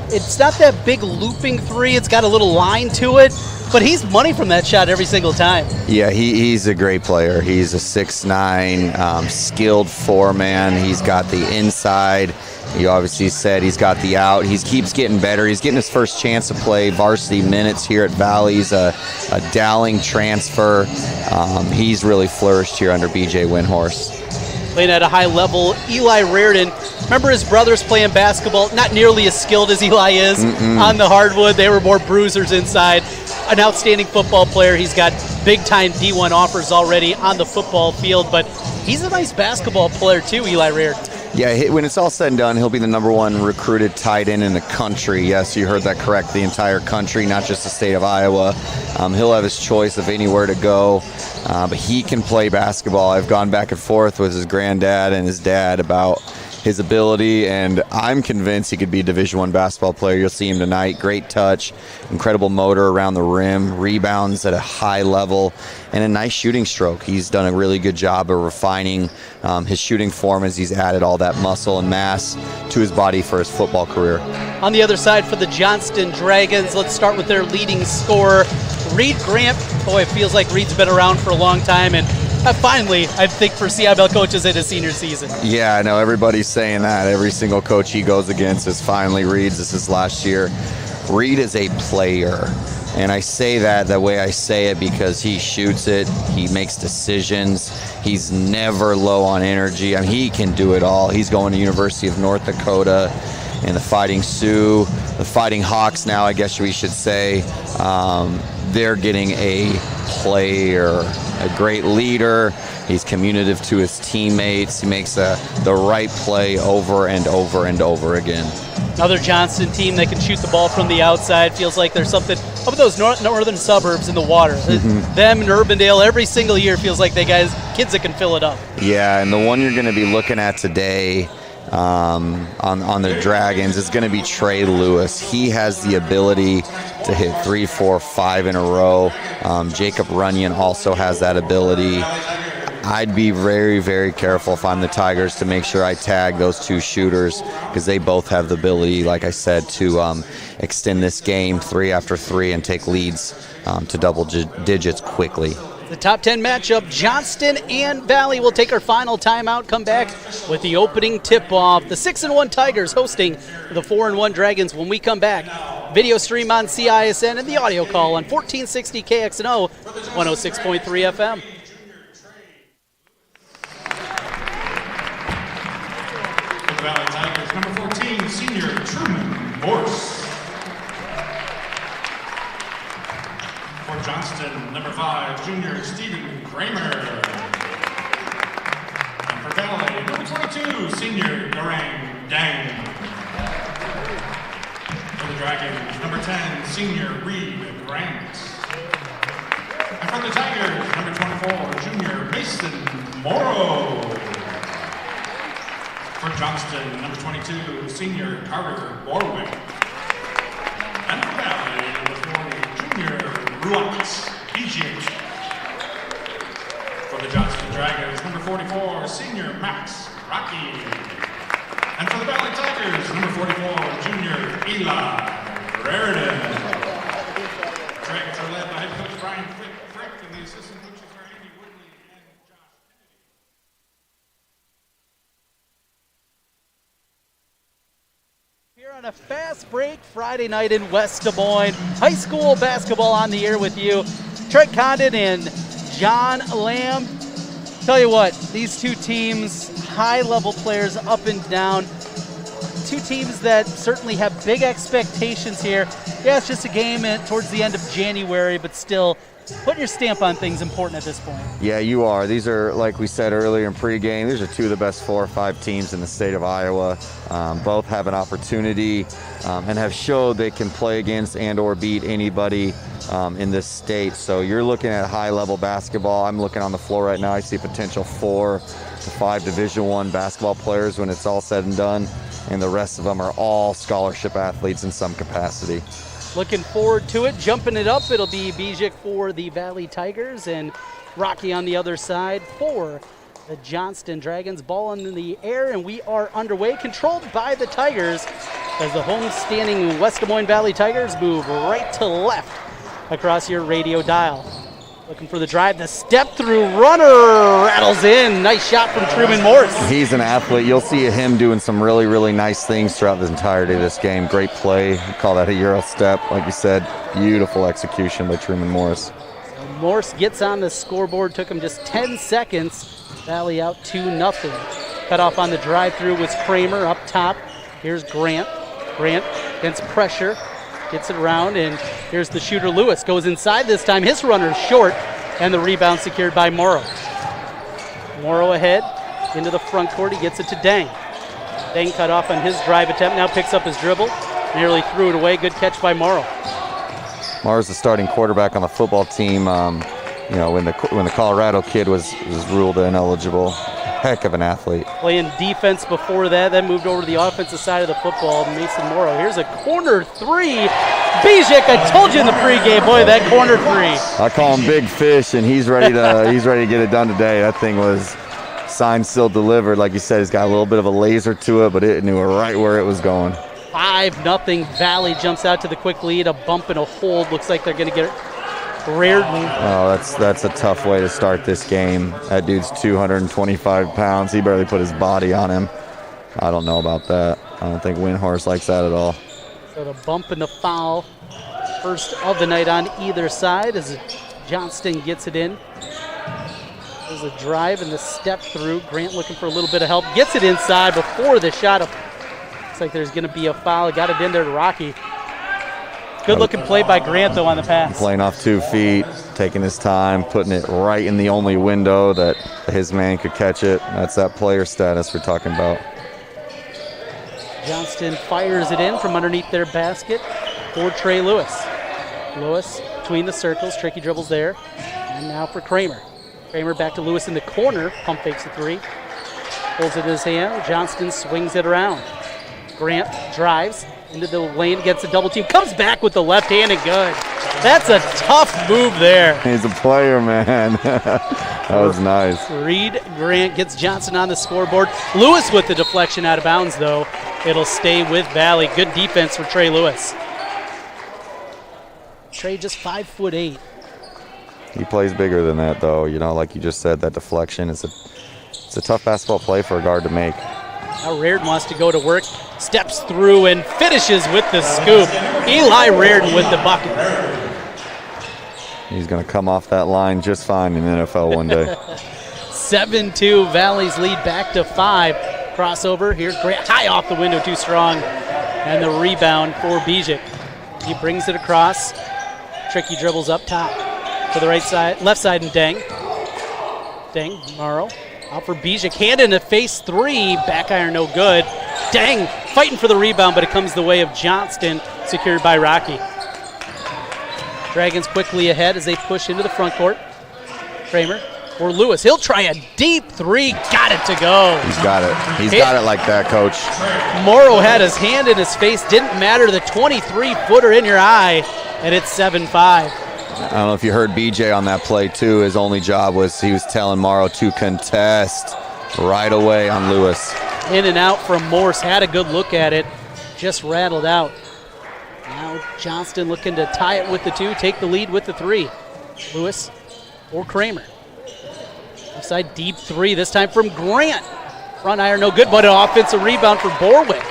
it's not that big looping three. It's got a little line to it, but he's money from that shot every single time.
Yeah, he's a great player. He's a 6'9", skilled four-man. He's got the inside. He obviously said he's got the out. He keeps getting better. He's getting his first chance to play varsity minutes here at Valley. He's a Dowling transfer. He's really flourished here under BJ Windhorse.
Playing at a high level, Eli Reardon. Remember his brothers playing basketball, not nearly as skilled as Eli is on the hardwood. They were more bruisers inside. An outstanding football player. He's got big-time D1 offers already on the football field, but he's a nice basketball player too, Eli Reardon.
Yeah, when it's all said and done, he'll be the #1 recruited tight end in the country. Yes, you heard that correct, the entire country, not just the state of Iowa. He'll have his choice of anywhere to go, but he can play basketball. I've gone back and forth with his granddad and his dad about his ability, and I'm convinced he could be a Division I basketball player. You'll see him tonight. Great touch, incredible motor around the rim, rebounds at a high level, and a nice shooting stroke. He's done a really good job of refining his shooting form as he's added all that muscle and mass to his body for his football career.
On the other side for the Johnston Dragons, let's start with their leading scorer, Reed Grant. Boy, it feels like Reed's been around for a long time, and finally, I think, for CIML coaches in his senior season.
Yeah, I know everybody's saying that. Every single coach he goes against is finally Reed's. This is last year. Reed is a player, and I say that the way I say it because he shoots it, he makes decisions, he's never low on energy. I mean, he can do it all. He's going to University of North Dakota, and the Fighting Sioux, the Fighting Hawks now, I guess we should say, they're getting a player, a great leader. He's communicative to his teammates. He makes the right play over and over and over again.
Another Johnston team that can shoot the ball from the outside. Feels like there's something up in those northern suburbs in the water. Them and Urbandale every single year feels like they got kids that can fill it up.
Yeah, and the one you're going to be looking at today on the Dragons is going to be Trey Lewis. He has the ability to hit 3, 4, 5 in a row. Jacob Runyon also has that ability. I'd be very, very careful if I'm the Tigers to make sure I tag those two shooters because they both have the ability, like I said, to extend this game 3 after 3 and take leads to double digits quickly.
The top 10 matchup, Johnston and Valley. Will take our final timeout, come back with the opening tip-off. The 6-1 Tigers hosting the 4-1 Dragons when we come back. Video stream on CISN and the audio call on 1460 KXNO, 106.3 FM.
For the Valley Tigers, number 14, senior Truman Morse. For Johnston, number 5, junior Stephen Kramer. And for Valley, number 22, senior Garang Dang. For the Dragons, number 10, senior Reed Grant. And for the Tigers, number 24, junior Mason Morrow. For Johnston, number 22, senior Carter Warwick. And for Valley, number 40, junior Ruat Bijik. For the Johnston Dragons, number 44, senior Max Rocky. And for the Valley Tigers, number 44, junior Eli Raridan. Dragons are led by head coach Brian Frick and the assistant coaches are Andy Woodley and Josh Kennedy.
Here on a fast break Friday night in West Des Moines. High school basketball on the air with you. Trent Condon and John Lamb. Tell you what, these two teams, high-level players up and down. Two teams that certainly have big expectations here. Yeah, it's just a game towards the end of January, but still, putting your stamp on things important at this point.
Yeah, you are. These are, like we said earlier in pregame, these are two of the best 4 or 5 teams in the state of Iowa. Both have an opportunity and have showed they can play against and or beat anybody in this state. So you're looking at high-level basketball. I'm looking on the floor right now. I see potential 4 to 5 Division I basketball players when it's all said and done. and the rest of them are all scholarship athletes in some capacity.
Looking forward to it. Jumping it up, it'll be Bijic for the Valley Tigers and Rocky on the other side for the Johnston Dragons. Ball in the air, and we are underway, controlled by the Tigers as the home-standing West Des Moines Valley Tigers move right to left across your radio dial. Looking for the drive, the step-through runner rattles in. Nice shot from Truman Morse.
He's an athlete. You'll see him doing some really, really nice things throughout the entirety of this game. Great play. You call that a Euro step. Like you said, beautiful execution by Truman Morse.
Morse gets on the scoreboard. Took him just 10 seconds. Valley out 2-0. Cut off on the drive-through was Kramer up top. Here's Grant. Grant against pressure. Gets it around, and here's the shooter Lewis. Goes inside this time. His runner's short, and the rebound secured by Morrow. Morrow ahead into the front court. He gets it to Dang. Dang cut off on his drive attempt. Now picks up his dribble. Nearly threw it away. Good catch by Morrow.
Morrow's the starting quarterback on the football team. You know, when the Colorado kid was ruled ineligible. Heck of an athlete.
Playing defense before that, then moved over to the offensive side of the football. Mason Morrow. Here's a corner three. Bijic, I told you in the pregame, boy, that corner three.
I call him Big Fish, and he's ready to get it done today. That thing was signed, sealed, delivered. Like you said, he's got a little bit of a laser to it, but it knew right where it was going.
5-0. Valley jumps out to the quick lead. A bump and a hold. Looks like they're going to get it. Reardon.
Oh, that's a tough way to start this game. That dude's 225 pounds. He barely put his body on him. I don't know about that. I don't think Windhorse likes that at all.
So the bump and the foul. First of the night on either side as Johnston gets it in. There's a drive and the step through. Grant looking for a little bit of help. Gets it inside before the shot. Looks like there's going to be a foul. Got it in there to Rocky. Good looking play by Grant, though, on the pass.
Playing off 2 feet, taking his time, putting it right in the only window that his man could catch it. That's that player status we're talking about.
Johnston fires it in from underneath their basket for Trey Lewis. Lewis between the circles, tricky dribbles there. And now for Kramer. Kramer back to Lewis in the corner, pump fakes the three. Holds it in his hand, Johnston swings it around. Grant drives into the lane, gets a double team, comes back with the left hand and good. That's a tough move there.
He's a player, man. That was nice.
Reed Grant gets Johnston on the scoreboard. Lewis with the deflection out of bounds, though. It'll stay with Valley. Good defense for Trey Lewis. Trey just 5'8".
He plays bigger than that, though. You know, like you just said, that deflection is a tough basketball play for a guard to make.
Now Reardon wants to go to work, steps through and finishes with the scoop. Eli Reardon with the bucket.
He's going to come off that line just fine in the NFL one day.
7-2, Valley's lead back to 5. Crossover, here's Grant, high off the window, too strong. And the rebound for Bijic. He brings it across. Tricky dribbles up top to the right side, left side, and Dang. Dang, Morrow. Out for Bijic, hand in the face three, back iron no good. Dang, fighting for the rebound, but it comes the way of Johnston, secured by Rocky. Dragons quickly ahead as they push into the front court. Kramer or Lewis, he'll try a deep three, got it to go.
He's got it. He's got it like that, Coach.
Morrow had his hand in his face, didn't matter, the 23-footer in your eye, and it's 7-5.
I don't know if you heard BJ on that play, too. His only job was he was telling Morrow to contest right away on Lewis.
In and out from Morse, had a good look at it, just rattled out. Now Johnston looking to tie it with the two, take the lead with the three. Lewis or Kramer. Offside deep three, this time from Grant. Front iron no good, but an offensive rebound for Borwick.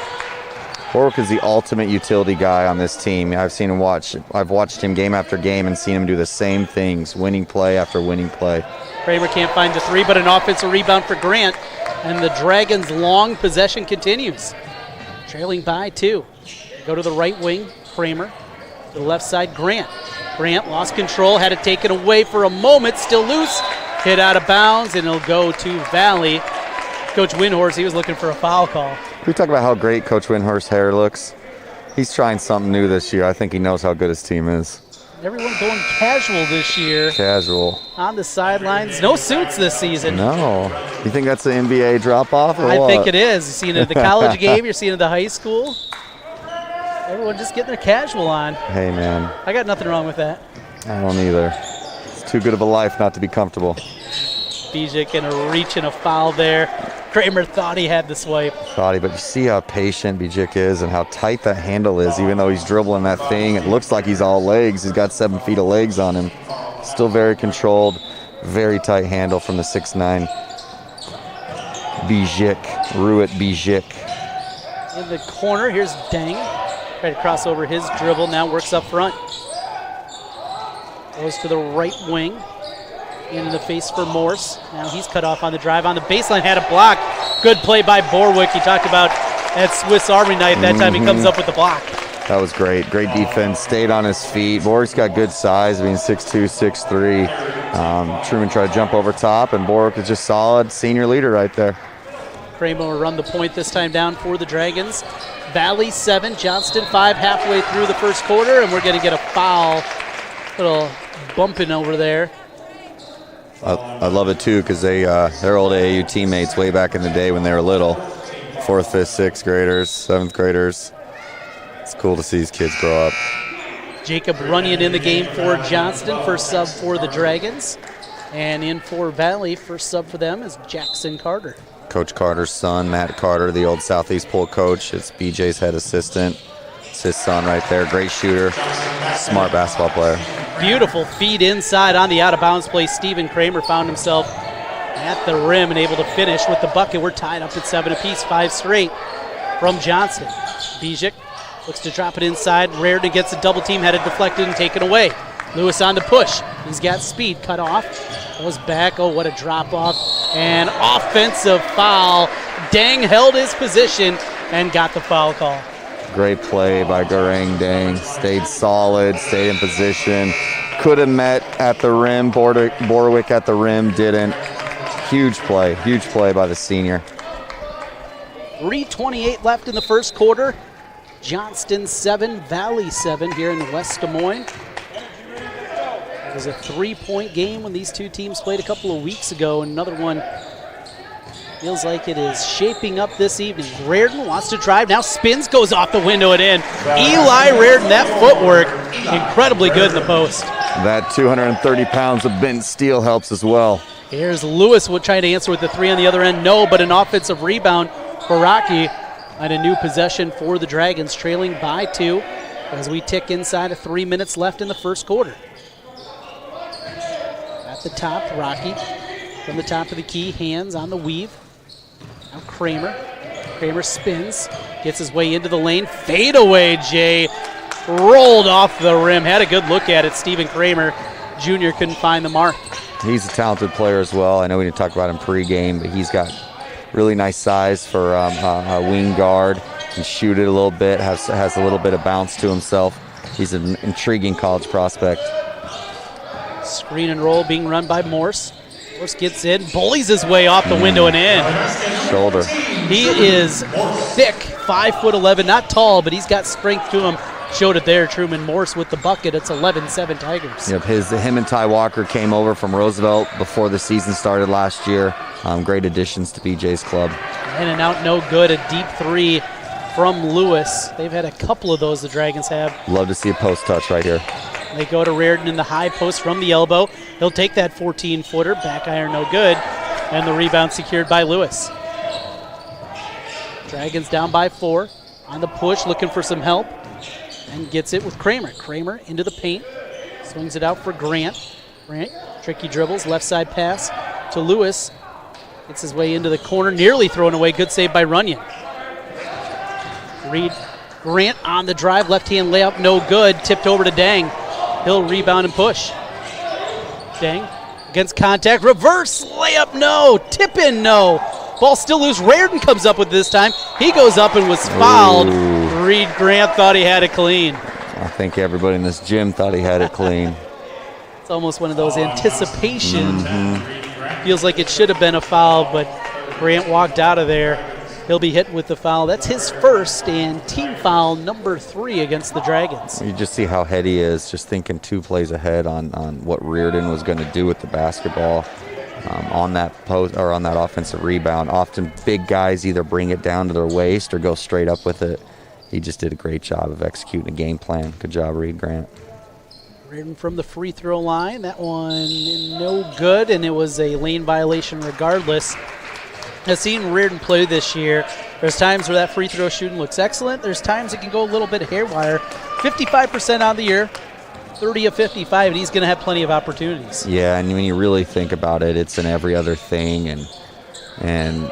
Borwick is the ultimate utility guy on this team. I've watched him game after game and seen him do the same things, winning play after winning play.
Kramer can't find the three, but an offensive rebound for Grant, and the Dragons' long possession continues. Trailing by 2. Go to the right wing, Kramer. To the left side, Grant. Grant lost control, had it taken away for a moment, still loose. Hit out of bounds, and it'll go to Valley. Coach Windhorse, he was looking for a foul call.
We talk about how great Coach Windhorse's hair looks. He's trying something new this year. I think he knows how good his team is.
Everyone going casual this year.
Casual.
On the sidelines. No suits this season.
No. You think that's the NBA drop-off or
I
what?
think it is. You're seeing it at the college game. You're seeing it at the high school. Everyone just getting their casual on.
Hey, man.
I got nothing wrong with that.
I don't either. It's too good of a life not to be comfortable.
Bijic in a reach and a foul there. Kramer thought he had the swipe.
But you see how patient Bijic is and how tight that handle is. Even though he's dribbling that thing, it looks like he's all legs. He's got 7 feet of legs on him. Still very controlled, very tight handle from the 6'9". Bijic, Ruit Bijic.
In the corner, here's Deng. Try to cross over his dribble, now works up front. Goes to the right wing. Into the face for Morse. Now he's cut off on the drive on the baseline, had a block. Good play by Borwick. He talked about at Swiss Army knife. That time he comes up with the block.
That was great. Great defense. Stayed on his feet. Borwick's got good size. I mean, 6'2", 6'3". Truman tried to jump over top, and Borwick is just solid senior leader right there.
Kramer will run the point this time down for the Dragons. Valley 7, Johnston 5 halfway through the first quarter, and we're going to get a foul. Little bumping over there.
I love it too because they're old AAU teammates way back in the day when they were little. 4th, 5th, 6th graders, 7th graders. It's cool to see these kids grow up.
Jacob Runyon in the game for Johnston, first sub for the Dragons. And in for Valley, first sub for them is Jackson Carter.
Coach Carter's son, Matt Carter, the old Southeast Pool coach. It's BJ's head assistant. It's his son right there. Great shooter, smart basketball player.
Beautiful feed inside on the out-of-bounds play. Stephen Kramer found himself at the rim and able to finish with the bucket. We're tied up at 7 apiece, 5 straight from Johnston. Bijic looks to drop it inside. Raritan gets a double team, had it deflected and taken away. Lewis on the push. He's got speed, cut off. Goes back. Oh, what a drop off. And offensive foul. Deng held his position and got the foul call.
Great play by Garang Deng. Stayed solid, stayed in position. Could have met at the rim. Borwick at the rim, didn't. Huge play by the senior.
3:28 left in the first quarter. Johnston 7, Valley 7 here in West Des Moines. It was a 3-point game when these two teams played a couple of weeks ago. Another one feels like it is shaping up this evening. Raritan wants to drive, now spins, goes off the window and in. Eli Raritan, that footwork, incredibly good in the post.
That 230 pounds of bent steel helps as well.
Here's Lewis trying to answer with the 3 on the other end. No, but an offensive rebound for Rocky. And a new possession for the Dragons, trailing by 2 as we tick inside of 3 minutes left in the first quarter. At the top, Rocky from the top of the key, hands on the weave. Now Kramer. Kramer spins, gets his way into the lane. Fade away, Jay. Rolled off the rim. Had a good look at it. Stephen Kramer Jr. couldn't find the mark.
He's a talented player as well. I know we didn't talk about him pregame, but he's got really nice size for a wing guard. Can shoot it a little bit, has a little bit of bounce to himself. He's an intriguing college prospect.
Screen and roll being run by Morse. Morse gets in, bullies his way off the window and in.
Shoulder.
He is thick, 5'11", not tall, but he's got strength to him. Showed it there, Truman Morse with the bucket. It's 11-7 Tigers.
Yep, him and Ty Walker came over from Roosevelt before the season started last year. Great additions to BJ's club.
In and out, no good. A deep 3 from Lewis. They've had a couple of those, the Dragons have.
Love to see a post touch right here.
They go to Raritan in the high post from the elbow. He'll take that 14-footer. Back iron, no good. And the rebound secured by Lewis. Dragons down by 4. On the push, looking for some help. And gets it with Kramer. Kramer into the paint. Swings it out for Grant. Grant, tricky dribbles. Left side pass to Lewis. Gets his way into the corner. Nearly thrown away. Good save by Runyon. Reed Grant on the drive. Left-hand layup, no good. Tipped over to Deng. He'll rebound and push. Deng against contact. Reverse layup, no. Tip in, no. Ball still loose. Raritan comes up with this time. He goes up and was fouled. Ooh. Reed Grant thought he had it clean.
I think everybody in this gym thought he had it clean.
It's almost one of those anticipation. Feels like it should have been a foul, but Grant walked out of there. He'll be hit with the foul. That's his first and team foul number 3 against the Dragons.
You just see how head he is, just thinking 2 plays ahead on what Reardon was going to do with the basketball on that post or on that offensive rebound. Often big guys either bring it down to their waist or go straight up with it. He just did a great job of executing a game plan. Good job, Reed Grant.
Reardon from the free throw line. That one no good, and it was a lane violation regardless. I've seen Reardon play this year. There's times where that free throw shooting looks excellent. There's times it can go a little bit haywire. 55% on the year, 30 of 55, and he's going to have plenty of opportunities.
Yeah, and when you really think about it, it's in every other thing, and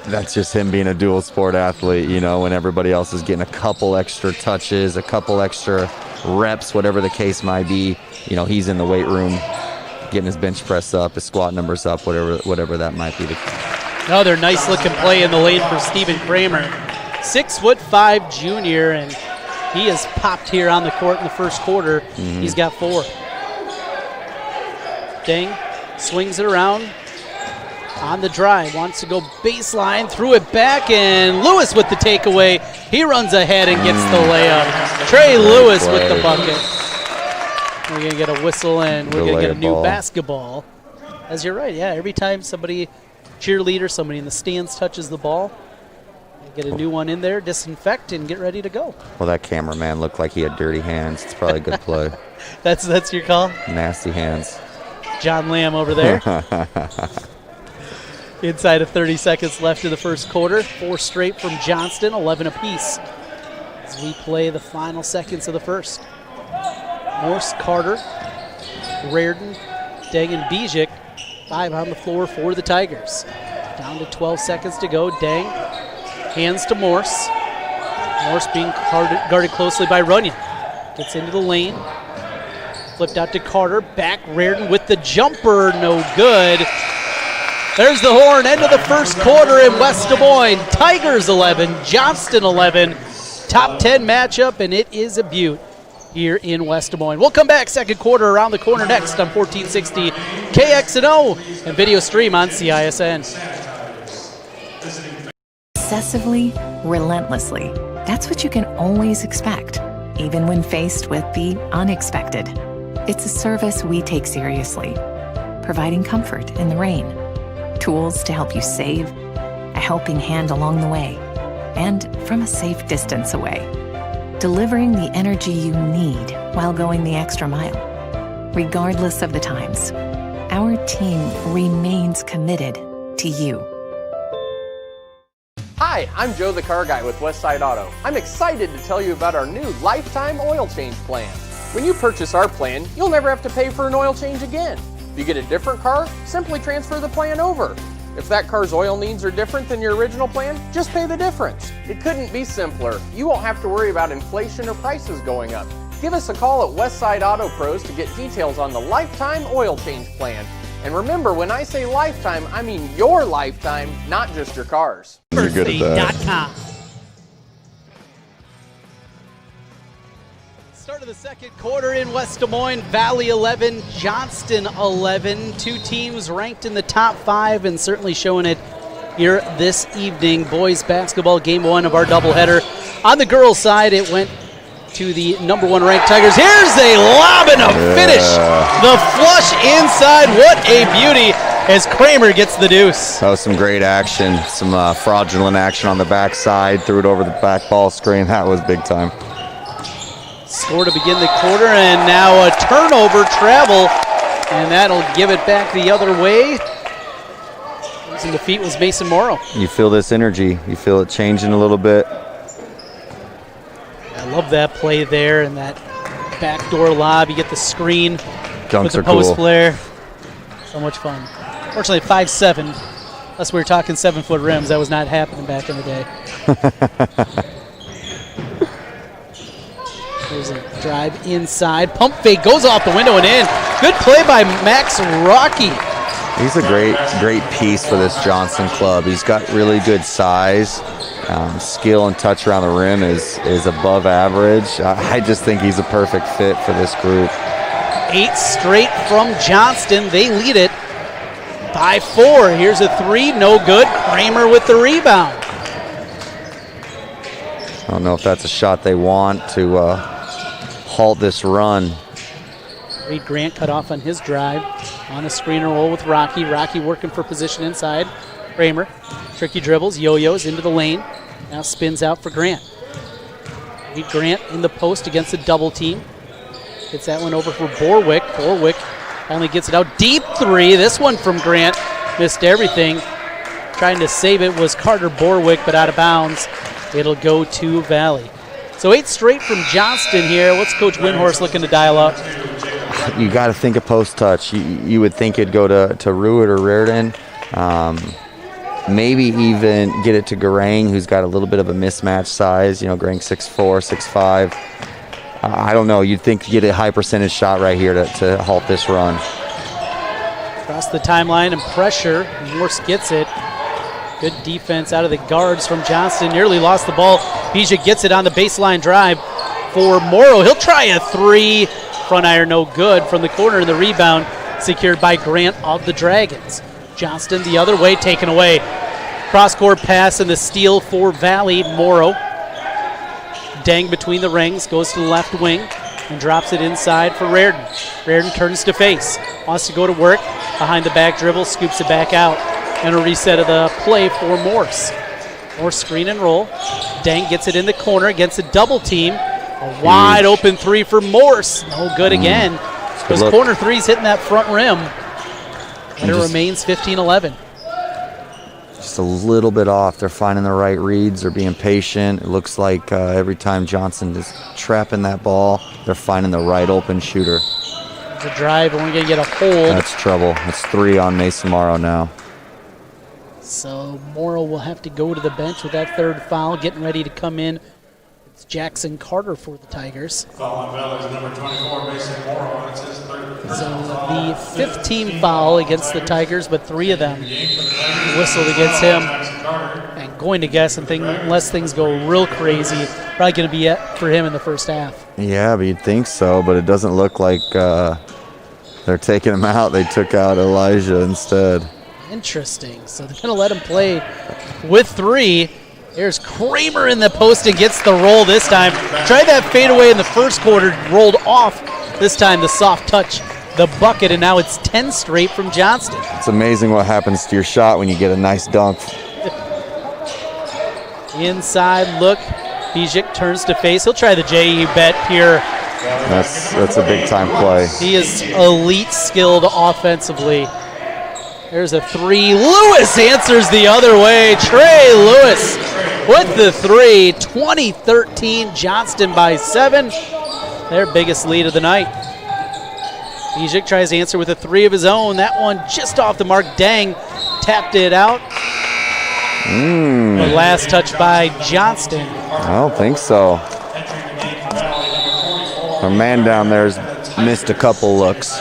that's just him being a dual sport athlete, you know, when everybody else is getting a couple extra touches, a couple extra reps, whatever the case might be. You know, he's in the weight room getting his bench press up, his squat numbers up, whatever that might be.
Another nice looking play in the lane for Stephen Kramer. 6'5" junior, and he has popped here on the court in the first quarter. He's got 4. Dang swings it around on the drive, wants to go baseline, threw it back, and Lewis with the takeaway. He runs ahead and gets the layup. Trey Lewis with the bucket. We're going to get a whistle, and we're going to get a new basketball. As you're right, yeah, every time somebody, cheerleader, somebody in the stands touches the ball, get a new one in there, disinfect, and get ready to go.
Well, that cameraman looked like he had dirty hands. It's probably a good play.
That's your call?
Nasty hands.
John Lamb over there. Inside of 30 seconds left in the first quarter. 4 straight from Johnston, 11 apiece. As we play the final seconds of the first. Morse, Carter, Reardon, Deng, and Bijic. 5 on the floor for the Tigers. Down to 12 seconds to go. Deng hands to Morse. Morse being guarded closely by Runyon. Gets into the lane. Flipped out to Carter. Back Reardon with the jumper. No good. There's the horn. End of the first quarter in West Des Moines. Tigers 11, Johnston 11. Top 10 matchup, and it is a beaut here in West Des Moines. We'll come back second quarter around the corner next on 1460 KXNO and video stream on CISN.
Obsessively, relentlessly. That's what you can always expect, even when faced with the unexpected. It's a service we take seriously, providing comfort in the rain, tools to help you save, a helping hand along the way, and from a safe distance away. Delivering the energy you need while going the extra mile. Regardless of the times, our team remains committed to you.
Hi, I'm Joe the Car Guy with Westside Auto. I'm excited to tell you about our new lifetime oil change plan. When you purchase our plan, you'll never have to pay for an oil change again. If you get a different car, simply transfer the plan over. If that car's oil needs are different than your original plan, just pay the difference. It couldn't be simpler. You won't have to worry about inflation or prices going up. Give us a call at Westside Auto Pros to get details on the lifetime oil change plan. And remember, when I say lifetime, I mean your lifetime, not just your car's.
Birthday.com. Start of the second quarter in West Des Moines. Valley 11, Johnston 11. 2 teams ranked in the top 5 and certainly showing it here this evening. Boys basketball, game 1 of our doubleheader. On the girls' side, it went to the number 1 ranked Tigers. Here's a lob and a finish. The flush inside. What a beauty as Kramer gets the deuce.
That was some great action, some fraudulent action on the backside. Threw it over the back ball screen. That was big time.
Score to begin the quarter, and now a turnover travel, and that'll give it back the other way. Losing the feet was Mason Morrow.
You feel this energy. You feel it changing a little bit.
I love that play there and that backdoor lob. You get the screen
Dunks
with the
are
post
cool.
flare. So much fun. Fortunately, 5'7", unless we were talking 7-foot rims, that was not happening back in the day. There's a drive inside. Pump fake goes off the window and in. Good play by Max Rocky.
He's a great piece for this Johnston club. He's got really good size. Skill and touch around the rim is above average. I just think he's a perfect fit for this group.
8 straight from Johnston. They lead it 5-4. Here's a three, no good. Kramer with the rebound.
I don't know if that's a shot they want to halt this run.
Reed Grant cut off on his drive on a screener roll with Rocky. Rocky working for position inside. Kramer, tricky dribbles, yo-yos into the lane. Now spins out for Grant. Reed Grant in the post against a double team. Gets that one over for Borwick. Borwick finally gets it out. Deep three. This one from Grant. Missed everything. Trying to save it was Carter Borwick, but out of bounds. It'll go to Valley. So 8 straight from Johnston here. What's Coach Windhorst looking to dial up?
You got to think of post touch. You would think it'd go to Ruitt or Reardon. Maybe even get it to Garang, who's got a little bit of a mismatch size. You know, Garang 6'4", 6'5". I don't know. You'd think get a high percentage shot right here to halt this run.
Across the timeline and pressure. Morse gets it. Good defense out of the guards from Johnston. Nearly lost the ball. Bijak gets it on the baseline drive for Morrow. He'll try a three. Front iron no good from the corner, and the rebound secured by Grant of the Dragons. Johnston the other way, taken away. Cross-court pass and the steal for Valley. Morrow. Dang between the rings, goes to the left wing and drops it inside for Reardon. Reardon turns to face, wants to go to work. Behind the back dribble, scoops it back out. And a reset of the play for Morse. Morse screen and roll. Dang gets it in the corner against a double team. A wide open three for Morse. No good again. Those corner threes hitting that front rim. And it remains 15-11.
Just a little bit off. They're finding the right reads. They're being patient. It looks like every time Johnston is trapping that ball, they're finding the right open shooter.
The drive, only going to get a hold.
That's trouble. It's 3 on Mason Morrow now.
So Morrow will have to go to the bench with that third foul, getting ready to come in. It's Jackson Carter for the Tigers.
Foul on Valley's number 24, Mason Morrow. It's his third.
So the 15th foul against the Tigers, but 3 of them whistled against him. And going to guess, unless things go real crazy, probably going to be it for him in the first half.
Yeah, but you'd think so, but it doesn't look like they're taking him out. They took out Elijah instead.
Interesting. So they're going to let him play with 3. There's Kramer in the post and gets the roll this time. Tried that fadeaway in the first quarter, rolled off. This time the soft touch, the bucket, and now it's 10 straight from Johnston.
It's amazing what happens to your shot when you get a nice dunk.
Inside look. Bijak turns to face. He'll try the J.E. bet here.
That's a big-time play.
He is elite skilled offensively. There's a 3. Lewis answers the other way. Trey Lewis with the 3. 20-13, Johnston by 7. Their biggest lead of the night. Bijak tries to answer with a 3 of his own. That one just off the mark. Dang tapped it out. The last touch by Johnston.
I don't think so. Our man down there's missed a couple looks.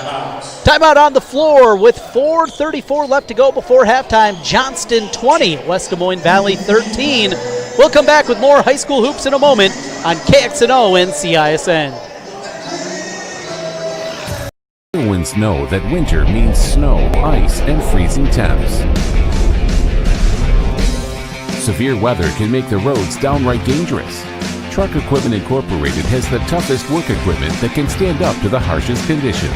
Timeout on the floor with 4:34 left to go before halftime. Johnston 20, West Des Moines Valley 13. We'll come back with more high school hoops in a moment on KXNO and CISN.
Winds know that winter means snow, ice, and freezing temps. Severe weather can make the roads downright dangerous. Truck Equipment Incorporated has the toughest work equipment that can stand up to the harshest conditions.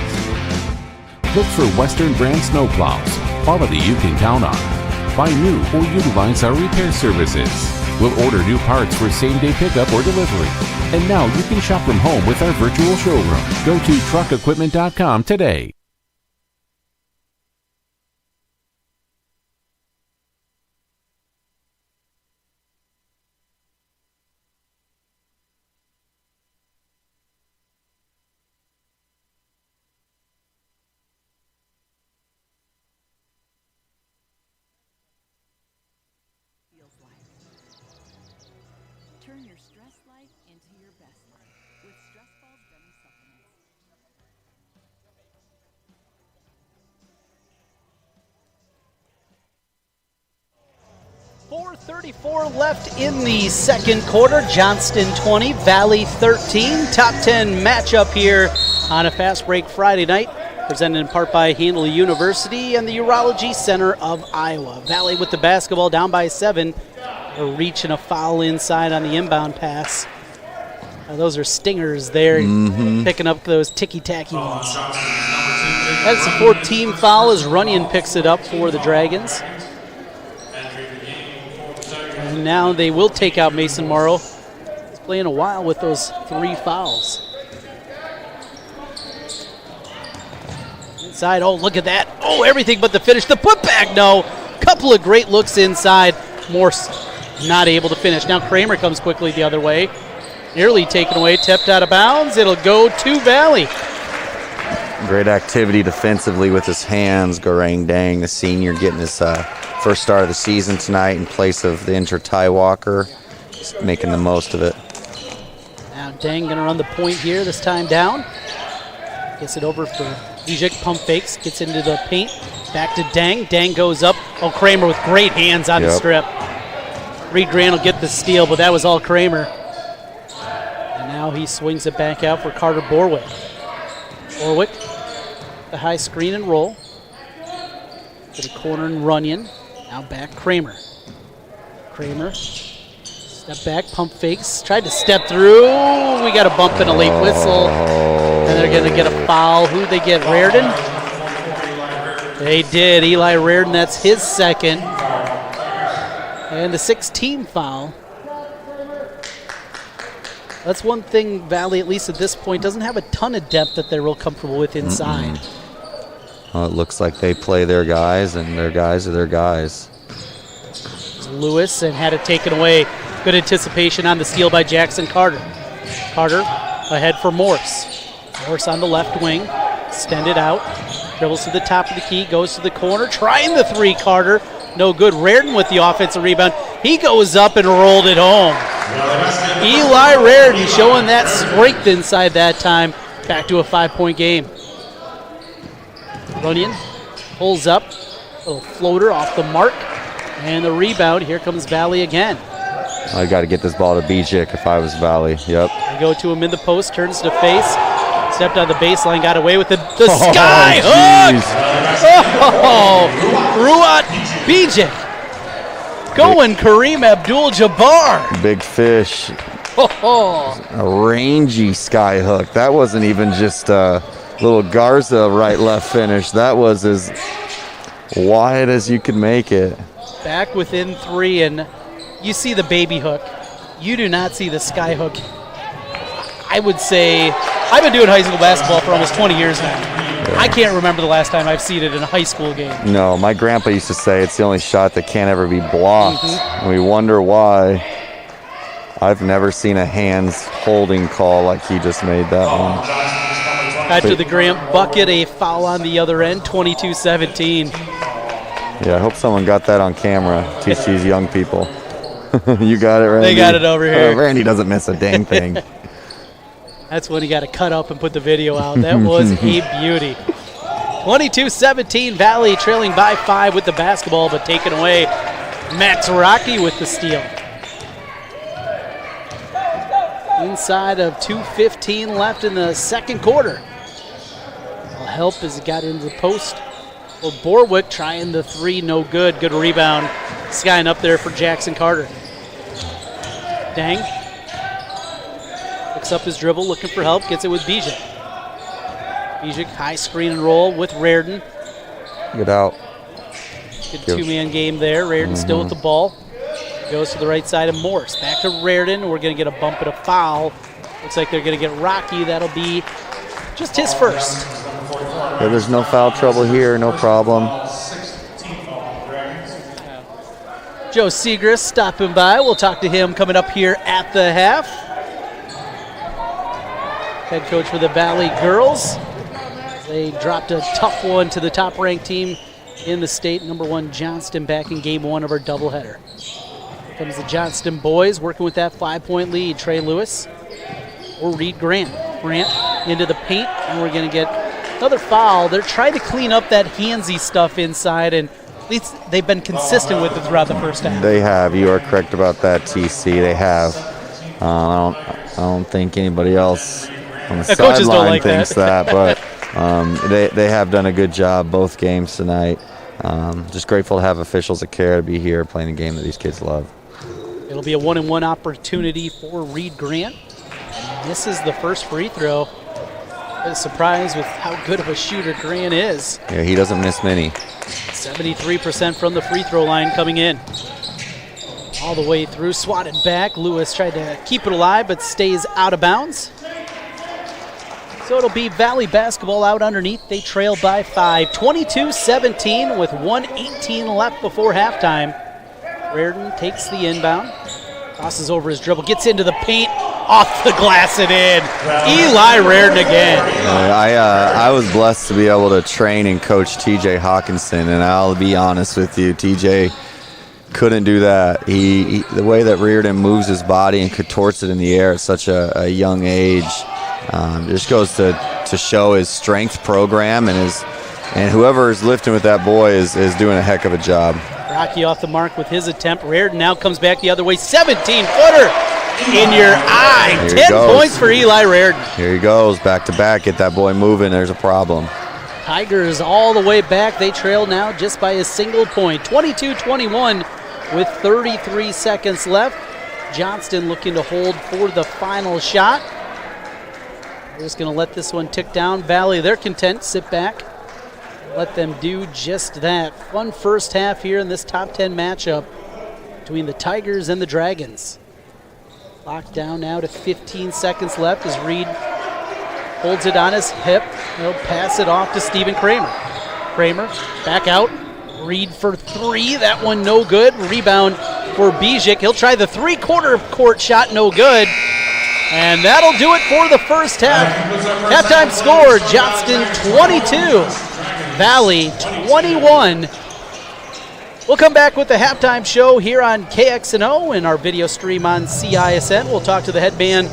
Look for Western brand snowplows, quality you can count on. Buy new or utilize our repair services. We'll order new parts for same-day pickup or delivery. And now you can shop from home with our virtual showroom. Go to truckequipment.com today.
Turn your stress life into your best life with Stress Balls Gummy Supplements.
4:34 left in the second quarter. Johnston 20, Valley 13. Top 10 matchup here on a Fast Break Friday night. Presented in part by Handle University and the Urology Center of Iowa. Valley with the basketball, down by 7. A reach and a foul inside on the inbound pass. Those are stingers there, picking up those ticky-tacky ones. That's the 4th team foul as Runyon picks it up for the Dragons. And now they will take out Mason Morrow. He's playing a while with those 3 fouls. Inside, oh, look at that. Oh, everything but the finish. The putback, no. Couple of great looks inside. Morse not able to finish. Now Kramer comes quickly the other way. Nearly taken away, tipped out of bounds. It'll go to Valley.
Great activity defensively with his hands. Gorang Dang, the senior, getting his first start of the season tonight in place of the injured Ty Walker. Just making the most of it.
Now Dang going to run the point here, this time down. Gets it over for Vijek, pump fakes, gets into the paint. Back to Dang. Dang goes up. Oh, Kramer with great hands on the strip. Reed Grant will get the steal, but that was all Kramer. Now he swings it back out for Carter Borwick. Borwick, the high screen and roll. To the corner and Runyon. Now back Kramer. Kramer, step back, pump fakes. Tried to step through. We got a bump and a late whistle. And they're going to get a foul. Who'd they get, Reardon? They did. Eli Reardon, that's his second. And the 6th team foul. That's one thing Valley, at least at this point, doesn't have a ton of depth that they're real comfortable with inside.
Well, it looks like they play their guys, and their guys are their guys.
Lewis, and had it taken away. Good anticipation on the steal by Jackson Carter. Carter ahead for Morse. Morse on the left wing, extended out, dribbles to the top of the key, goes to the corner, trying the 3, Carter. No good. Reardon with the offensive rebound. He goes up and rolled it home. Eli Reardon showing that strength inside that time. Back to a 5-point game. Runyon pulls up. A little floater off the mark. And the rebound. Here comes Valley again.
I got to get this ball to Bijik if I was Valley. Yep.
They go to him in the post. Turns to face. Stepped on the baseline. Got away with the sky hook. Oh, Ruat Bijik. Going Kareem Abdul-Jabbar.
Big fish. A rangy sky hook. That wasn't even just a little Garza right-left finish. That was as wide as you could make it.
Back within 3, and you see the baby hook. You do not see the sky hook. I would say, I've been doing high school basketball for almost 20 years now. I can't remember the last time I've seen it in a high school game.
No, my grandpa used to say it's the only shot that can't ever be blocked. And we wonder why. I've never seen a hands holding call like he just made that one.
After the Grant bucket, a foul on the other end, 22-17.
Yeah, I hope someone got that on camera. Teach these young people. You got it, Randy?
They got it over here.
Randy doesn't miss a dang thing.
That's when he got to cut up and put the video out. That was a beauty. 22-17, Valley trailing by 5 with the basketball, but taken away. Max Rocky with the steal. Inside of 2:15 left in the second quarter. Will help as he got into the post. Well, Borwick trying the 3, no good. Good rebound. Skying up there for Jackson Carter. Dang. Picks up his dribble, looking for help, gets it with Bijik. Bijik, high screen and roll with Reardon.
Get out.
Good 2-man game there. Reardon still with the ball. Goes to the right side of Morse. Back to Reardon. We're going to get a bump and a foul. Looks like they're going to get Rocky. That'll be just his first.
Yeah, there's no foul trouble here, no problem.
Joe Segrist stopping by. We'll talk to him coming up here at the half. Head coach for the Valley Girls. They dropped a tough one to the top-ranked team in the state, number 1 Johnston, back in game 1 of our doubleheader. Here comes the Johnston boys working with that 5-point lead. Trey Lewis or Reed Grant. Grant into the paint, and we're going to get another foul. They're trying to clean up that handsy stuff inside, and at least they've been consistent with it throughout the first half.
They have. You are correct about that, TC. They have. I don't think anybody else on the sideline thinks that, but They have done a good job both games tonight. Just grateful to have officials that care to be here playing a game that these kids love.
It'll be a 1-and-1 opportunity for Reed Grant. This is the first free throw. A surprise with how good of a shooter Grant is.
Yeah, he doesn't miss many.
73% from the free throw line coming in. All the way through, swatted back. Lewis tried to keep it alive, but stays out of bounds. So it'll be Valley basketball out underneath. They trail by 5, 22-17 with 1:18 left before halftime. Reardon takes the inbound, crosses over his dribble, gets into the paint, off the glass and in. Eli Reardon again.
I was blessed to be able to train and coach TJ Hawkinson, and I'll be honest with you, TJ couldn't do that. He the way that Reardon moves his body and contorts it in the air at such a young age, just goes to show his strength program, and whoever is lifting with that boy is doing a heck of a job.
Rocky off the mark with his attempt. Reardon now comes back the other way. 17-footer in your eye. 10 points for Eli Reardon.
Here he goes, back to back. Get that boy moving. There's a problem.
Tigers all the way back. They trail now just by a single point. 22-21 with 33 seconds left. Johnston looking to hold for the final shot. They're just going to let this one tick down. Valley, they're content. Sit back. Let them do just that. Fun first half here in this top 10 matchup between the Tigers and the Dragons. Locked down now to 15 seconds left as Reed holds it on his hip. He'll pass it off to Stephen Kramer. Kramer back out. Reed for three. That one no good. Rebound for Bijic. He'll try the three-quarter court shot. No good. And that'll do it for the first half. Halftime score, Johnston 22. Valley 21. We'll come back with the halftime show here on KXNO and our video stream on CISN. We'll talk to the head band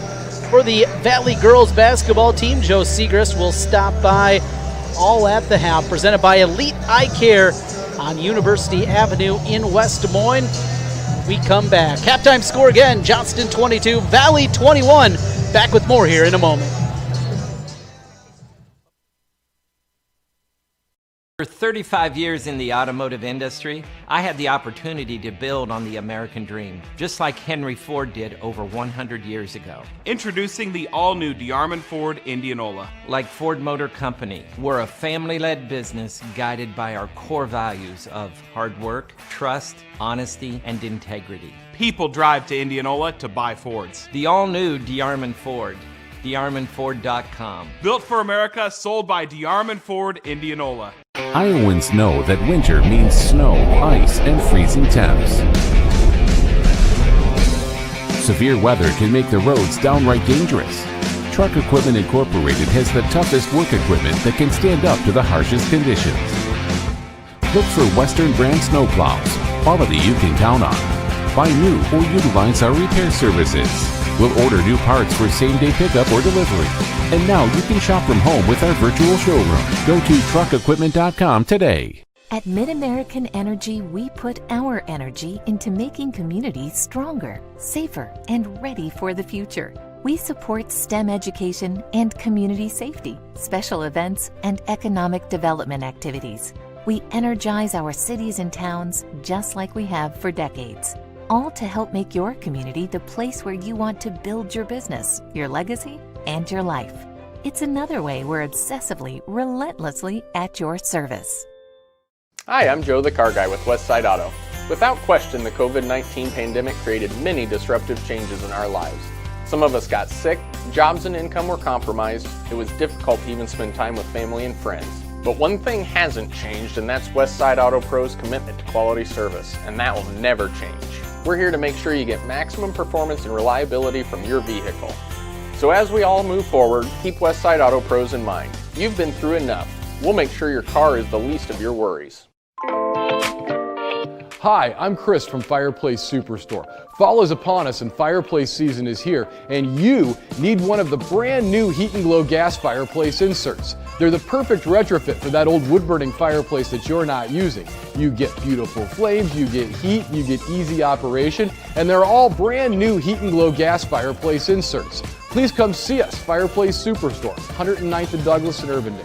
for the Valley girls basketball team. Joe Segrist will stop by all at the half. Presented by Elite Eye Care on University Avenue in West Des Moines. We come back. Halftime score again, Johnston 22, Valley 21. Back with more here in a moment.
For 35 years in the automotive industry, I had the opportunity to build on the American dream, just like Henry Ford did over 100 years ago.
Introducing the all-new Diarman Ford Indianola.
Like Ford Motor Company, we're a family-led business guided by our core values of hard work, trust, honesty, and integrity.
People drive to Indianola to buy Fords.
The all-new Diarman Ford. DiarmanFord.com.
Built for America, sold by Diarman Ford Indianola.
Iowans know that winter means snow, ice, and freezing temps. Severe weather can make the roads downright dangerous. Truck Equipment Incorporated has the toughest work equipment that can stand up to the harshest conditions. Look for Western brand snowplows, quality you can count on. Buy new or utilize our repair services. We'll order new parts for same-day pickup or delivery. And now you can shop from home with our virtual showroom. Go to truckequipment.com today.
At Mid-American Energy, we put our energy into making communities stronger, safer, and ready for the future. We support STEM education and community safety, special events, and economic development activities. We energize our cities and towns just like we have for decades. All to help make your community the place where you want to build your business, your legacy, and your life. It's another way we're obsessively, relentlessly at your service.
Hi, I'm Joe the Car Guy with Westside Auto. Without question, the COVID-19 pandemic created many disruptive changes in our lives. Some of us got sick, jobs and income were compromised, it was difficult to even spend time with family and friends. But one thing hasn't changed, and that's Westside Auto Pro's commitment to quality service, and that will never change. We're here to make sure you get maximum performance and reliability from your vehicle. So as we all move forward, keep Westside Auto Pros in mind. You've been through enough. We'll make sure your car is the least of your worries.
Hi, I'm Chris from Fireplace Superstore. Fall is upon us and fireplace season is here, and you need one of the brand new Heat and Glow gas fireplace inserts. They're the perfect retrofit for that old wood-burning fireplace that you're not using. You get beautiful flames, you get heat, you get easy operation, and they're all brand new Heat and Glow gas fireplace inserts. Please come see us, Fireplace Superstore, 109th and Douglas in Urbandale.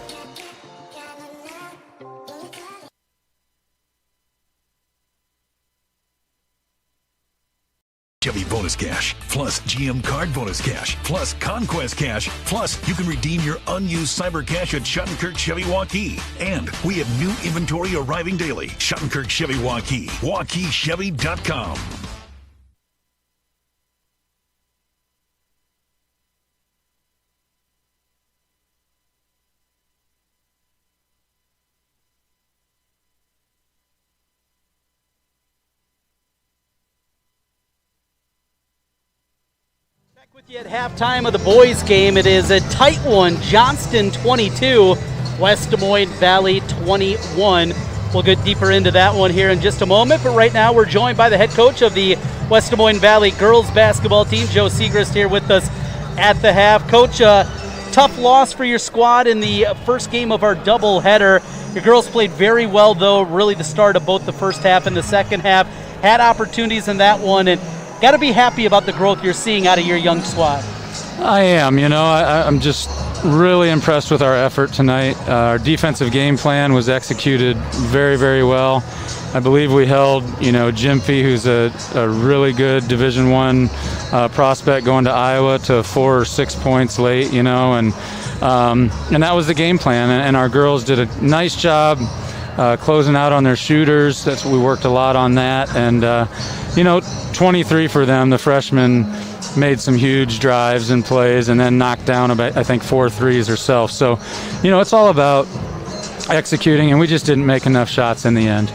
bonus cash, plus GM card bonus cash, plus Conquest cash, plus you can redeem your unused cyber cash at Schottenkirk Chevy Waukee. And we have new inventory arriving daily. Schottenkirk Chevy Waukee, WaukeeChevy.com.
With you at halftime of the boys' game, it is a tight one. Johnston 22, West Des Moines Valley 21. We'll get deeper into that one here in just a moment, but right now we're joined by the head coach of the West Des Moines Valley girls basketball team, Joe Segrist, here with us at the half. Coach, tough loss for your squad in the first game of our doubleheader. Your girls played very well, though, really the start of both the first half and the second half. Had opportunities in that one, and got to be happy about the growth you're seeing out of your young squad.
I am. I'm just really impressed with our effort tonight. Our defensive game plan was executed very, very well. I believe we held, Jimpy, who's a really good Division I prospect going to Iowa, to 4 or 6 points late, and that was the game plan. And our girls did a nice job closing out on their shooters. We worked a lot on that. And, 23 for them. The freshmen made some huge drives and plays and then knocked down about, I think, 4 threes herself. So, it's all about executing, and we just didn't make enough shots in the end.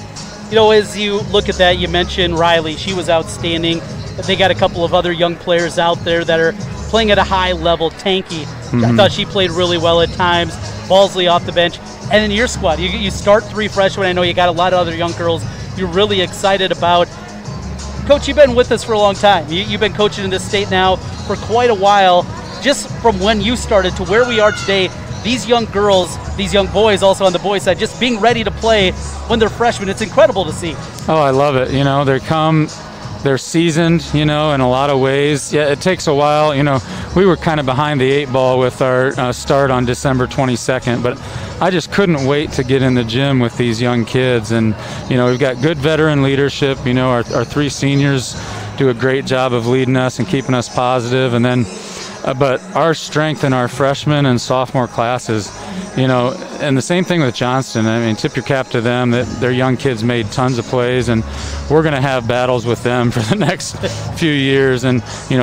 As you look at that, you mentioned Riley. She was outstanding. They got a couple of other young players out there that are playing at a high level. Tanky, I thought she played really well at times. Balsley off the bench. And then your squad, you start 3 freshmen. I know you got a lot of other young girls you're really excited about. Coach, you've been with us for a long time. You've been coaching in this state now for quite a while. Just from when you started to where we are today, these young girls, these young boys also on the boys' side, just being ready to play when they're freshmen, it's incredible to see.
Oh, I love it. They're seasoned, in a lot of ways. Yeah, it takes a while. We were kind of behind the 8 ball with our start on December 22nd, but I just couldn't wait to get in the gym with these young kids. And, we've got good veteran leadership. Our 3 seniors do a great job of leading us and keeping us positive. And then, but our strength in our freshman and sophomore classes, and the same thing with Johnston. I mean, tip your cap to them that their young kids made tons of plays, and we're going to have battles with them for the next few years. And,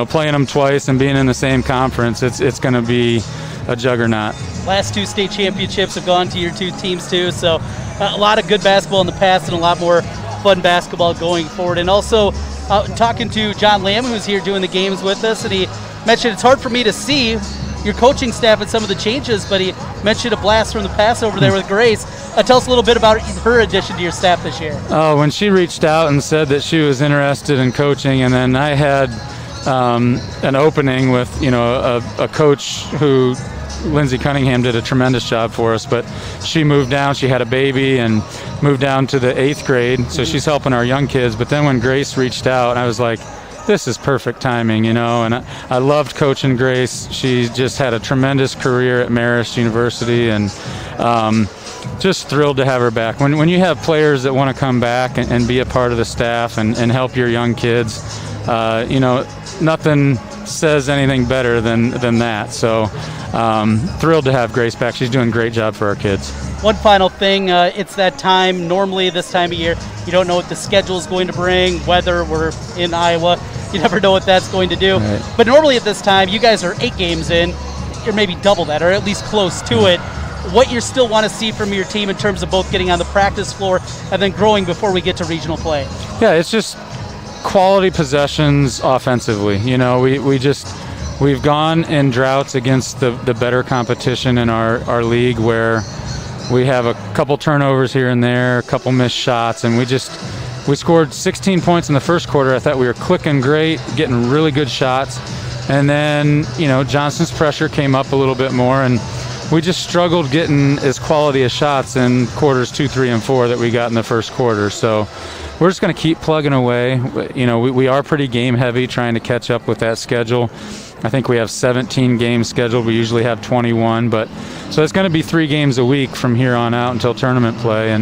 playing them twice and being in the same conference, it's going to be a juggernaut.
Last 2 state championships have gone to your 2 teams too, so a lot of good basketball in the past and a lot more fun basketball going forward. And also talking to John Lamb, who's here doing the games with us, and he mentioned it's hard for me to see your coaching staff and some of the changes, but he mentioned a blast from the past over there with Grace. Tell us a little bit about her addition to your staff this year.
Oh, when she reached out and said that she was interested in coaching, and then I had an opening with, a coach who Lindsay Cunningham did a tremendous job for us, but she moved down. She had a baby and moved down to the 8th grade, so she's helping our young kids. But then when Grace reached out, I was like, this is perfect timing, and I loved coaching Grace. She just had a tremendous career at Marist University, and just thrilled to have her back. When you have players that want to come back and be a part of the staff and help your young kids, nothing says anything better than that. So thrilled to have Grace back. She's doing a great job for our kids.
One final thing, it's that time, normally this time of year, you don't know what the schedule is going to bring, whether we're in Iowa, you never know what that's going to do. Right. But normally at this time, you guys are 8 games in, you're maybe double that, or at least close to it. What you still want to see from your team in terms of both getting on the practice floor and then growing before we get to regional play?
Yeah, it's just quality possessions offensively. We've gone in droughts against the better competition in our league, where we have a couple turnovers here and there, a couple missed shots, and we scored 16 points in the first quarter. I thought we were clicking great, getting really good shots, and then Johnston's pressure came up a little bit more, and we just struggled getting as quality of shots in quarters 2, 3, and 4 that we got in the first quarter. So we're just going to keep plugging away. We are pretty game heavy, trying to catch up with that schedule. I think we have 17 games scheduled. We usually have 21, but so it's going to be 3 games a week from here on out until tournament play.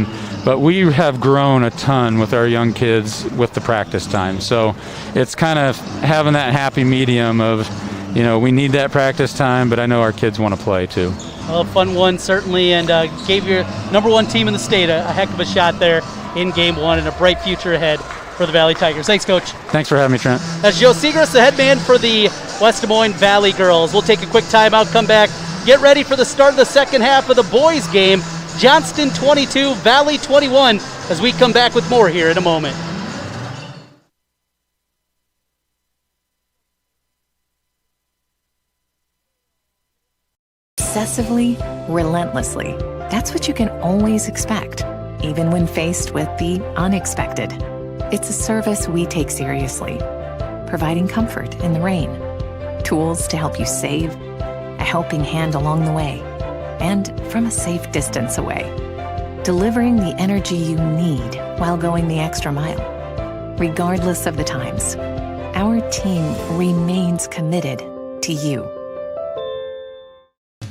But we have grown a ton with our young kids with the practice time. So it's kind of having that happy medium of, we need that practice time, but I know our kids want to play too.
Well, a fun one, certainly, and gave your number 1 team in the state a heck of a shot there in Game 1 and a bright future ahead for the Valley Tigers. Thanks, Coach.
Thanks for having me, Trent.
That's Joe Segrist, the head man for the West Des Moines Valley girls. We'll take a quick timeout, come back, get ready for the start of the second half of the boys' game. Johnston 22, Valley 21, as we come back with more here in a moment.
Obsessively, relentlessly. That's what you can always expect, even when faced with the unexpected. It's a service we take seriously, providing comfort in the rain, tools to help you save, a helping hand along the way, and from a safe distance away, delivering the energy you need while going the extra mile. Regardless of the times, our team remains committed to you.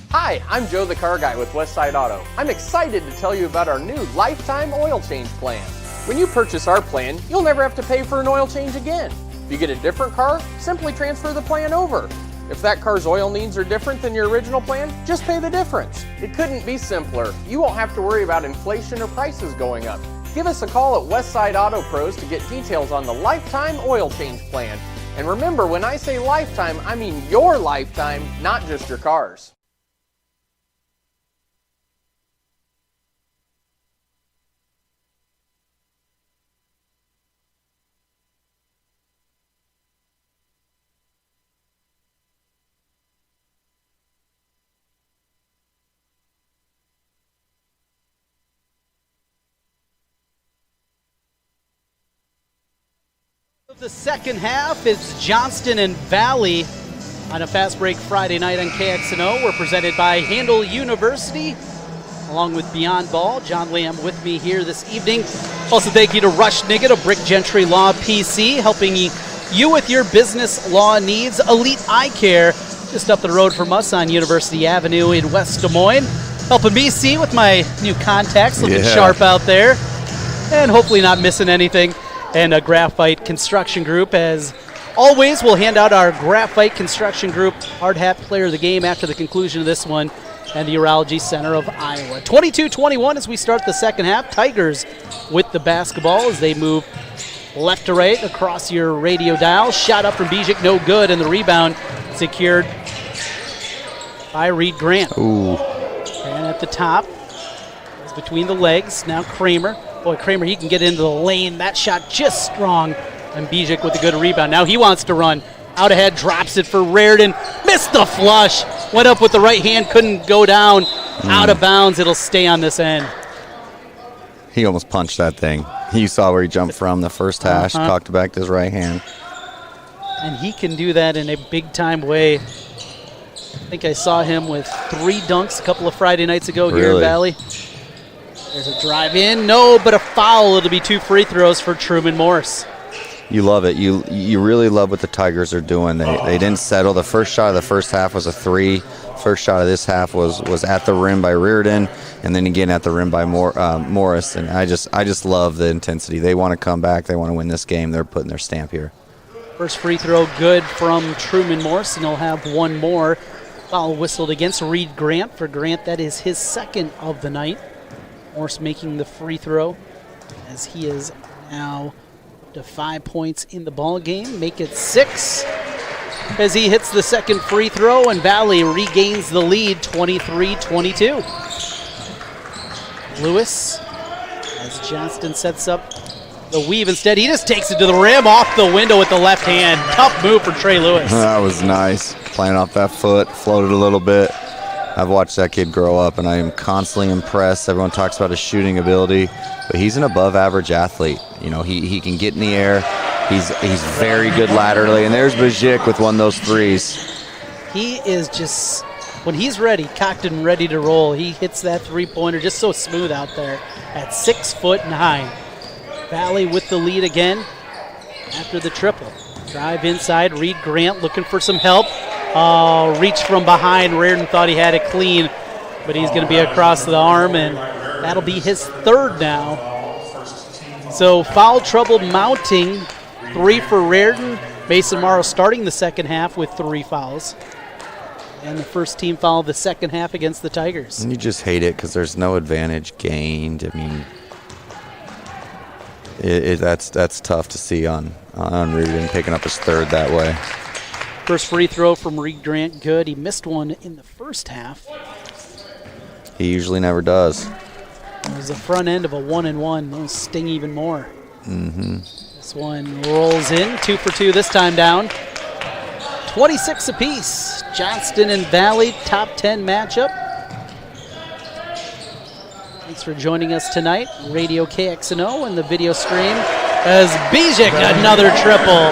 Hi, I'm Joe the Car Guy with Westside Auto. I'm excited to tell you about our new lifetime oil change plan. When you purchase our plan, you'll never have to pay for an oil change again. If you get a different car, simply transfer the plan over. If that car's oil needs are different than your original plan, just pay the difference. It couldn't be simpler. You won't have to worry about inflation or prices going up. Give us a call at Westside Auto Pros to get details on the lifetime oil change plan. And remember, when I say lifetime, I mean your lifetime, not just your car's.
The second half is Johnston and Valley on a Fast Break Friday night on KXNO. We're presented by Handel University, along with Beyond Ball. John Lamb with me here this evening. Also, thank you to Rush Niggett of Brick Gentry Law PC, helping you with your business law needs. Elite Eye Care, just up the road from us on University Avenue in West Des Moines, helping me see with my new contacts, looking sharp out there, and hopefully not missing anything. And a Graphite Construction Group. As always, we'll hand out our Graphite Construction Group Hard Hat Player of the Game after the conclusion of this one, and the Urology Center of Iowa. 22-21 as we start the second half. Tigers with the basketball as they move left to right across your radio dial. Shot up from Bijic, no good, and the rebound secured by Reed Grant.
Ooh.
And at the top, it's between the legs. Now Kramer. Boy, Kramer, he can get into the lane. That shot just strong. And Bijic with a good rebound. Now he wants to run. Out ahead, drops it for Reardon. Missed the flush. Went up with the right hand, couldn't go down. Out of bounds. It'll stay on this end.
He almost punched that thing. You saw where he jumped from the first hash, cocked it back to his right hand.
And he can do that in a big-time way. I think I saw him with 3 dunks a couple of Friday nights ago here in Valley. There's a drive in. No, but a foul. It'll be 2 free throws for Truman Morse.
You love it. You really love what the Tigers are doing. They didn't settle. The first shot of the first half was a 3. First shot of this half was at the rim by Reardon, and then again at the rim by Morris. And I just love the intensity. They want to come back. They want to win this game. They're putting their stamp here.
First free throw good from Truman Morse, and he'll have one more. Foul whistled against Reed Grant. For Grant, that is his second of the night. Morse making the free throw as he is now up to 5 points in the ball game. Make it 6 as he hits the second free throw, and Valley regains the lead 23-22. Lewis, as Johnston sets up the weave instead, he just takes it to the rim off the window with the left hand. Tough move for Trey Lewis.
That was nice. Playing off that foot, floated a little bit. I've watched that kid grow up, and I am constantly impressed. Everyone talks about his shooting ability, but he's an above-average athlete. You know, he can get in the air. He's very good laterally, and there's Bijic with one of those threes.
He is just, when he's ready, cocked and ready to roll, he hits that three-pointer just so smooth out there at 6'9". Valley with the lead again after the triple. Drive inside, Reed Grant looking for some help. Reach from behind. Reardon thought he had it clean, but he's going to be across the arm, and that'll be his third now. So foul trouble mounting. 3 for Reardon. Mason Morrow starting the second half with 3 fouls. And the first team foul of the second half against the Tigers.
And you just hate it because there's no advantage gained. I mean, that's tough to see on Reardon picking up his third that way.
First free throw from Reed Grant, good. He missed one in the first half.
He usually never does.
It was the front end of a 1-and-1. Those sting even more.
Mm-hmm.
This one rolls in, 2 for 2 this time down. 26 apiece. Johnston and Valley, top 10 matchup. Thanks for joining us tonight. Radio KXNO and the video stream as Bijek another triple.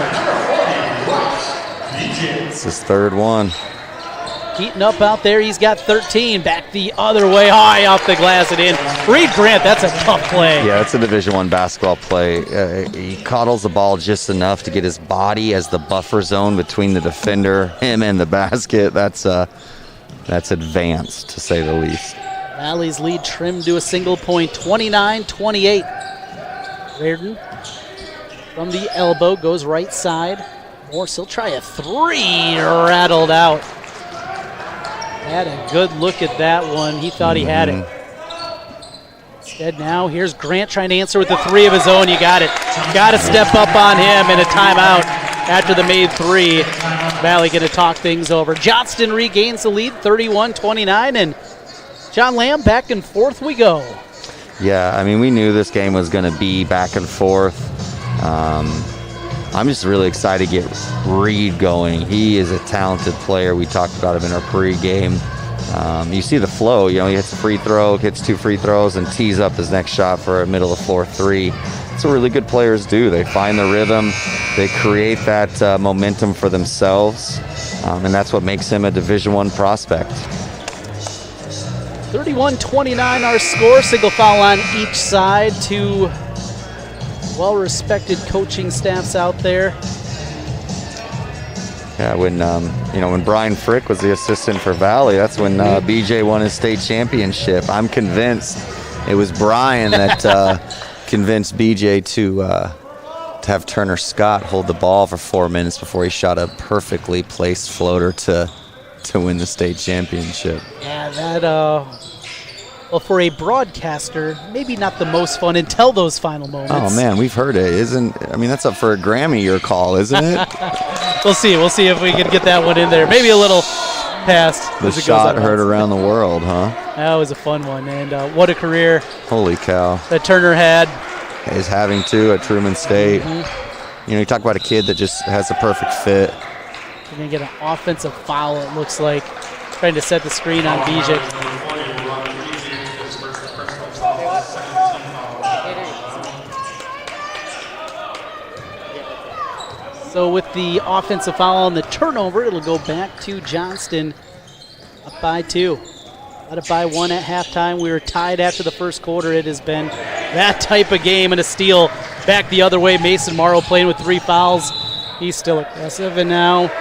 It's his third one.
Heating up out there. He's got 13. Back the other way, high off the glass and in. Reed Grant, that's a tough play.
Yeah, it's a Division I basketball play. He coddles the ball just enough to get his body as the buffer zone between the defender, him, and the basket. That's advanced, to say the least.
Valley's lead trimmed to a single point, 29-28. Reardon from the elbow goes right side. Morse, he'll try a 3, rattled out. Had a good look at that one. He thought he had it. Instead now, here's Grant trying to answer with a 3 of his own. You got it. Got to step up on him, and a timeout after the made 3. Valley going to talk things over. Johnston regains the lead, 31-29, and John Lamb, back and forth we go.
Yeah, I mean, we knew this game was going to be back and forth. I'm just really excited to get Reed going. He is a talented player. We talked about him in our pregame. You see the flow. He hits a free throw, hits 2 free throws, and tees up his next shot for a middle of floor 3. That's what really good players do. They find the rhythm. They create that momentum for themselves, and that's what makes him a Division I prospect.
31-29 our score. Single foul on each side. 2 well-respected coaching staffs out there.
Yeah, when Brian Frick was the assistant for Valley, that's when BJ won his state championship. I'm convinced it was Brian that convinced BJ to have Turner Scott hold the ball for 4 minutes before he shot a perfectly placed floater to win the state championship.
Yeah, that well, for a broadcaster, maybe not the most fun until those final moments.
Oh man, we've heard it. That's up for a Grammy, your call, isn't it?
We'll see if we can get that one in there. Maybe a little past.
The shot heard around the world, huh?
That was a fun one, and what a career.
Holy cow.
That Turner had.
Is having to at Truman State. Mm-hmm. You talk about a kid that just has a perfect fit.
We're going to get an offensive foul, it looks like. Trying to set the screen on Bijek. So with the offensive foul on the turnover, it'll go back to Johnston, up by 2. Up by 1 at halftime. We were tied after the first quarter. It has been that type of game, and a steal back the other way. Mason Morrow playing with 3 fouls. He's still aggressive, and now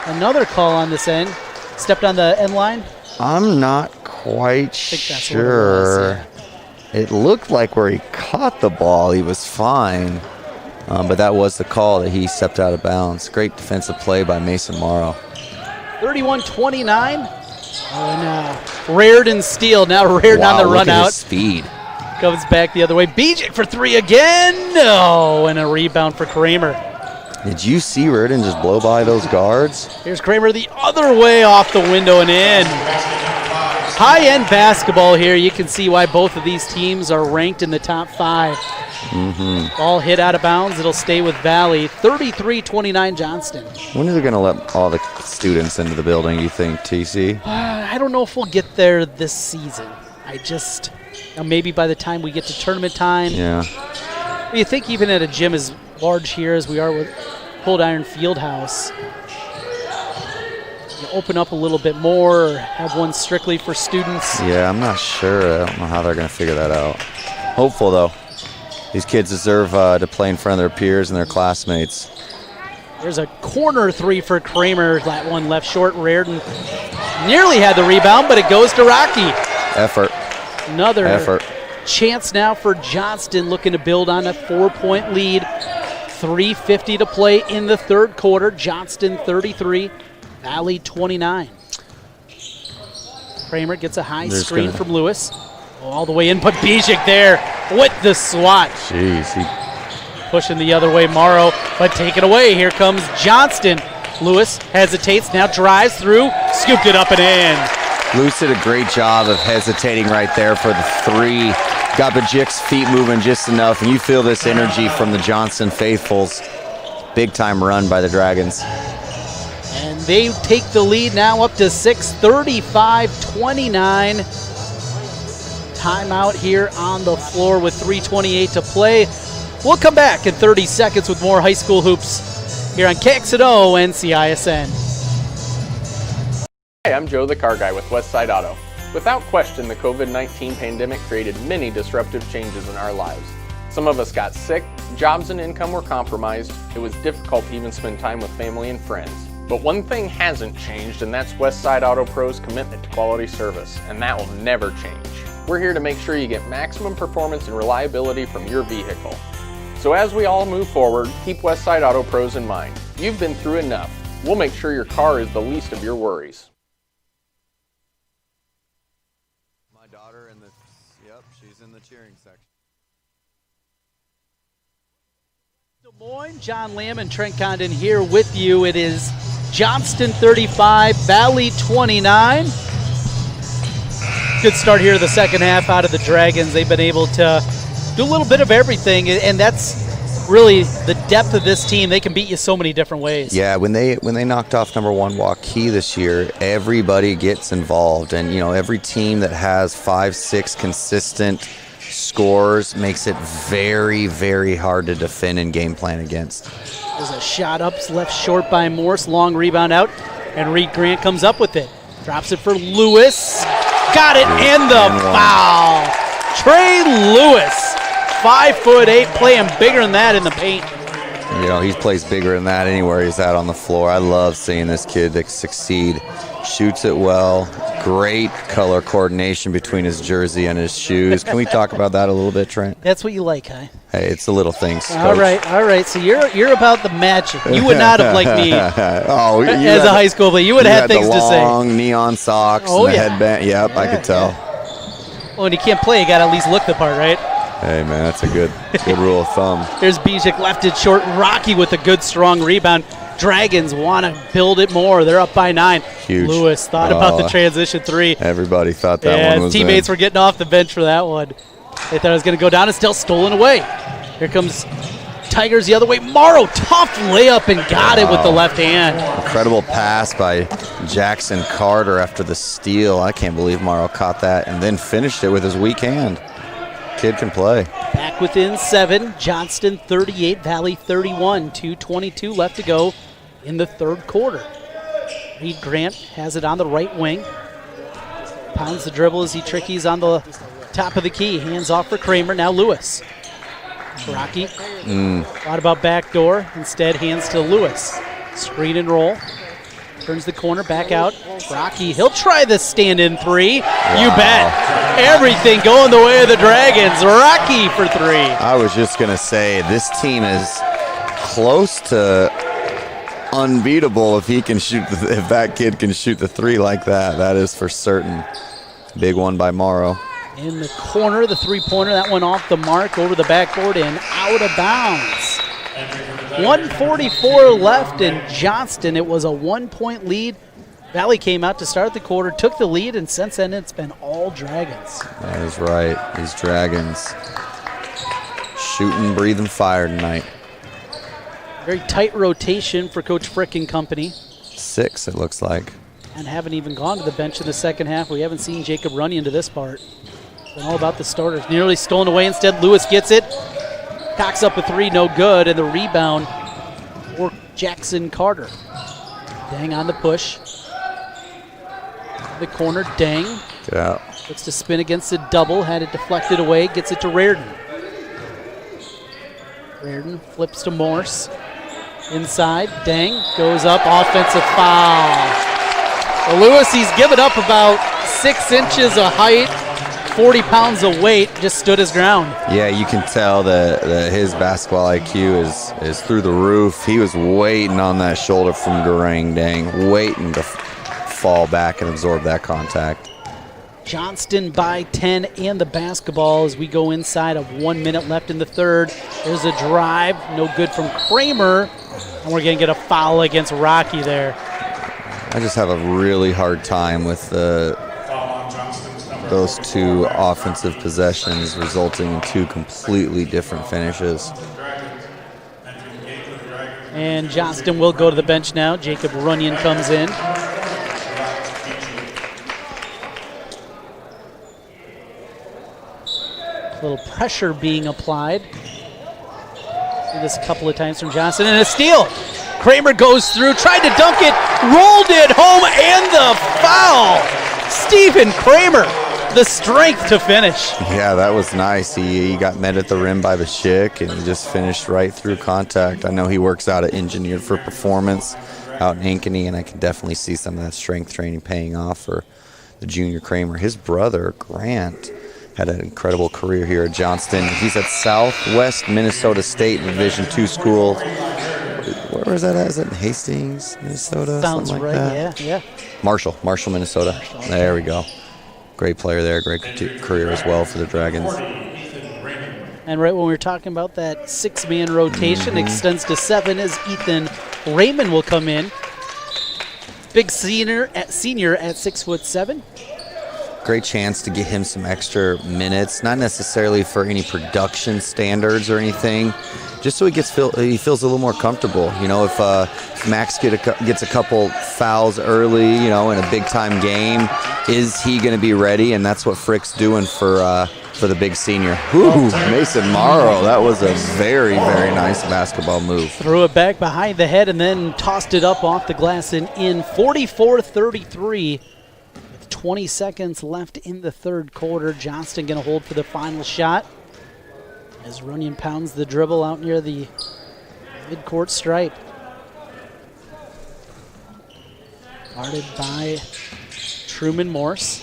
another call on this end. Stepped on the end line.
I'm not quite sure. It looked like where he caught the ball, he was fine. But that was the call that he stepped out of bounds. Great defensive play by Mason Morrow.
31-29. And Reardon steal. Now Reardon on the run out.
Speed.
Comes back the other way. Bijek for 3 again. No, and a rebound for Kramer.
Did you see Reardon just blow by those guards?
Here's Kramer the other way off the window and in. High-end basketball here. You can see why both of these teams are ranked in the top 5.
Mm-hmm.
Ball hit out of bounds. It'll stay with Valley. 33-29 Johnston.
When are they going to let all the students into the building, you think, TC?
I don't know if we'll get there this season. Maybe by the time we get to tournament time.
Yeah.
You think even at a gym as large here as we are with Cold Iron Fieldhouse, you open up a little bit more or have one strictly for students?
Yeah, I'm not sure. I don't know how they're going to figure that out. Hopeful, though. These kids deserve to play in front of their peers and their classmates.
There's a corner three for Kramer. That one left short. Reardon nearly had the rebound, but it goes to Rocky.
Effort.
Another
Effort.
chance now for Johnston, looking to build on a 4-point lead. 3:50 to play in the third quarter. Johnston 33, Valley 29. Kramer gets a high screen from Lewis. All the way in, but Bijik there with the swat.
Jeez, he
pushing the other way, Morrow, but taken away. Here comes Johnston. Lewis hesitates, now drives through, scooped it up and in.
Lewis did a great job of hesitating right there for the three. Got Bajik's feet moving just enough, and you feel this energy from the Johnston faithfuls. Big time run by the Dragons.
And they take the lead now up to 6, 35-29. Timeout here on the floor with 3:28 to play. We'll come back in 30 seconds with more high school hoops here on KXNO and CISN.
Hey, I'm Joe the Car Guy with Westside Auto. Without question, the COVID-19 pandemic created many disruptive changes in our lives. Some of us got sick, jobs and income were compromised. It was difficult to even spend time with family and friends. But one thing hasn't changed, and that's Westside Auto Pro's commitment to quality service, and that will never change. We're here to make sure you get maximum performance and reliability from your vehicle. So as we all move forward, keep Westside Auto Pros in mind. You've been through enough. We'll make sure your car is the least of your worries.
My daughter in the, she's in the cheering section.
Des Moines, John Lamb and Trent Condon here with you. It is Johnston 35, Valley 29. Good start here in the second half out of the Dragons. They've been able to do a little bit of everything, and that's really the depth of this team. They can beat you so many different ways.
Yeah, when they knocked off #1 Waukee this year, everybody gets involved, and every team that has 5-6 consistent scores makes it very, very hard to defend and game plan against.
There's a shot up, left short by Morse, long rebound out, and Reed Grant comes up with it. Drops it for Lewis. Got it, and the foul. Trey Lewis, 5'8", playing bigger than that in the paint.
He plays bigger than that anywhere he's at on the floor. I love seeing this kid succeed. Shoots it well. Great color coordination between his jersey and his shoes. Can we talk about that a little bit, Trent?
That's what you like, huh?
Hey, it's the little things.
All right. So you're about the magic. You would not have liked me as a high school player. You would have had things to say.
Long neon socks and the headband. Yep, I could tell.
Well, when you can't play, you got to at least look the part, right?
Hey, man, that's a good rule of thumb.
There's Bijik left it short. Rocky with a good, strong rebound. Dragons want to build it more. They're up by 9.
Huge.
Lewis thought about the transition three.
Everybody thought that one was
teammates were getting off the bench for that one. They thought it was going to go down. It's still stolen away. Here comes Tigers the other way. Morrow, tough layup and got it with the left hand.
Incredible pass by Jackson Carter after the steal. I can't believe Morrow caught that and then finished it with his weak hand. Kid can play.
Back within 7. Johnston 38, Valley 31. 2:22 left to go in the third quarter. Reed Grant has it on the right wing. Pounds the dribble as he trickies on the top of the key. Hands off for Kramer. Now Lewis. Rocky thought about backdoor. Instead, hands to Lewis. Screen and roll. Turns the corner, back out. Rocky, he'll try the stand-in three. Wow. You bet. Everything going the way of the Dragons. Rocky for 3.
I was just going to say, this team is close to unbeatable if he can shoot. If that kid can shoot the 3 like that, that is for certain. Big one by Morrow.
In the corner, the three-pointer, that one off the mark, over the backboard and out of bounds. 1:44 left in Johnston. It was a 1-point lead. Valley came out to start the quarter, took the lead, and since then it's been all Dragons.
That is right. These Dragons shooting, breathing fire tonight.
Very tight rotation for Coach Frick and company.
6, it looks like.
And haven't even gone to the bench in the second half. We haven't seen Jacob Runyon to this part. It's been all about the starters. Nearly stolen away. Instead, Lewis gets it. Cocks up a 3, no good. And the rebound for Jackson Carter. Dang on the push. The corner, Dang.
Get out.
Looks to spin against the double. Had it deflected away. Gets it to Reardon. Reardon flips to Morse. Inside, Dang goes up, offensive foul. Well, Lewis, he's given up about 6 inches of height, 40 pounds of weight, just stood his ground.
Yeah, you can tell that his basketball IQ is through the roof. He was waiting on that shoulder from Garang Dang, waiting to fall back and absorb that contact.
Johnston by 10 and the basketball as we go inside of 1 minute left in the third. There's a drive, no good from Kramer, and we're going to get a foul against Rocky there.
I just have a really hard time with those two offensive possessions resulting in two completely different finishes.
And Johnston will go to the bench now. Jacob Runyon comes in. A little pressure being applied. See this a couple of times from Johnston, and a steal. Kramer goes through, tried to dunk it, rolled it home, and the foul. Stephen Kramer, the strength to finish.
Yeah, that was nice. He got met at the rim by Bashik, and he just finished right through contact. I know he works out at Engineered for Performance out in Ankeny, and I can definitely see some of that strength training paying off for the junior Kramer. His brother, Grant, had an incredible career here at Johnston. He's at Southwest Minnesota State Division II school. Where is that at? Is it in Hastings, Minnesota?
Sounds
something like
right,
that?
yeah.
Marshall, Minnesota. There we go. Great player there, great career as well for the Dragons.
And right when we were talking about that 6-man rotation, extends to 7 as Ethan Raymond will come in. Big senior at 6'7".
Great chance to get him some extra minutes, not necessarily for any production standards or anything, just so he feels a little more comfortable. You know, if Max gets a couple fouls early, you know, in a big time game, is he going to be ready? And that's what Frick's doing for the big senior. Ooh, Mason Morrow, that was a very, very nice basketball move.
Threw it back behind the head and then tossed it up off the glass and in. 44-33. 20 seconds left in the third quarter. Johnston going to hold for the final shot as Runyon pounds the dribble out near the midcourt stripe. Guarded by Truman Morse.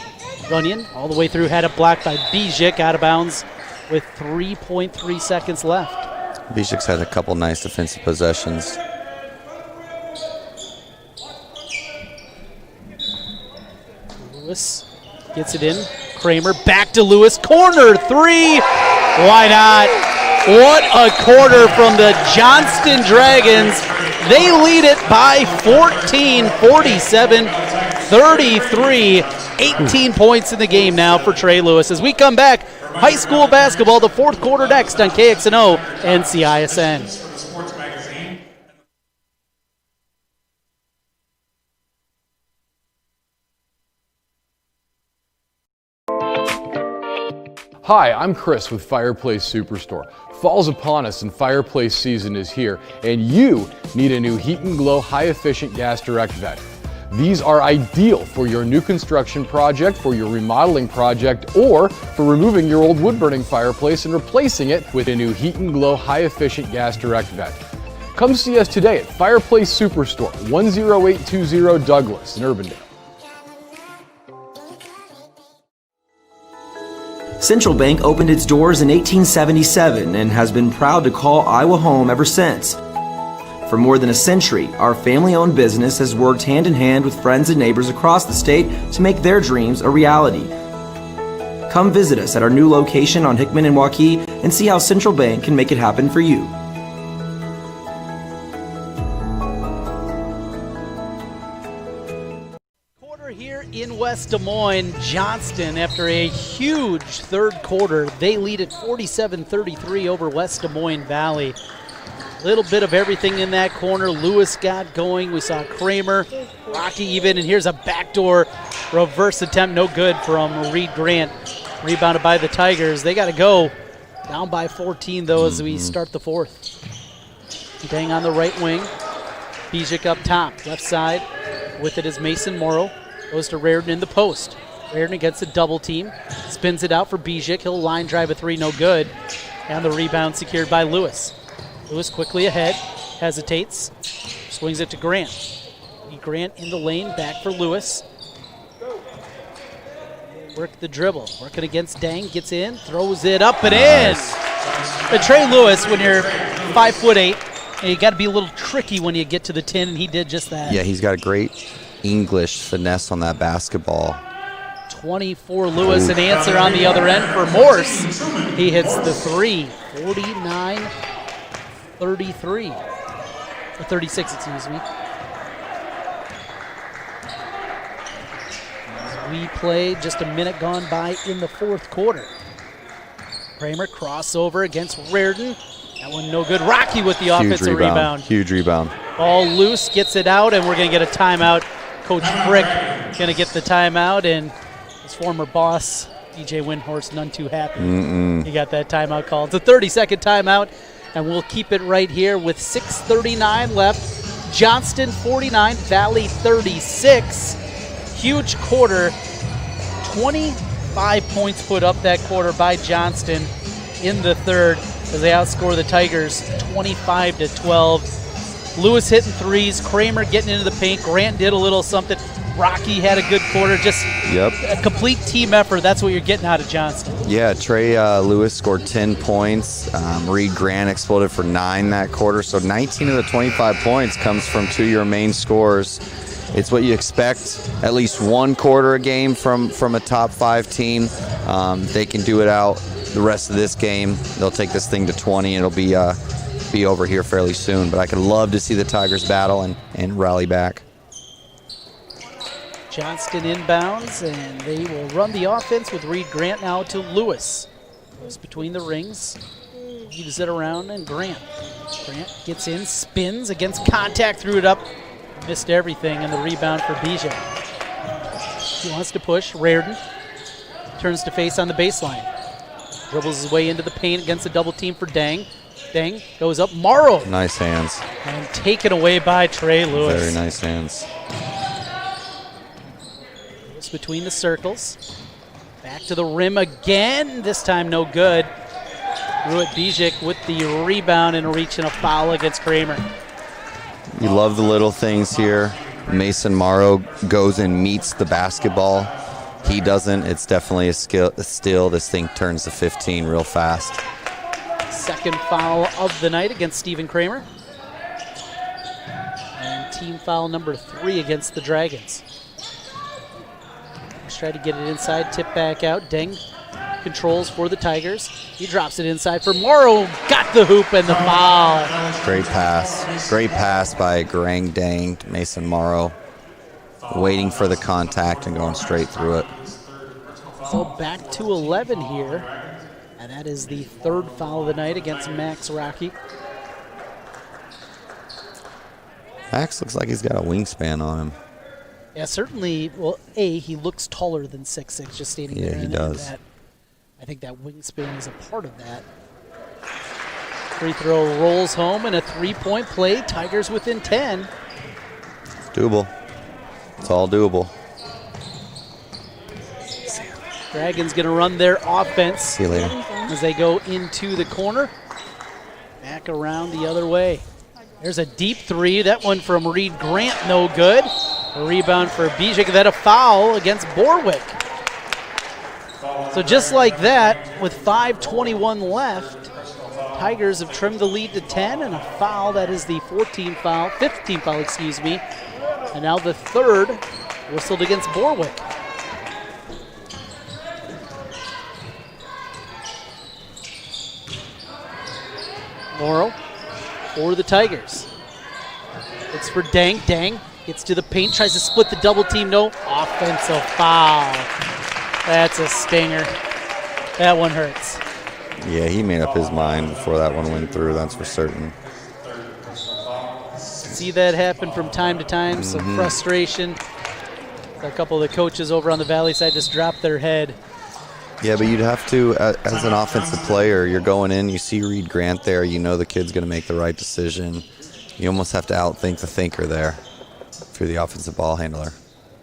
Runyon all the way through, had it blocked by Bijic, out of bounds with 3.3 seconds left.
Bijic's had a couple nice defensive possessions.
Lewis gets it in. Kramer back to Lewis. Corner three. Why not? What a quarter from the Johnston Dragons. They lead it by 14, 47-33. 18 points in the game now for Trey Lewis. As we come back, high school basketball, the fourth quarter next on KXNO and CISN.
Hi, I'm Chris with Fireplace Superstore. Fall's upon us and fireplace season is here, and you need a new Heat and Glow high-efficient gas direct vent. These are ideal for your new construction project, for your remodeling project, or for removing your old wood-burning fireplace and replacing it with a new Heat and Glow high-efficient gas direct vent. Come see us today at Fireplace Superstore, 10820 Douglas in Urbandale.
Central Bank opened its doors in 1877 and has been proud to call Iowa home ever since. For more than a century, our family-owned business has worked hand-in-hand with friends and neighbors across the state to make their dreams a reality. Come visit us at our new location on Hickman and Waukee and see how Central Bank can make it happen for you.
Here in West Des Moines, Johnston, after a huge third quarter, they lead at 47-33 over West Des Moines Valley. Little bit of everything in that corner. Lewis got going. We saw Kramer, Rocky even, and here's a backdoor reverse attempt. No good from Reed Grant. Rebounded by the Tigers. They got to go. Down by 14, though, as we start the fourth. Dang on the right wing. Bijic up top, left side. With it is Mason Morrow. Goes to Raridan in the post. Raridan gets a double team. Spins it out for Bijic. He'll line drive a three, no good. And the rebound secured by Lewis. Lewis quickly ahead. hesitates, swings it to Grant. Grant in the lane, back for Lewis. Work the dribble, working against Dang, gets in, throws it up and in. But Trey Lewis, when you're 5'8", you got to be a little tricky when you get to the 10, and he did just that.
Yeah, he's got a great English finesse on that basketball.
24 Lewis, an answer on the other end for Morse. He hits the three, 49-33, or 36, excuse me. We play just a minute gone by in the fourth quarter. Kramer crossover against Reardon. That one no good. Rocky with the offensive rebound.
Huge rebound.
Ball loose, gets it out, and we're going to get a timeout. Coach Frick going to get the timeout, and his former boss, DJ Windhorst, none too happy. He got that timeout called. It's a 30-second timeout, and we'll keep it right here with 6:39 left. Johnston 49, Valley 36. Huge quarter, 25 points put up that quarter by Johnston in the third as they outscore the Tigers 25-12. Lewis hitting threes, Kramer getting into the paint, Grant did a little something, Rocky had a good quarter, just a complete team effort. That's what you're getting out of Johnston.
Yeah, Trey Lewis scored 10 points. Reed Grant exploded for 9 that quarter, so 19 of the 25 points comes from 2 of your main scorers. It's what you expect, at least one quarter a game from a top 5 team. They can do it out the rest of this game. They'll take this thing to 20, and it'll be over here fairly soon. But I could love to see the Tigers battle and rally back.
Johnston inbounds, and they will run the offense with Reed Grant now to Lewis. Goes between the rings, leaves it around, and Grant. Grant gets in, spins against contact, threw it up. Missed everything, and the rebound for Bijak. He wants to push. Reardon turns to face on the baseline. Dribbles his way into the paint against a double team for Dang. Dang goes up. Morrow.
Nice hands.
And taken away by Trey Lewis.
Very nice hands.
Lewis between the circles. Back to the rim again. This time no good. Ruit Bijak with the rebound and a reach and a foul against Kramer.
You love the little things here. Mason Morrow goes and meets the basketball. He doesn't. It's definitely a steal. This thing turns to 15 real fast.
Second foul of the night against Stephen Kramer. And team foul number 3 against the Dragons. Let's try to get it inside, tip back out. Deng controls for the Tigers. He drops it inside for Morrow. Got the hoop and the foul.
Great pass. Great pass by Garang Dang to Mason Morrow. Waiting for the contact and going straight through it.
So back to 11 here. And that is the third foul of the night against Max Rocky.
Max looks like he's got a wingspan on him.
Yeah, certainly. Well, he looks taller than 6'6", just standing there.
Yeah, he does.
I think that wingspan is a part of that. Free throw rolls home and a 3-point play. Tigers within 10.
It's doable. It's all doable.
Dragons going to run their offense.
See you later.
As they go into the corner. Back around the other way. There's a deep three. That one from Reed Grant, no good. A rebound for Bijak. Then a foul against Borwick. So just like that, with 5:21 left, Tigers have trimmed the lead to 10, and a foul. That is the 15th foul, excuse me. And now the third whistled against Borwick. Morrow for the Tigers. It's for Dang. Dang gets to the paint, tries to split the double team. No, offensive foul. That's a stinger. That one hurts.
Yeah, he made up his mind before that one went through, that's for certain.
See that happen from time to time, some frustration. A couple of the coaches over on the Valley side just dropped their head.
Yeah, but you'd have to, as an offensive player, you're going in, you see Reed Grant there, you know the kid's going to make the right decision. You almost have to outthink the thinker there if you're the offensive ball handler.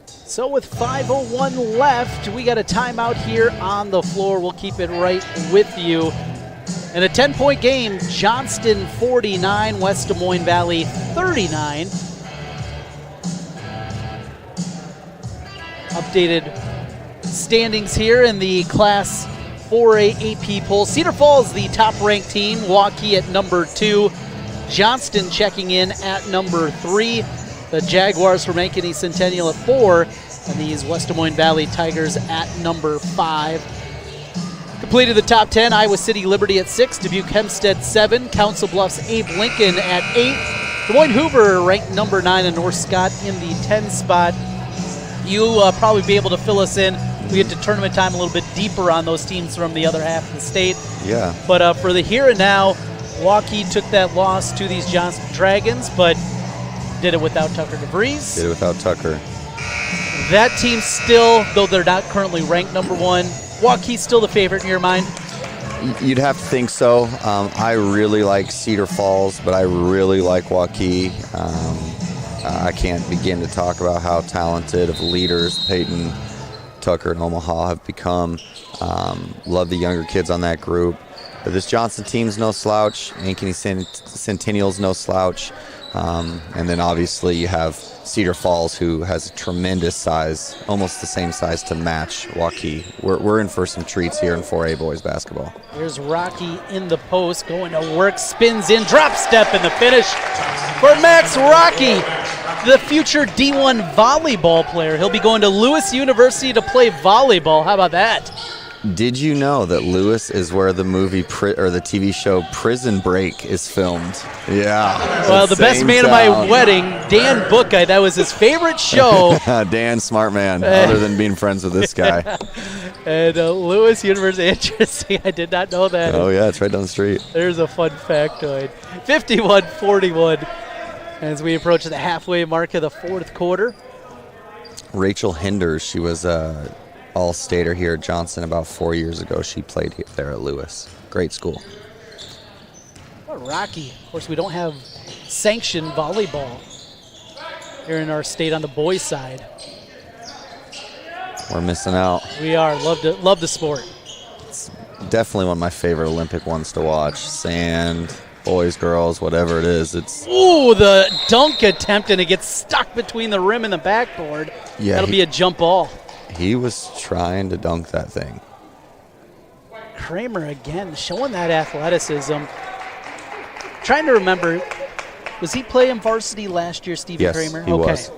So with 5:01 left, we got a timeout here on the floor. We'll keep it right with you. In a 10-point game, Johnston 49, West Des Moines Valley 39. Updated standings here in the Class 4A AP poll. Cedar Falls, the top-ranked team. Waukee at number 2. Johnston checking in at number 3. The Jaguars from Ankeny Centennial at 4. And these West Des Moines Valley Tigers at number 5. Completed the top 10, Iowa City Liberty at 6, Dubuque Hempstead 7, Council Bluffs Abe Lincoln at 8, Des Moines Hoover ranked number 9, and North Scott in the 10 spot. You'll probably be able to fill us in. We get to tournament time a little bit deeper on those teams from the other half of the state.
Yeah.
But for the here and now, Waukee took that loss to these Johnston Dragons, but did it without Tucker DeVries.
Did it without Tucker.
That team still, though they're not currently ranked number 1, Waukee's still the favorite in your mind?
You'd have to think so. I really like Cedar Falls, but I really like Waukee. I can't begin to talk about how talented of leaders Peyton, Tucker, and Omaha have become. Love the younger kids on that group. But this Johnston team's no slouch. Ankeny Centennial's no slouch. And then obviously you have Cedar Falls, who has a tremendous size, almost the same size to match Waukee. We're in for some treats here in 4A boys basketball.
Here's Rocky in the post, going to work, spins in, drop step in the finish for Max Rocky, the future D1 volleyball player. He'll be going to Lewis University to play volleyball. How about that?
Did you know that Lewis is where the movie or the TV show Prison Break is filmed? Yeah.
Well, the best man at my wedding, Dan Bookeye, that was his favorite show.
Dan, smart man, other than being friends with this guy.
And Lewis University, interesting. I did not know that.
Oh, yeah, it's right down the street.
There's a fun factoid. 51-41 as we approach the halfway mark of the fourth quarter.
Rachel Hinders, she was all-stater here at Johnston about 4 years ago. She played there at Lewis. Great school.
What Rocky. Of course, we don't have sanctioned volleyball here in our state on the boys' side.
We're missing out.
We are. Love the sport.
It's definitely one of my favorite Olympic ones to watch. Sand, boys, girls, whatever it is. It's
ooh, the dunk attempt, and it gets stuck between the rim and the backboard.
Yeah,
that'll be a jump ball.
He was trying to dunk that thing.
Kramer again showing that athleticism. Trying to remember, was he playing varsity last year, Stephen Kramer?
Yes, he was.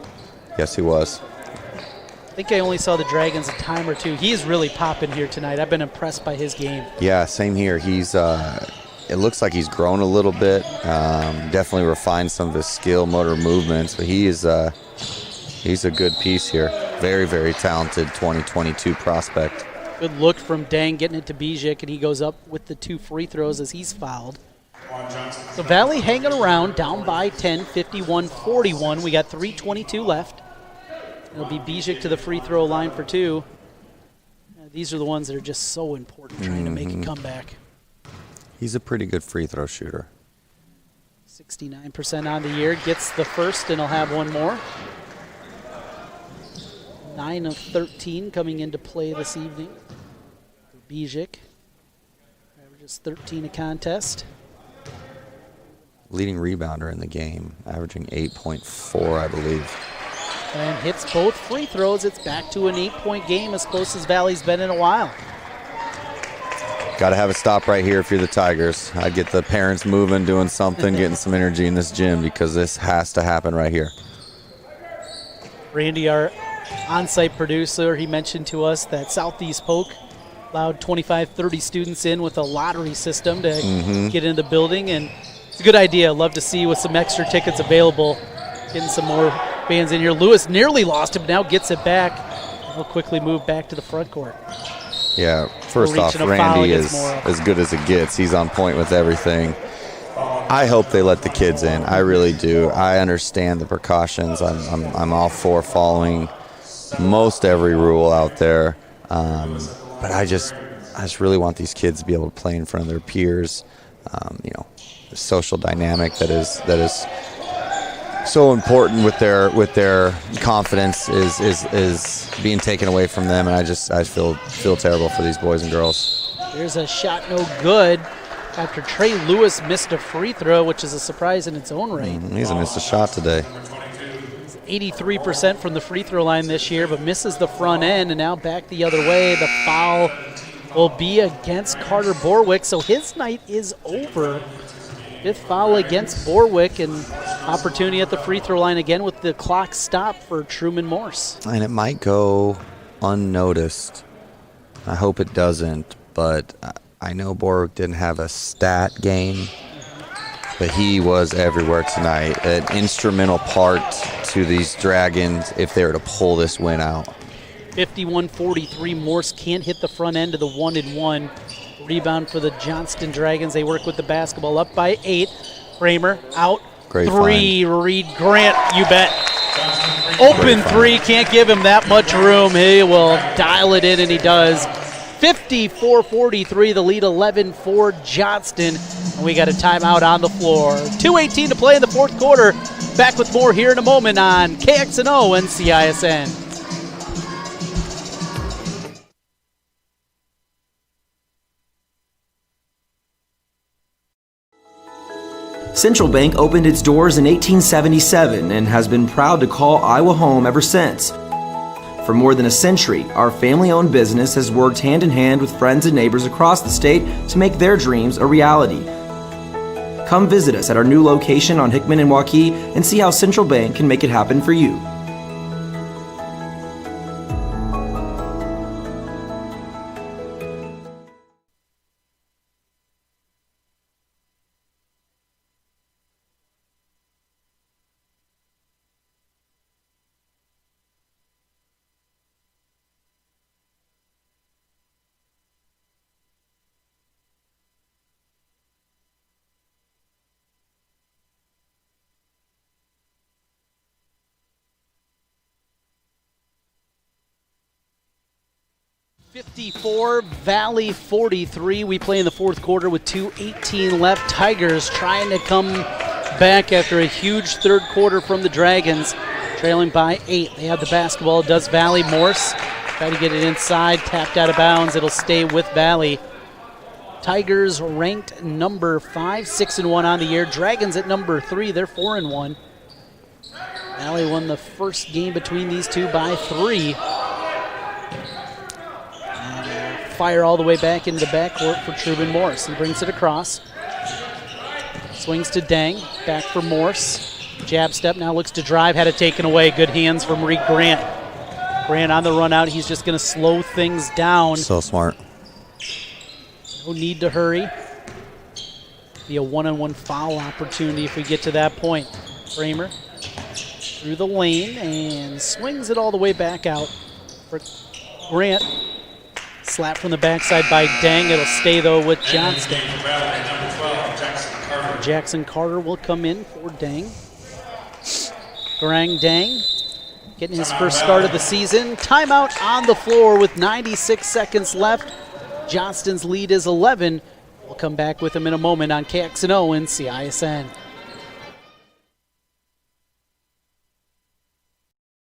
Yes, he was.
I think I only saw the Dragons a time or two. He's really popping here tonight. I've been impressed by his game.
Yeah, same here. He's it looks like he's grown a little bit. Definitely refined some of his skill, motor movements, but he's a good piece here. Very, very talented 2022 prospect.
Good look from Dang, getting it to Bijic, and he goes up with the 2 free throws as he's fouled. So Valley hanging around, down by 10, 51-41. We got 3:22 left. It'll be Bijic to the free throw line for 2. These are the ones that are just so important, trying to make a comeback.
He's a pretty good free throw shooter.
69% on the year, gets the first, and he'll have one more. 9 of 13 coming into play this evening for Bijic. Averages 13 a contest.
Leading rebounder in the game, averaging 8.4, I believe.
And hits both free throws. It's back to an 8-point game, as close as Valley's been in a while.
Got to have a stop right here if you're the Tigers. I'd get the parents moving, doing something, getting some energy in this gym, because this has to happen right here.
Randy, our on-site producer, he mentioned to us that Southeast Polk allowed 25, 30 students in with a lottery system to get into the building, and it's a good idea. Love to see with some extra tickets available, getting some more fans in here. Lewis nearly lost it, but now gets it back. He'll quickly move back to the front court.
Yeah, first off, Randy is as good as it gets. He's on point with everything. I hope they let the kids in. I really do. I understand the precautions. I'm all for following most every rule out there. But I just really want these kids to be able to play in front of their peers. The social dynamic that is so important with their confidence is being taken away from them, and I feel terrible for these boys and girls.
There's a shot, no good. after Trey Lewis missed a free throw, which is a surprise in its own right.
He hasn't missed a shot today.
83% from the free throw line this year, but misses the front end, and now back the other way. The foul will be against Carter Borwick, so his night is over. 5th foul against Borwick, and opportunity at the free throw line again with the clock stopped for Truman Morse.
And it might go unnoticed. I hope it doesn't, but I know Borwick didn't have a stat game, but he was everywhere tonight. An instrumental part to these Dragons if they were to pull this win out.
51-43, Morse can't hit the front end of the 1-and-1. Rebound for the Johnston Dragons. They work with the basketball up by 8. Kramer out.
Great
3, Reed Grant, you bet. Open 3, can't give him that much room. He will dial it in, and he does. 54-43, the lead 11 for Johnston. And we got a timeout on the floor. 2:18 to play in the fourth quarter. Back with more here in a moment on KXNO and CISN.
Central Bank opened its doors in 1877 and has been proud to call Iowa home ever since. For more than a century, our family-owned business has worked hand-in-hand with friends and neighbors across the state to make their dreams a reality. Come visit us at our new location on Hickman and Waukee and see how Central Bank can make it happen for you.
Valley 43. We play in the fourth quarter with 2:18 left. Tigers trying to come back after a huge third quarter from the Dragons, trailing by 8. They have the basketball. Does Valley. Morse try to get it inside, tapped out of bounds. It'll stay with Valley. Tigers ranked number 5, 6-1 on the year. Dragons at number 3. They're 4-1. Valley won the first game between these two by 3. Fire all the way back into the backcourt for Truman Morse. He brings it across. Swings to Dang. Back for Morse. Jab step, now looks to drive. Had it taken away. Good hands from Reed Grant. Grant on the run out. He's just going to slow things down.
So smart.
No need to hurry. Be a one-on-one foul opportunity if we get to that point. Kramer through the lane and swings it all the way back out for Grant. Slap from the backside by Dang. It'll stay, though, with Johnston. Jackson Carter will come in for Dang. Garang Dang getting his first start of the season. Timeout on the floor with 96 seconds left. Johnston's lead is 11. We'll come back with him in a moment on KXNO and CISN.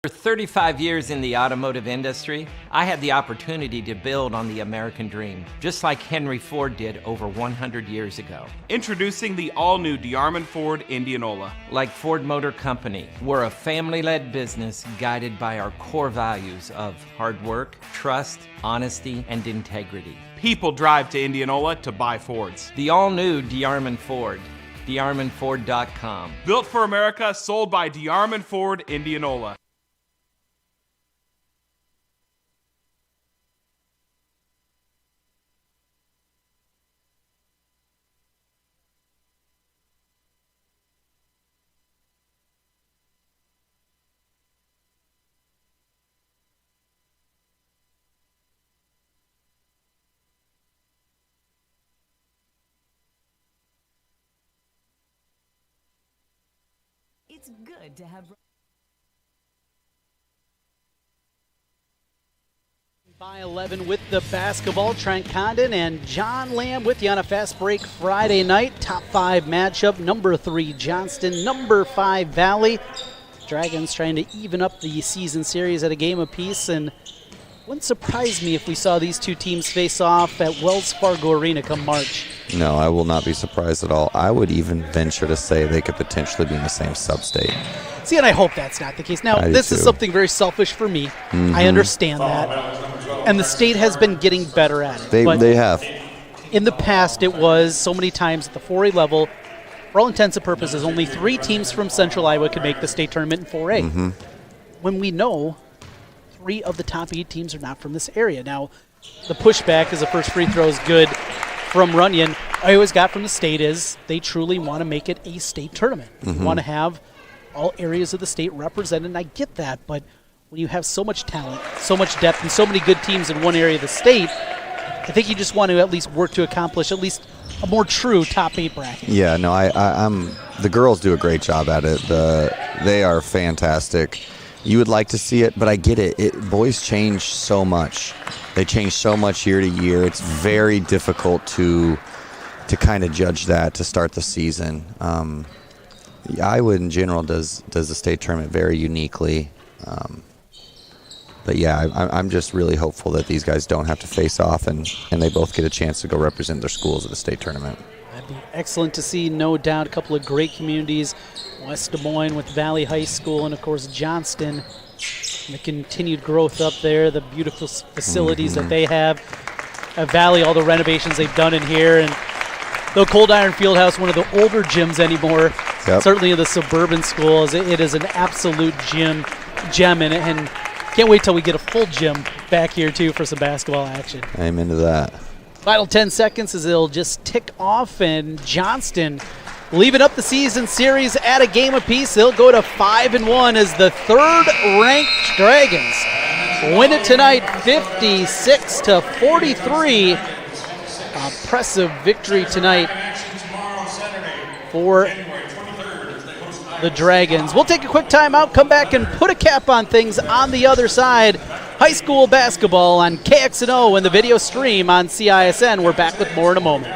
For 35 years in the automotive industry, I had the opportunity to build on the American dream, just like Henry Ford did over 100 years ago.
Introducing the all-new Diarman Ford Indianola.
Like Ford Motor Company, we're a family-led business guided by our core values of hard work, trust, honesty, and integrity.
People drive to Indianola to buy Fords.
The all-new Diarman Ford. DiarmanFord.com.
Built for America, sold by Diarman Ford Indianola.
It's good to have.
By 11 with the basketball, Trent Condon and John Lamb with you on a fast break Friday night. Top 5 matchup, number 3 Johnston, number 5 Valley. Dragons trying to even up the season series at a game apiece, and Wouldn't surprise me if we saw these two teams face off at Wells Fargo Arena come March.
No, I will not be surprised at all. I would even venture to say they could potentially be in the same sub-state.
See, and I hope that's not the case. Now, this is something very selfish for me. I understand that. And the state has been getting better at it.
They have.
In the past, it was so many times at the 4A level, for all intents and purposes, only 3 teams from Central Iowa could make the state tournament in 4A. When we know 3 of the top 8 teams are not from this area. Now, the pushback as the first free throw is good from Runyon. I always got from the state is they truly want to make it a state tournament. They want to have all areas of the state represented, and I get that, but when you have so much talent, so much depth, and so many good teams in one area of the state, I think you just want to at least work to accomplish at least a more true top 8 bracket.
Yeah, no, I'm the girls do a great job at it. They are fantastic. You would like to see it, but I get it. Boys change so much. They change so much year to year. It's very difficult to kind of judge that to start the season. Iowa in general does the state tournament very uniquely. But yeah, I'm just really hopeful that these guys don't have to face off and they both get a chance to go represent their schools at the state tournament.
That'd be excellent to see, no doubt. A couple of great communities, West Des Moines with Valley High School, and of course Johnston, the continued growth up there, the beautiful facilities that they have. At Valley, all the renovations they've done in here, and the Cold Iron Fieldhouse, one of the older gyms anymore, certainly in the suburban schools, it is an absolute gem, and can't wait till we get a full gym back here too for some basketball action.
I'm into that.
Final 10 seconds as it'll just tick off, and Johnston leaving up the season series at a game apiece. They'll go to 5-1 as the 3rd-ranked Dragons win it tonight, 56-43. Impressive victory tonight for the Dragons. We'll take a quick timeout, come back and put a cap on things on the other side. High school basketball on KXNO and the video stream on CISN. We're back with more in a moment.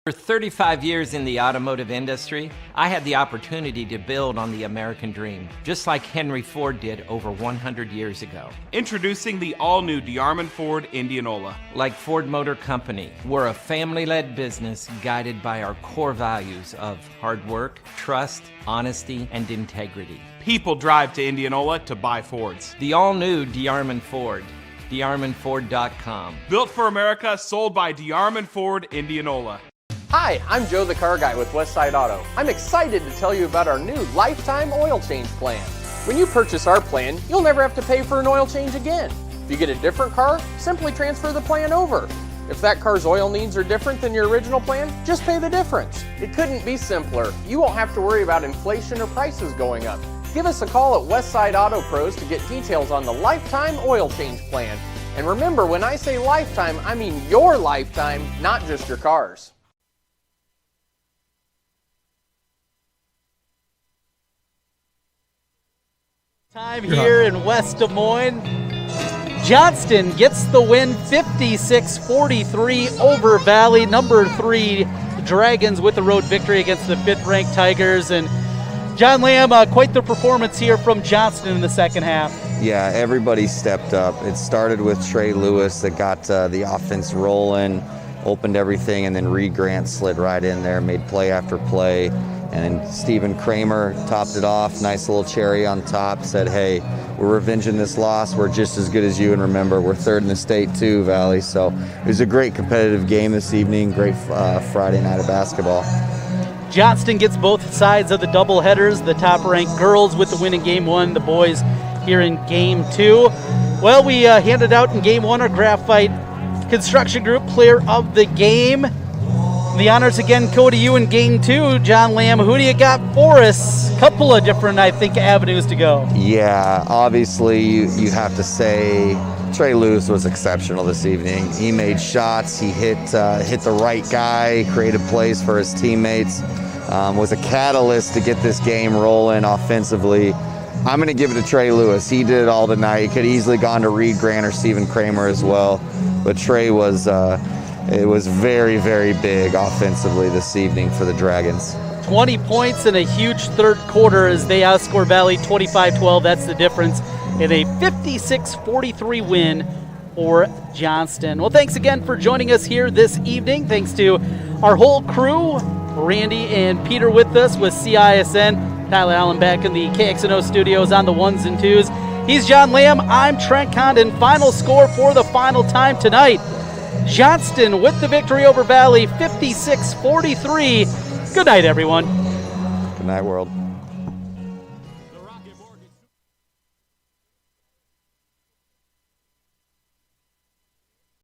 For 35 years in the automotive industry, I had the opportunity to build on the American dream, just like Henry Ford did over 100 years ago.
Introducing the all-new Diarman Ford Indianola.
Like Ford Motor Company, we're a family-led business guided by our core values of hard work, trust, honesty, and integrity.
People drive to Indianola to buy Fords.
The all-new Diarman Ford. DiarmanFord.com.
Built for America, sold by Diarman Ford Indianola.
Hi, I'm Joe the Car Guy with Westside Auto. I'm excited to tell you about our new lifetime oil change plan. When you purchase our plan, you'll never have to pay for an oil change again. If you get a different car, simply transfer the plan over. If that car's oil needs are different than your original plan, just pay the difference. It couldn't be simpler. You won't have to worry about inflation or prices going up. Give us a call at Westside Auto Pros to get details on the lifetime oil change plan. And remember, when I say lifetime, I mean your lifetime, not just your car's.
Time here in West Des Moines. Johnston gets the win, 56-43 over Valley. Number 3 Dragons with the road victory against the 5th-ranked Tigers. And John Lamb, quite the performance here from Johnston in the second half.
Yeah, everybody stepped up. It started with Trey Lewis that got the offense rolling, opened everything, and then Reed Grant slid right in there, made play after play. And then Stephen Kramer topped it off, nice little cherry on top, said, hey, we're revenging this loss. We're just as good as you, and remember, we're 3rd in the state too, Valley. So it was a great competitive game this evening, great Friday night of basketball.
Johnston gets both sides of the doubleheaders, the top-ranked girls with the win in Game 1, the boys here in Game 2. Well, we handed out in Game 1 our Graphite Construction Group Player of the Game. The honors again go to you in Game 2, John Lamb. Who do you got for us? Couple of different, I think, avenues to go.
Yeah, obviously you have to say Trey Lewis was exceptional this evening. He made shots, he hit the right guy, created plays for his teammates, was a catalyst to get this game rolling offensively. I'm going to give it to Trey Lewis. He did it all tonight. He could easily gone to Reed Grant or Stephen Kramer as well, but Trey was it was very, very big offensively this evening for the Dragons.
20 points in a huge third quarter as they outscore Valley 25-12. That's the difference in a 56-43 win for Johnston. Well, thanks again for joining us here this evening. Thanks to our whole crew, Randy and Peter with us with CISN. Tyler Allen back in the KXNO studios on the ones and twos. He's John Lamb. I'm Trent Condon. Final score for the final time tonight. Johnston with the victory over Valley, 56-43. Good night, everyone.
Good night, world.